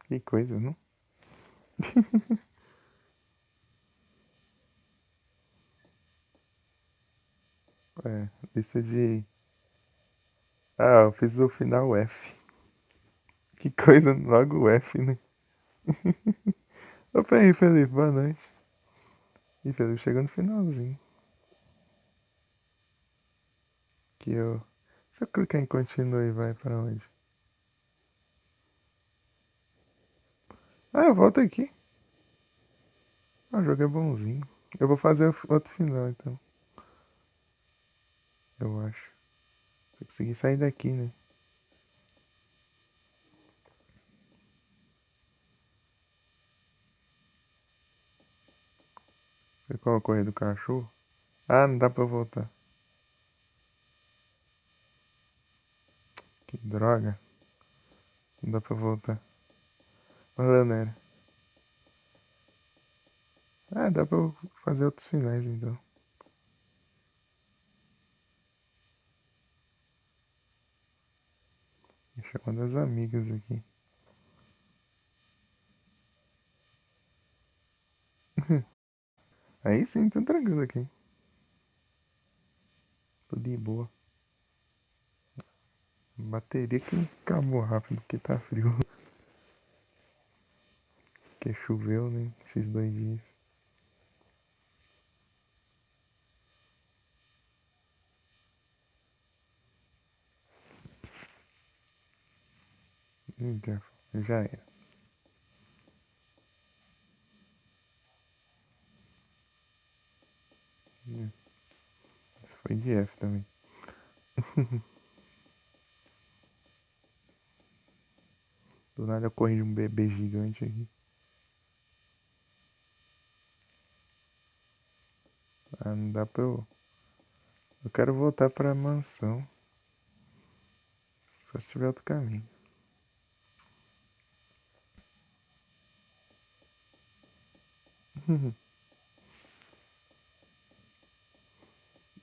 A: Que coisa, não? É, lista de. Ah, eu fiz o final F. Que coisa, logo o F, né? Opa aí, Felipe, boa noite. Ih, Felipe, chegou no finalzinho. Que eu. Se eu clicar em continue, vai pra onde? Ah, eu volto aqui. Ah, o jogo é bonzinho. Eu vou fazer outro final, então. Eu acho. Se eu conseguir sair daqui, né? Foi qual a corrida do cachorro? Ah, não dá pra eu voltar. Que droga. Não dá pra eu voltar. Olha, né? Ah, dá pra eu fazer outros finais, então. Deixa uma das amigas aqui. Aí sim, tô tranquilo aqui. Tô de boa. Bateria que acabou rápido porque tá frio. Porque choveu, né? Esses 2 dias. Já era. Foi de F também. Do nada eu corri de um bebê gigante aqui. Ah, não dá pra eu. Eu quero voltar pra mansão. Só se tiver outro caminho.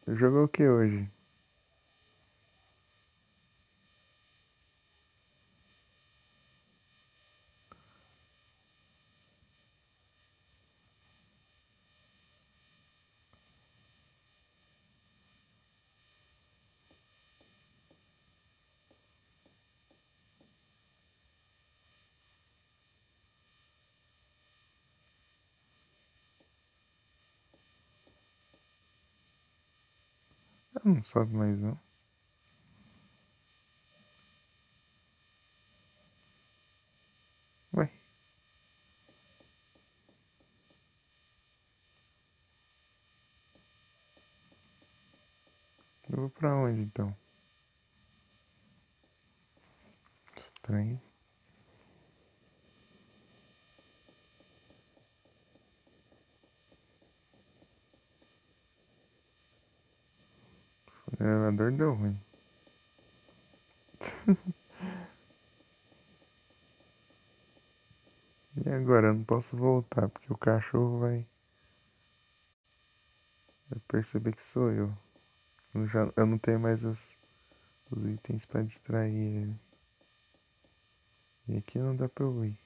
A: Jogou o que hoje? Ah, não sobe mais não. Ué, eu vou pra onde então? Estranho. O elevador deu ruim. E agora eu não posso voltar porque o cachorro vai perceber que sou eu. Eu não tenho mais os itens pra distrair ele. E aqui não dá pra eu ir.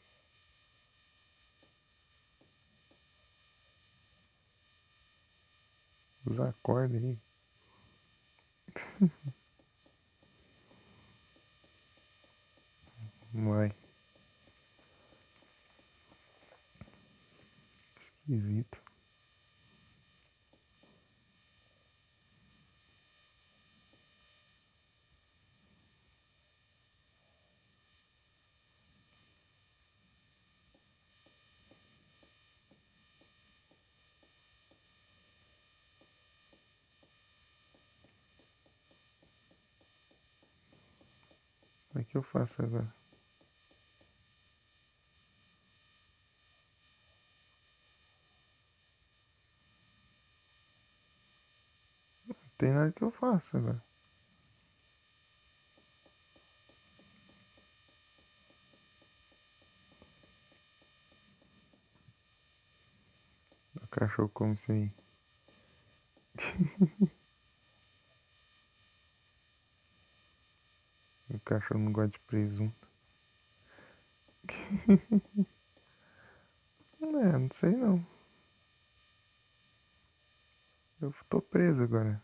A: Usa a corda aí. Vai. Esquisito. Como é que eu faço agora? Não tem nada que eu faça agora. O cachorro come isso aí. O cachorro não gosta de presunto. Não sei não. Eu tô preso agora.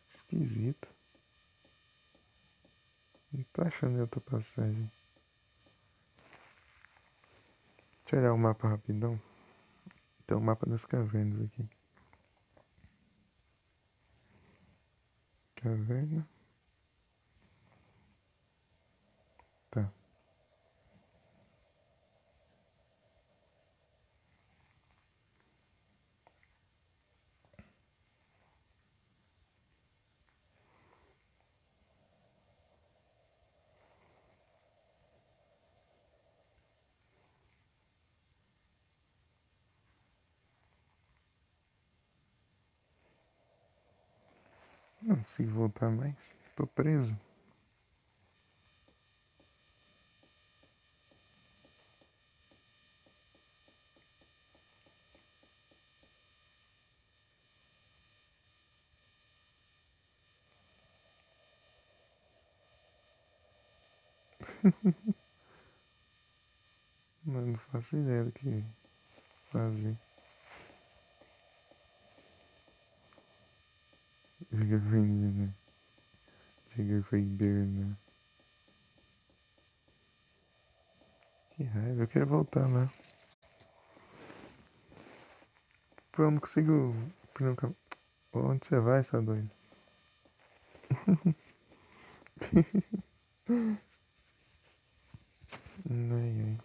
A: Esquisito. Não tô achando outra passagem. Deixa eu olhar o mapa rapidão. Tem o mapa das cavernas aqui. Caverna. Tá. Não consigo voltar mais. Tô preso. Mas não faço ideia do que fazer. Fica ofendido. Fica ofendido. Que raiva, eu quero voltar lá. Pô, eu não consigo. Onde você vai, seu doido? Ai, ai.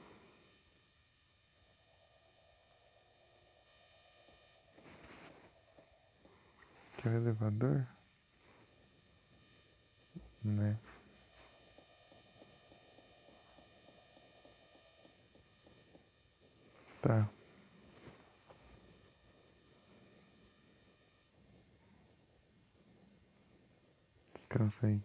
A: Quer o elevador? Né? Tá, descansa aí.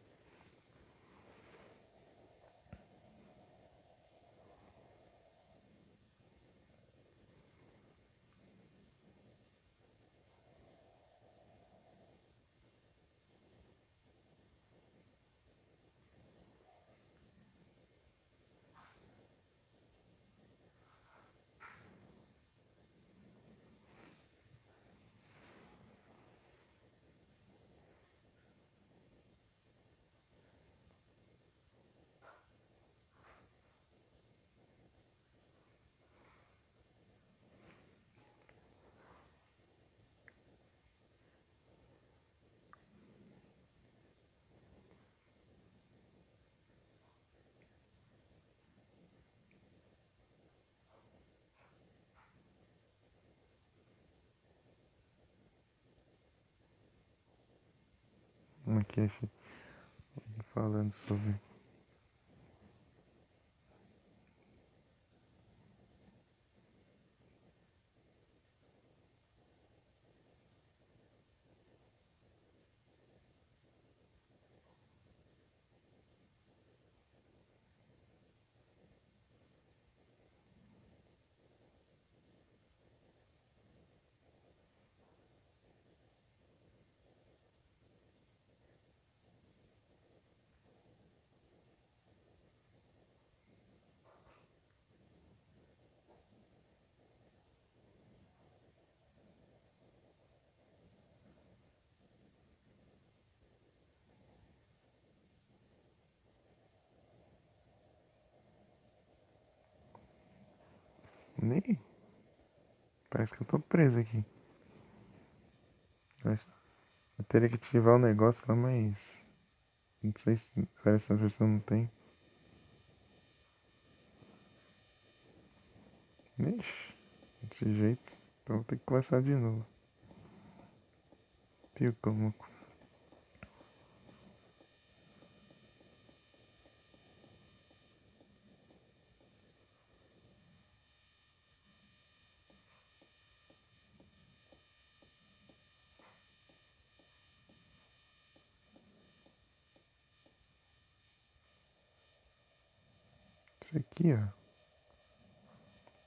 A: Aqui, achei. Falando sobre. Nem. Parece que eu tô preso aqui. Eu teria que ativar o negócio lá, mas. Não sei se. Parece que a pessoa não tem. Ixi, desse jeito. Então vou ter que começar de novo. Piu, como. Isso aqui, ó.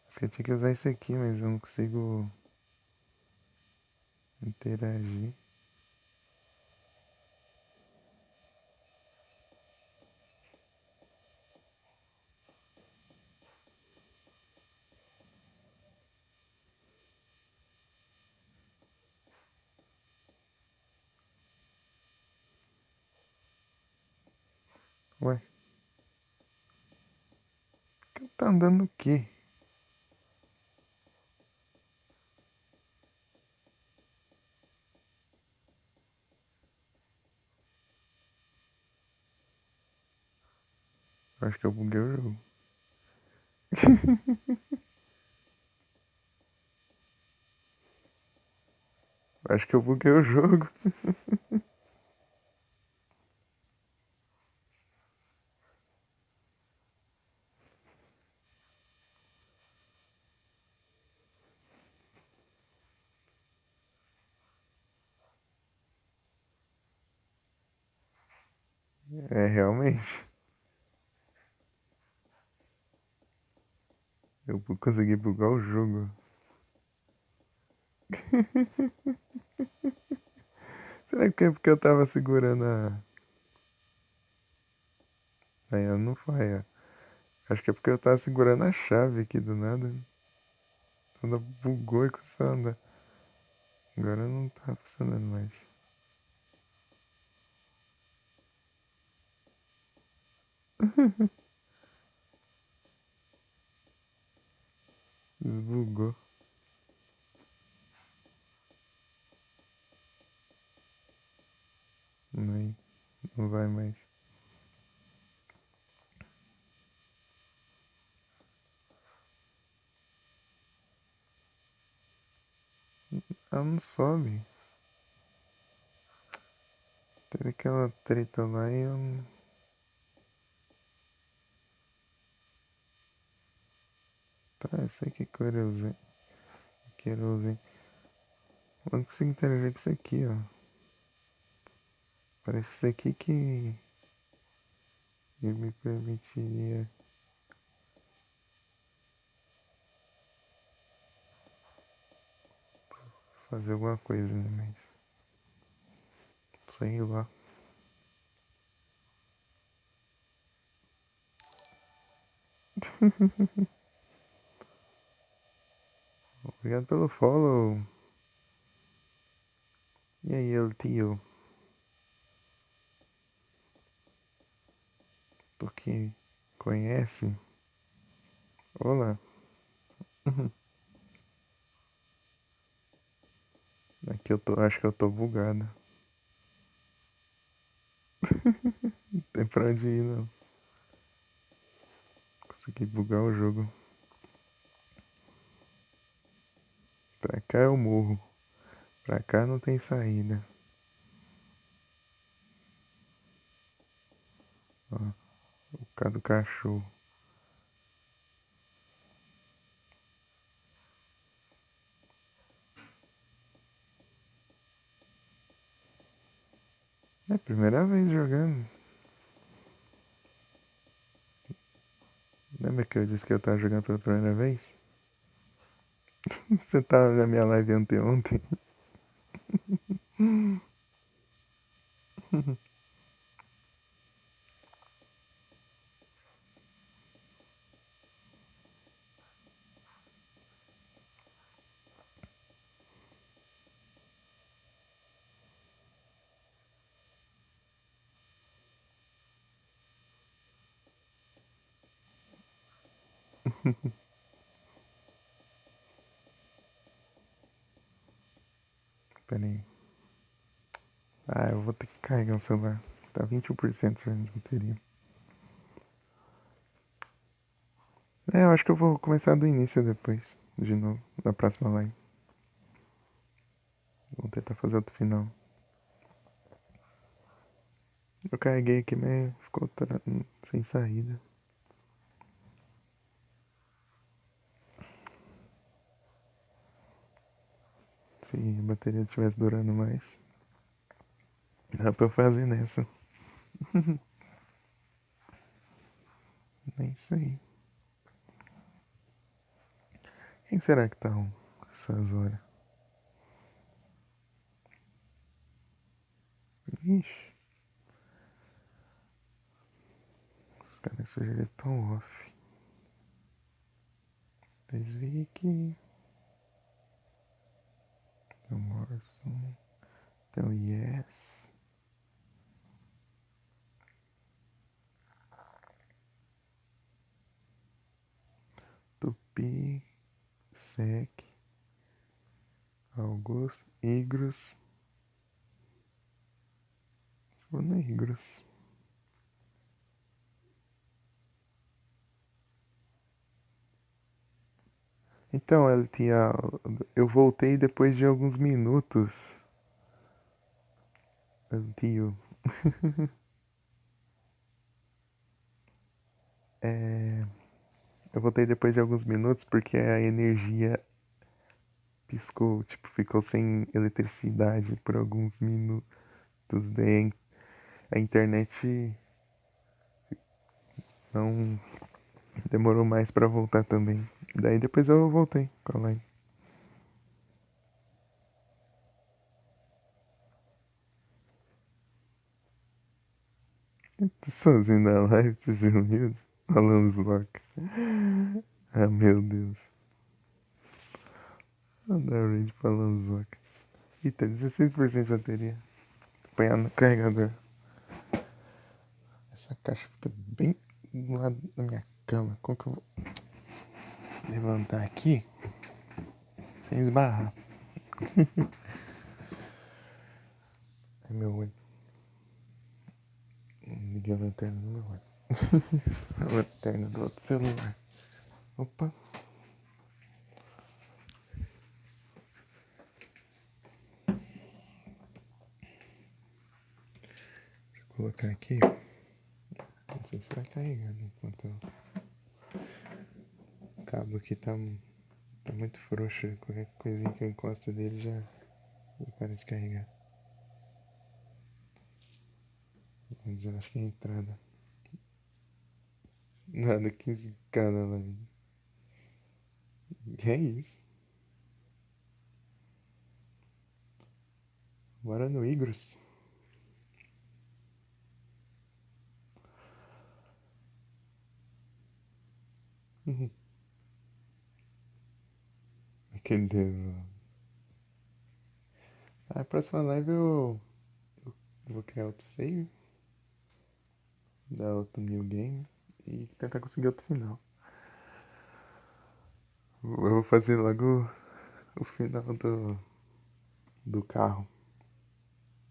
A: Acho que eu tinha que usar isso aqui, mas eu não consigo interagir. Ué, tá andando o quê? Eu acho que eu buguei o jogo. Acho que eu buguei o jogo. É, realmente. Eu consegui bugar o jogo. Será que é porque eu tava segurando a. Aí não foi, ó. Acho que é porque eu tava segurando a chave aqui do nada. Quando bugou e começou a andar. Agora não tá funcionando mais. Desbugou. Não, não vai mais. Ela não sobe. Teve aquela treta lá e eu não... Tá, eu sei que cor eu usei. Que eu usei. Eu não consigo interagir com isso aqui, ó. Parece isso aqui que me permitiria fazer alguma coisa, né? Mas sei lá. Obrigado pelo follow. E aí, El Tio? Porque conhece? Olá. Aqui eu tô, acho que eu tô bugado. Não tem pra onde ir, não. Consegui bugar o jogo. Pra cá eu morro. Pra cá não tem saída. Ó, o cara do cachorro. É a primeira vez jogando. Lembra que eu disse que eu tava jogando pela primeira vez? Você tava na minha live anteontem. Pera aí. Ah, eu vou ter que carregar o celular. Tá 21% só de bateria. É, eu acho que eu vou começar do início depois. De novo, na próxima live. Vou tentar fazer outro final. Eu carreguei aqui, mas ficou sem saída. Se a bateria estivesse durando mais, dá pra eu fazer nessa. É isso aí. Quem será que tá essas horas? Ixi. Os caras sugeriram tão off. Desvique. Tem o Morrison. Tem o Yes. Tupi. Sec. Augusto. Igros. Vou no Igros. Então, eu voltei depois de alguns minutos. Tio. Eu voltei depois de alguns minutos porque a energia piscou, tipo, ficou sem eletricidade por alguns minutos. Daí a internet não demorou mais pra voltar também. Daí depois eu voltei com a live. Eu tô sozinho na live, você já viu? Alan Slock. Ah, meu Deus. Vou dar raid pra Alan Slock. Eita, 16% de bateria. Apanhar no carregador. Essa caixa fica bem do lado da minha cama. Como que eu vou levantar aqui sem esbarrar? É meu olho. Liguei a lanterna no meu olho. A lanterna do outro celular. Opa. Deixa eu colocar aqui. Não sei se vai carregar, né? Enquanto o cabo aqui tá muito frouxo. Qualquer coisinha que eu encosto dele já para de carregar. Mas eu acho que é a entrada. Nada, 15 cada lá. É isso. Bora no Igros. Aquele dedo. A próxima live eu vou criar outro save. Dar outro new game. E tentar conseguir outro final. Eu vou fazer logo o final do carro.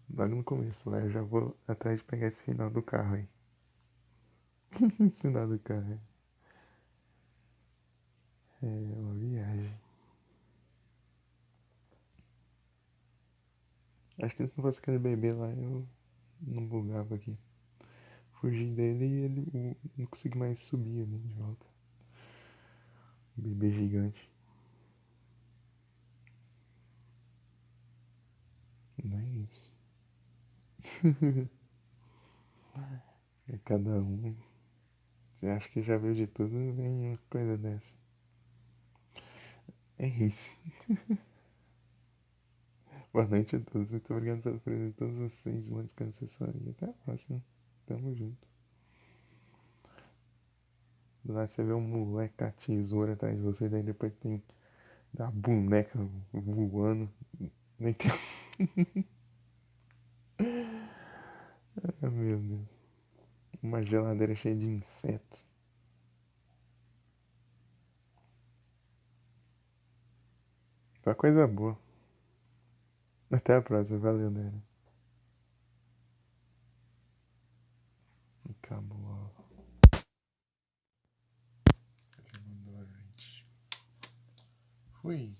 A: Logo no começo, lá eu já vou atrás de pegar esse final do carro aí. Esse final do carro é uma viagem. Acho que se não fosse aquele bebê lá, eu não bugava aqui. Fugi dele e ele não consegui mais subir ali de volta. Bebê gigante. Não é isso. É cada um. Você acha que já viu de tudo, vem uma coisa dessa. É isso. Boa noite a todos. Muito obrigado pela presença de todos vocês. Uma descansação e até a próxima. Tamo junto. Do nada você vê um moleque com a tesoura atrás de você, daí depois tem da boneca voando. Nem tem. Ah, meu Deus. Uma geladeira cheia de insetos. Só coisa boa. Até a próxima. Valeu, Dani. Acabou. Já mandou a gente. Fui.